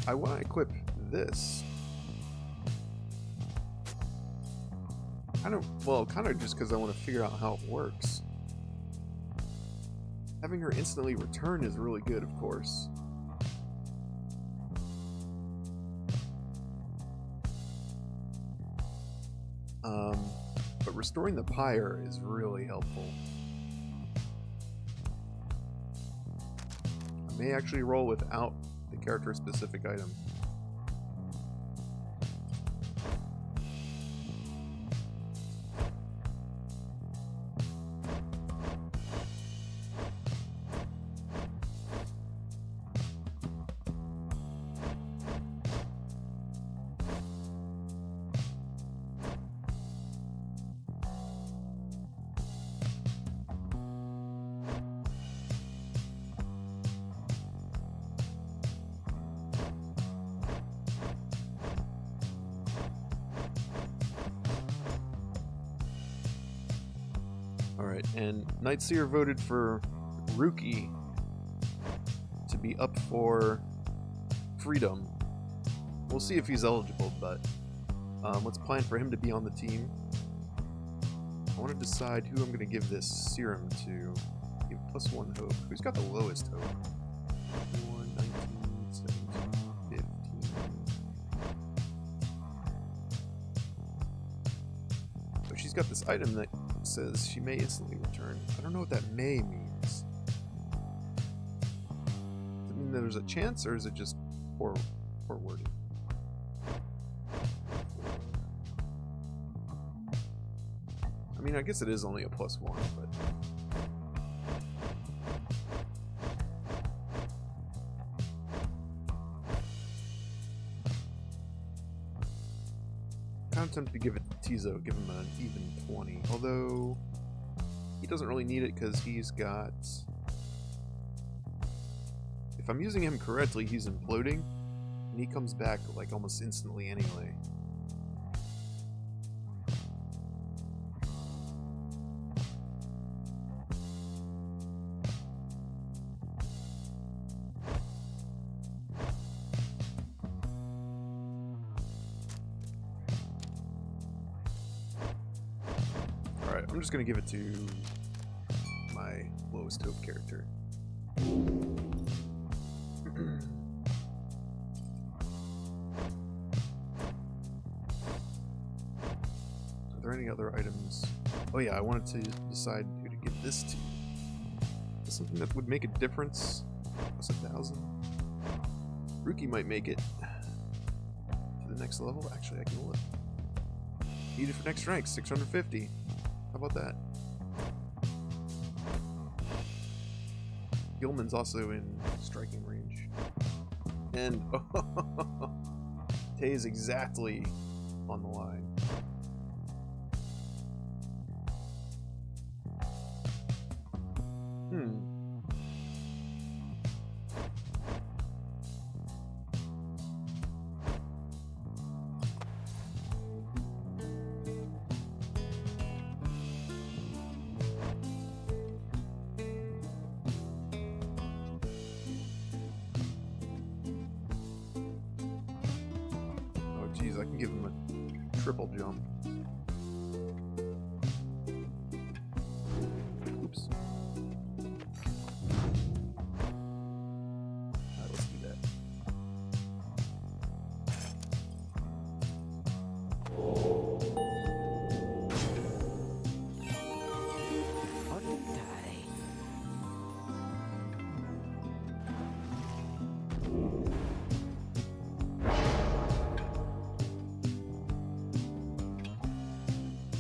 I want to equip this. Kind of just because I want to figure out how it works. Having her instantly return is really good, of course. But restoring the Pyre is really helpful. I may actually roll without the character-specific item. Alright, and Nightseer voted for Rookie to be up for Freedom. We'll see if he's eligible, but let's plan for him to be on the team. I want to decide who I'm going to give this serum to. Give +1 hope. Who's got the lowest hope? 1, 19, 17, 15. So she's got this item that says she may instantly return. I don't know what that may means. Does it mean there's a chance, or is it just poor wording? I mean, I guess it is only a +1, but... I'm tempted to give it to Tizo, give him an even 20. Although, he doesn't really need it because he's got... If I'm using him correctly, he's imploding, and he comes back like almost instantly anyway. Alright, I'm just gonna give it to my lowest hope character. Are there any other items? Oh yeah, I wanted to decide who to give this to. Something that would make a difference. Plus 1,000. Rookie might make it to the next level. Actually, I can look. Need it for next rank, 650. How about that? Gilman's also in striking range. And Tay is exactly on the line. geez, I can give him a triple jump. Oops. Alright, let's do that.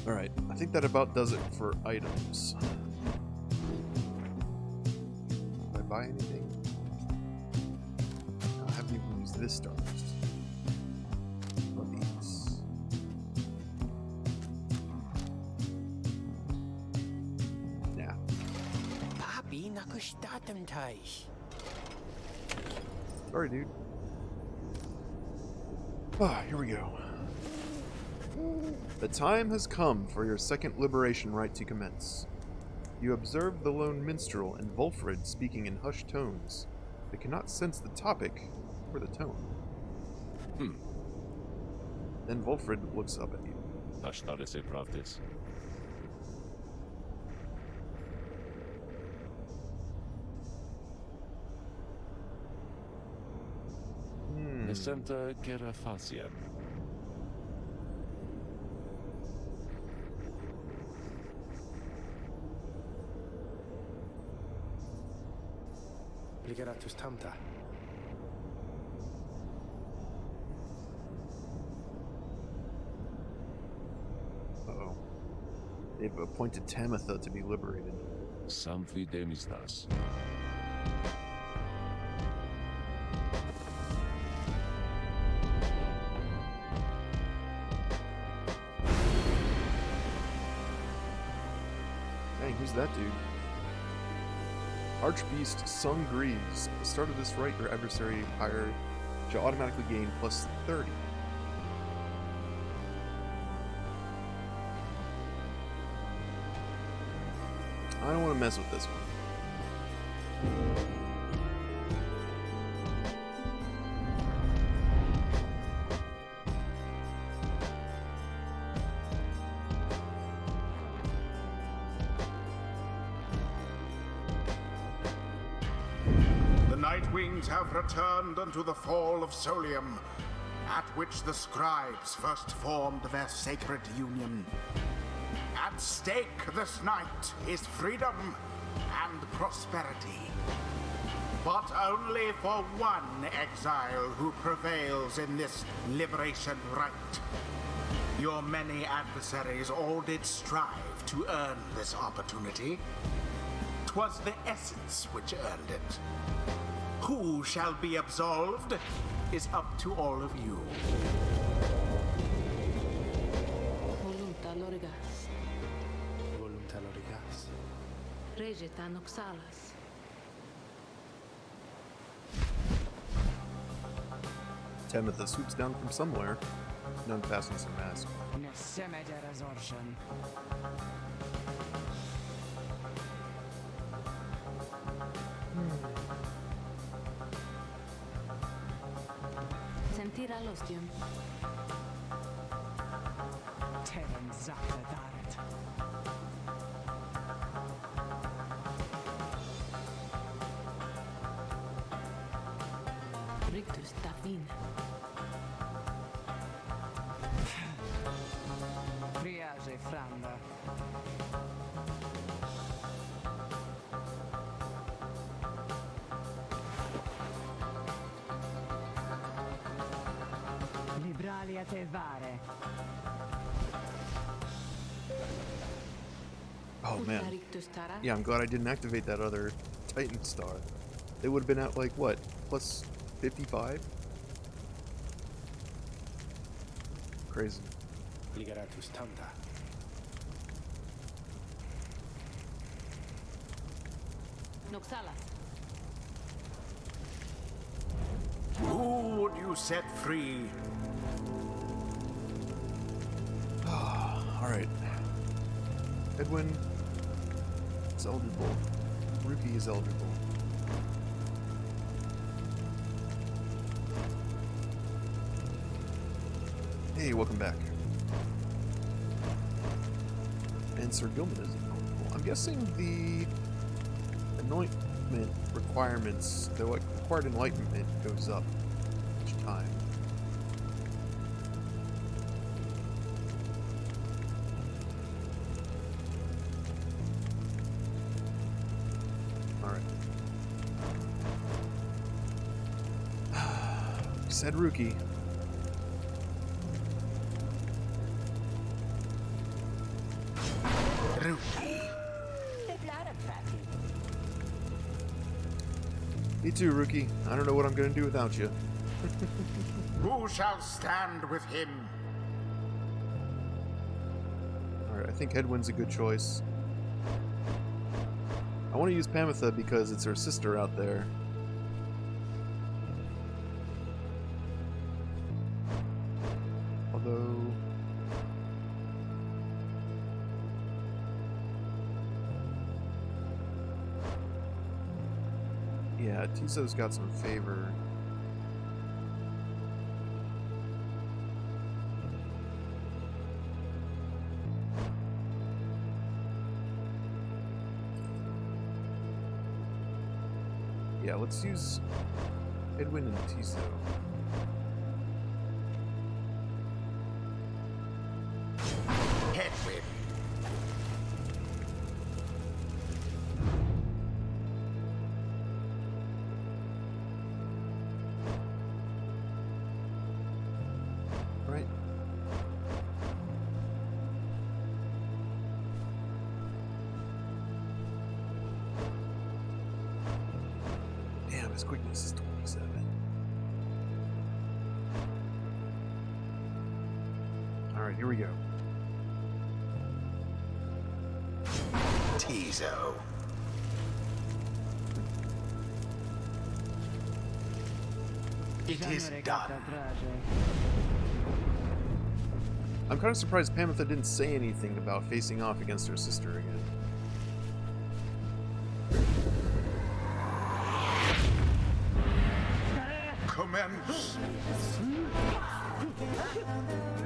Alright, I think that about does it for items. Did I buy anything? No, I haven't even used this Starburst. What are these? Nah. Papi, nakustatam tais. Sorry, dude. Ah, here we go. The time has come for your second liberation rite to commence. You observe the lone minstrel and Wolfred speaking in hushed tones. They cannot sense the topic or the tone. Then Wolfred looks up at you. Nesenta Gerafasian. Ligeratus tamta. Uh-oh. They've appointed Tamitha to be liberated. Samfi demistas. Dang, who's that dude? Archbeast Sung Greaves. At the start of this rite, your adversary, Pyre, shall automatically gain plus 30. I don't want to mess with this one. The Nightwings have returned unto the fall of Solium, at which the scribes first formed their sacred union. At stake this night is freedom and prosperity. But only for one exile who prevails in this liberation rite. Your many adversaries all did strive to earn this opportunity. 'Twas the essence which earned it. Who shall be absolved is up to all of you. Volunta lorigas, Volunta lorigas. regeta noxalas. Tamitha swoops down from somewhere, known passing some mask. Nesemederazortion. Sentira l'ostium. Teren Zakladaret. Rictus tafin. Friage Franda. Libralia te vare. Oh man. Rictus tara. Yeah, I'm glad I didn't activate that other Titan star. They would have been at like what? Plus 55? Crazy. Ligeratus tamta. Noxalas. Who would you set free? Alright. Edwin is eligible. Ruki is eligible. Hey, welcome back. And Sir Gilman is available. I'm guessing the anointment requirements, the required enlightenment goes up each time. Alright. Said Rookie. Me too, Rookie. I don't know what I'm gonna do without you. Who shall stand with him? Alright, I think Hedwyn's a good choice. I want to use Pamitha because it's her sister out there. Although... yeah, Tizo's got some favor. Yeah, let's use Edwin and Tizo. Hedwyn. Right. Damn, his quickness is 27. Alright, here we go. Tizo. It is done. I'm kind of surprised Pamitha didn't say anything about facing off against her sister again. Commence.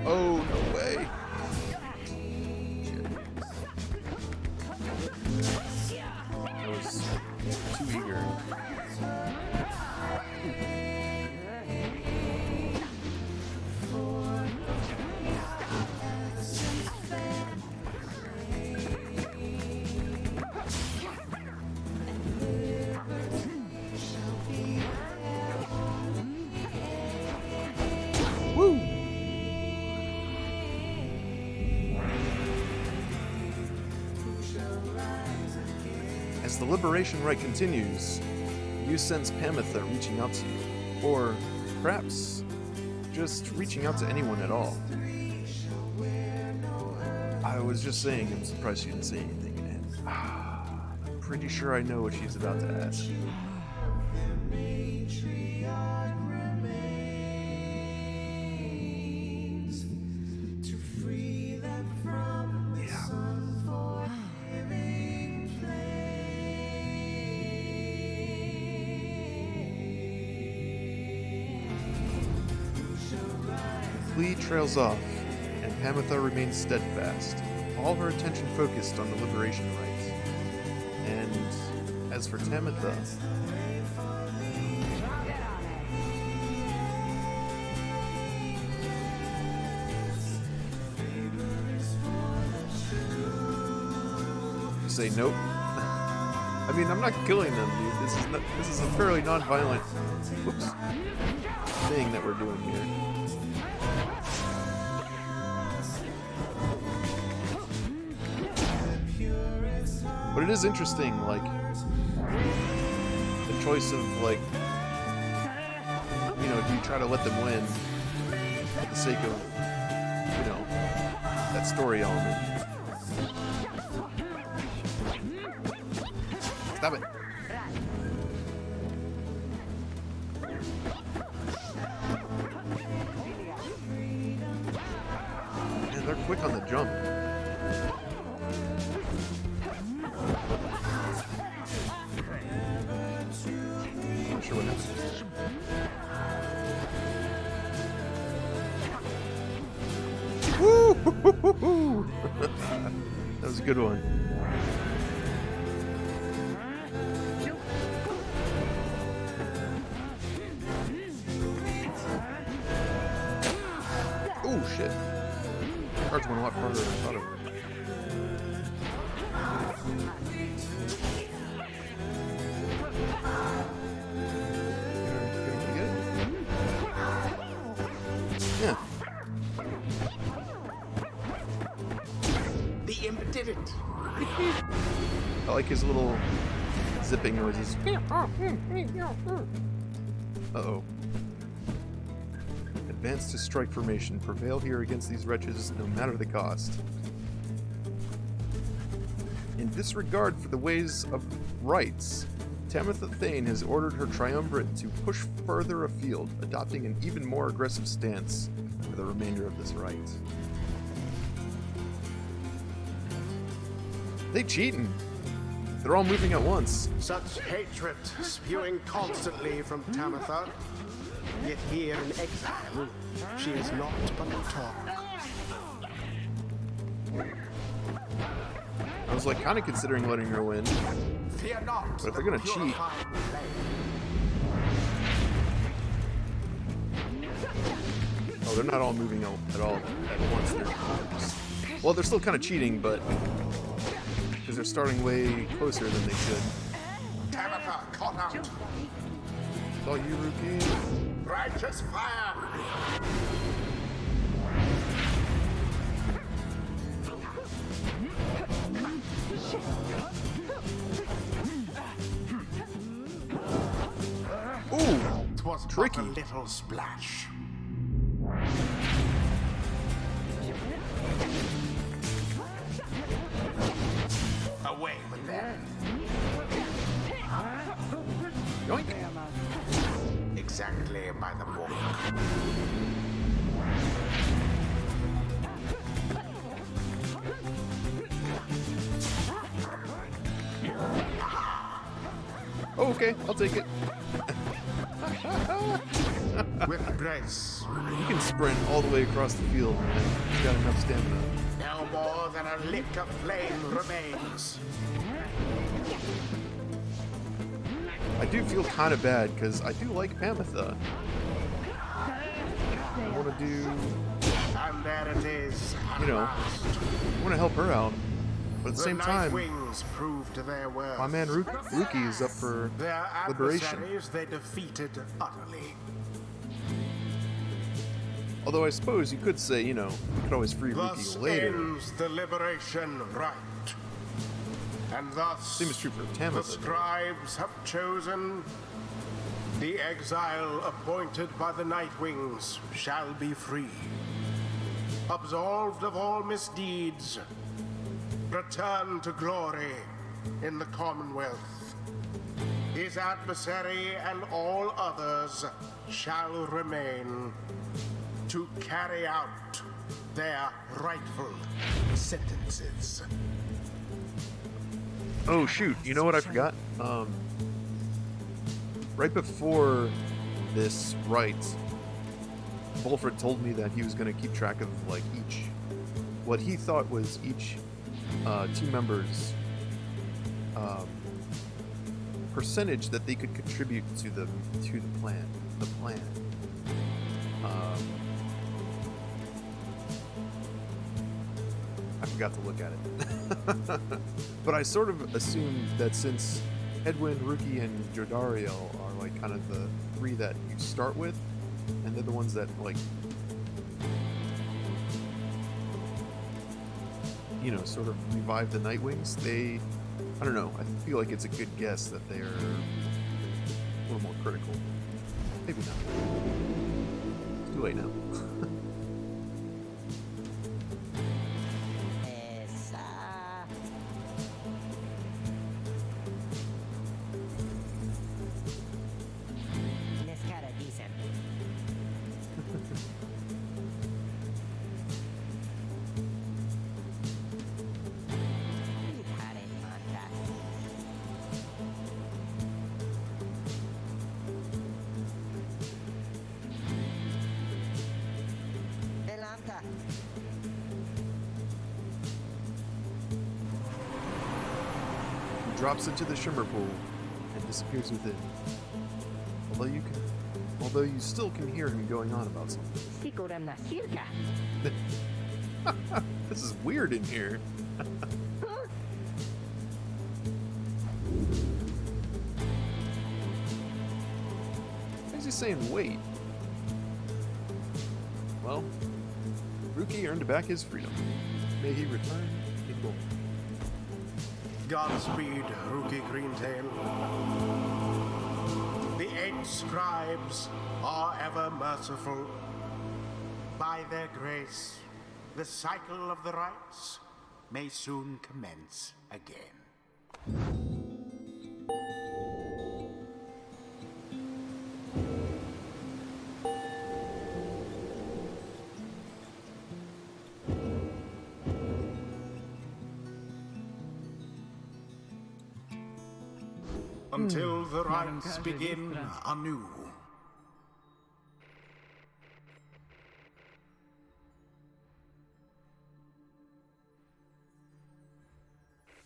Oh, no way. I was too eager. Woo! As the liberation rite continues, you sense Pamitha reaching out to you, or perhaps just reaching out to anyone at all. I was just saying I'm surprised she didn't say anything, and I'm pretty sure I know what she's about to ask. Lee trails off, and Pamitha remains steadfast, all her attention focused on the liberation rite. And as for Tamitha, you say nope. I mean, I'm not killing them, dude. This is a fairly non-violent thing that we're doing here. But it is interesting, like, the choice of, like, you know, do you try to let them win for the sake of, you know, that story element? Stop it. Man, they're quick on the jump. Not sure what happened. That was a good one. Oh shit. Cards went a lot farther than I thought it would. Yeah. The imp did it. I like his little zipping noises. Uh-oh. Advance to strike formation. Prevail here against these wretches, no matter the cost. In disregard for the ways of rights, Tamitha Thane has ordered her triumvirate to push further afield, adopting an even more aggressive stance for the remainder of this rite. They cheating! They're all moving at once. Such hatred spewing constantly from Tamitha. Yet here in exile, she is not but a talk. I was like kind of considering letting her win. Fear not. But if they're gonna cheat. Oh, they're not all moving at all at once. Well, they're still kind of cheating, but because they're starting way closer than they should. Tamitha caught out. It's all you, Rookie. Righteous fire. Ooh, 'Twas tricky. but a little splash. Away with them. Yoink. Exactly by the book. Oh, okay, I'll take it. With grace. You can sprint all the way across the field, man. You got enough stamina. No more than a lick of flame remains. I do feel kind of bad because I do like Pamitha. I want to do, And there it is. At you know, last. I want to help her out, but at the same time, Wings proved their worth. my man Rookie is up for Their liberation. adversaries they defeated utterly. Although I suppose you could say, you know, you could always free Rookie Thus later. ends the liberation rite. And thus Same is true for the Tamitha. scribes have chosen the exile appointed by the Nightwings shall be free, absolved of all misdeeds, return to glory in the Commonwealth. His adversary and all others shall remain to carry out their rightful sentences. Oh shoot, you know what I forgot? Right before this rite, Wolfred told me that he was going to keep track of like what he thought was each team member's percentage that they could contribute to the plan. I forgot to look at it. But I sort of assumed that since Edwin, Rookie, and Jodariel are like kind of the three that you start with, and they're the ones that like, you know, sort of revive the Nightwings, I don't know, I feel like it's a good guess that they're a little more critical. Maybe not. It's too late now. drops into the shimmer pool and disappears within. Although you still can hear him going on about something. This is weird in here. Why is he saying wait? Well, Ruki earned back his freedom. May he return in glory. Godspeed, Ruki Greentail. The 8 scribes are ever merciful. By their grace, the cycle of the rites may soon commence again. Until the rites begin anew.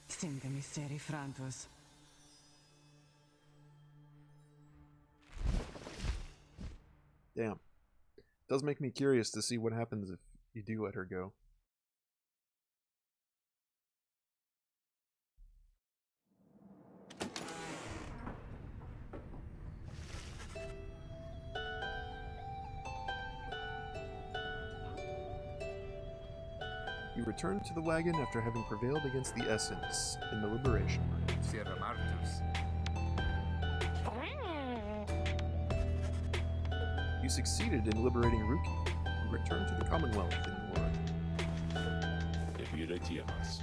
Sinde misteri frantus. Damn. Does make me curious to see what happens if you do let her go. You return to the wagon after having prevailed against the Essence in the Liberation Rite. Sierra Martus. You succeeded in liberating Ruki, and return to the Commonwealth in war. Epiretiamas.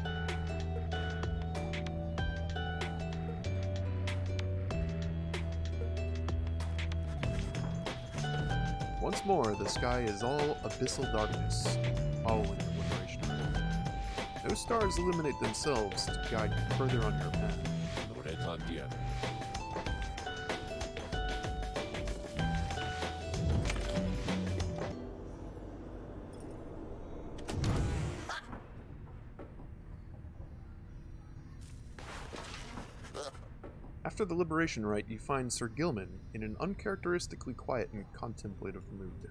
Once more, the sky is all abyssal darkness, following the Liberation Rite. No stars illuminate themselves to guide you further on your path. Retandiana. After the Liberation Rite, you find Sir Gilman in an uncharacteristically quiet and contemplative mood.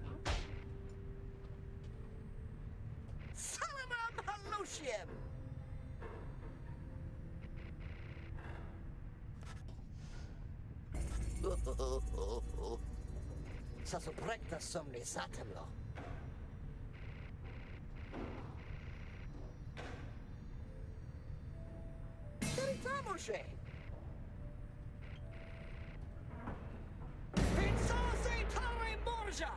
Salamam Halushim! Sa subrecta somni satemlo. Veritamoshe! Insose Tare Borgia!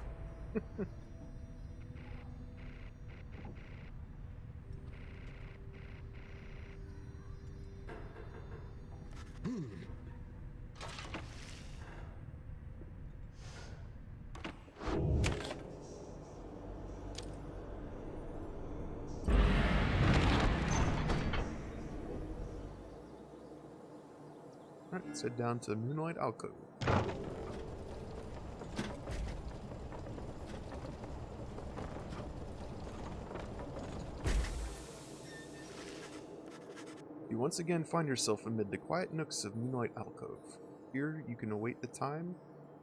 Alright, let's head down to Moonlight Alcove. You once again find yourself amid the quiet nooks of Moonlight Alcove. Here you can await the time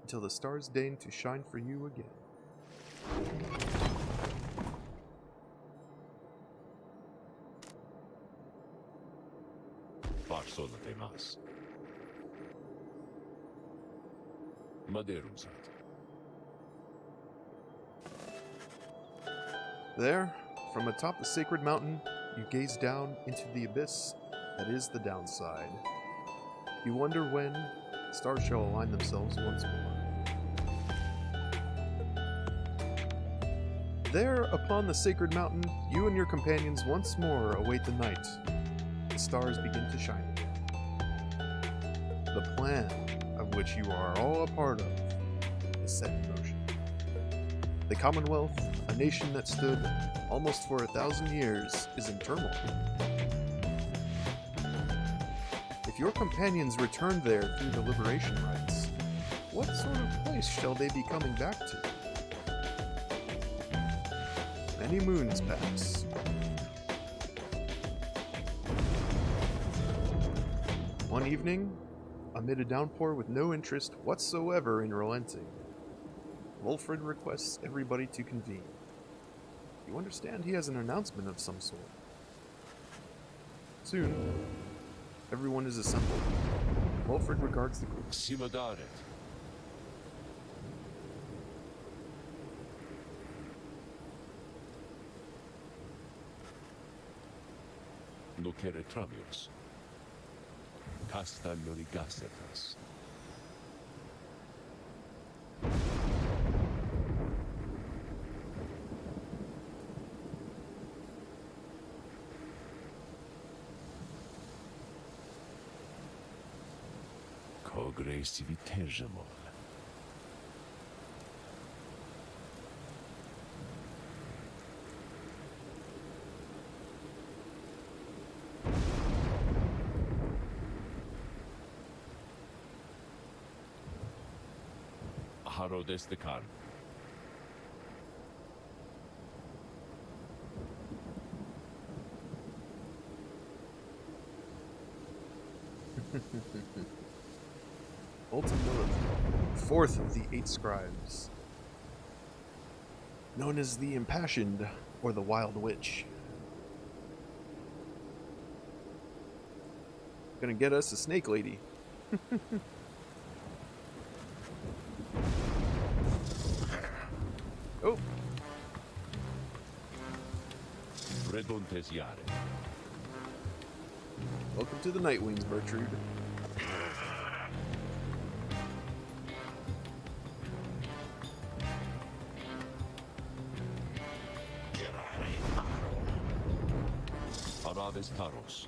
until the stars deign to shine for you again. Barsola temas. Maderumsat. There, from atop the sacred mountain, you gaze down into the abyss that is the downside. You wonder when the stars shall align themselves once more. There, upon the sacred mountain, you and your companions once more await the night. The stars begin to shine again. The plan, of which you are all a part of, is set in motion. The Commonwealth, a nation that stood almost for 1,000 years, is in turmoil. If your companions return there through the Liberation Rites, what sort of place shall they be coming back to? Many moons pass. One evening, amid a downpour with no interest whatsoever in relenting, Wolfred requests everybody to convene. You understand he has an announcement of some sort. Soon, everyone is assembled. Wolfred regards the group. Simodaret. Nocere tramios. Casta lorigasetas. Cogre civitergemol. Haro destekan. Ultimately, fourth of the 8 scribes, known as the Impassioned or the Wild Witch. Gonna get us a snake lady. Oh. Redontes iare. Welcome to the Nightwings, Bertrude. Araves taros.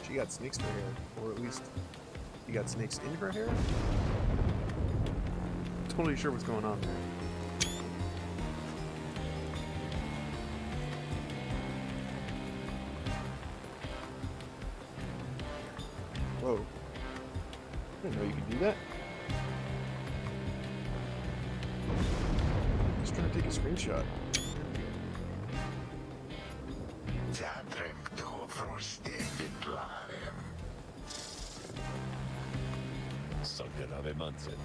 She got snakes for hair, or at least she got snakes in her hair? Totally sure what's going on there. Whoa. I didn't know you could do that. Just trying to take a screenshot. Sangerave manset.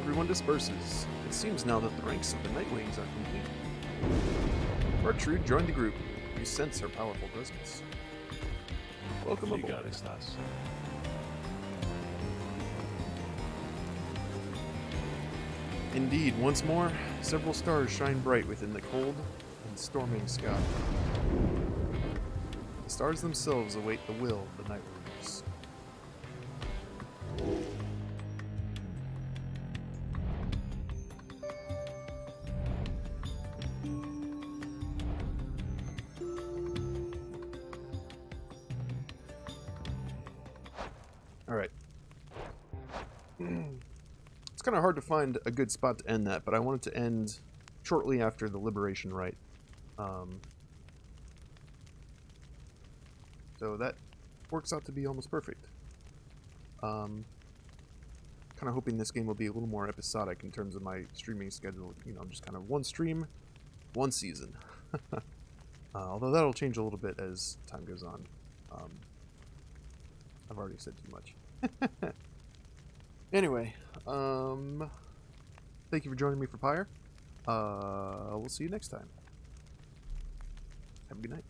Everyone disperses. It seems now that the ranks of the Nightwings are complete. Bertrude joined the group. You sense her powerful presence. Welcome aboard. Ligarestas. Indeed, once more, several stars shine bright within the cold and storming sky. The stars themselves await the will of the Nightwings. Alright. It's kind of hard to find a good spot to end that, but I wanted to end shortly after the Liberation Rite. So that works out to be almost perfect. Kind of hoping this game will be a little more episodic in terms of my streaming schedule. You know, just kind of one stream, one season. Although that'll change a little bit as time goes on. I've already said too much. Anyway, thank you for joining me for Pyre. We'll see you next time. Have a good night.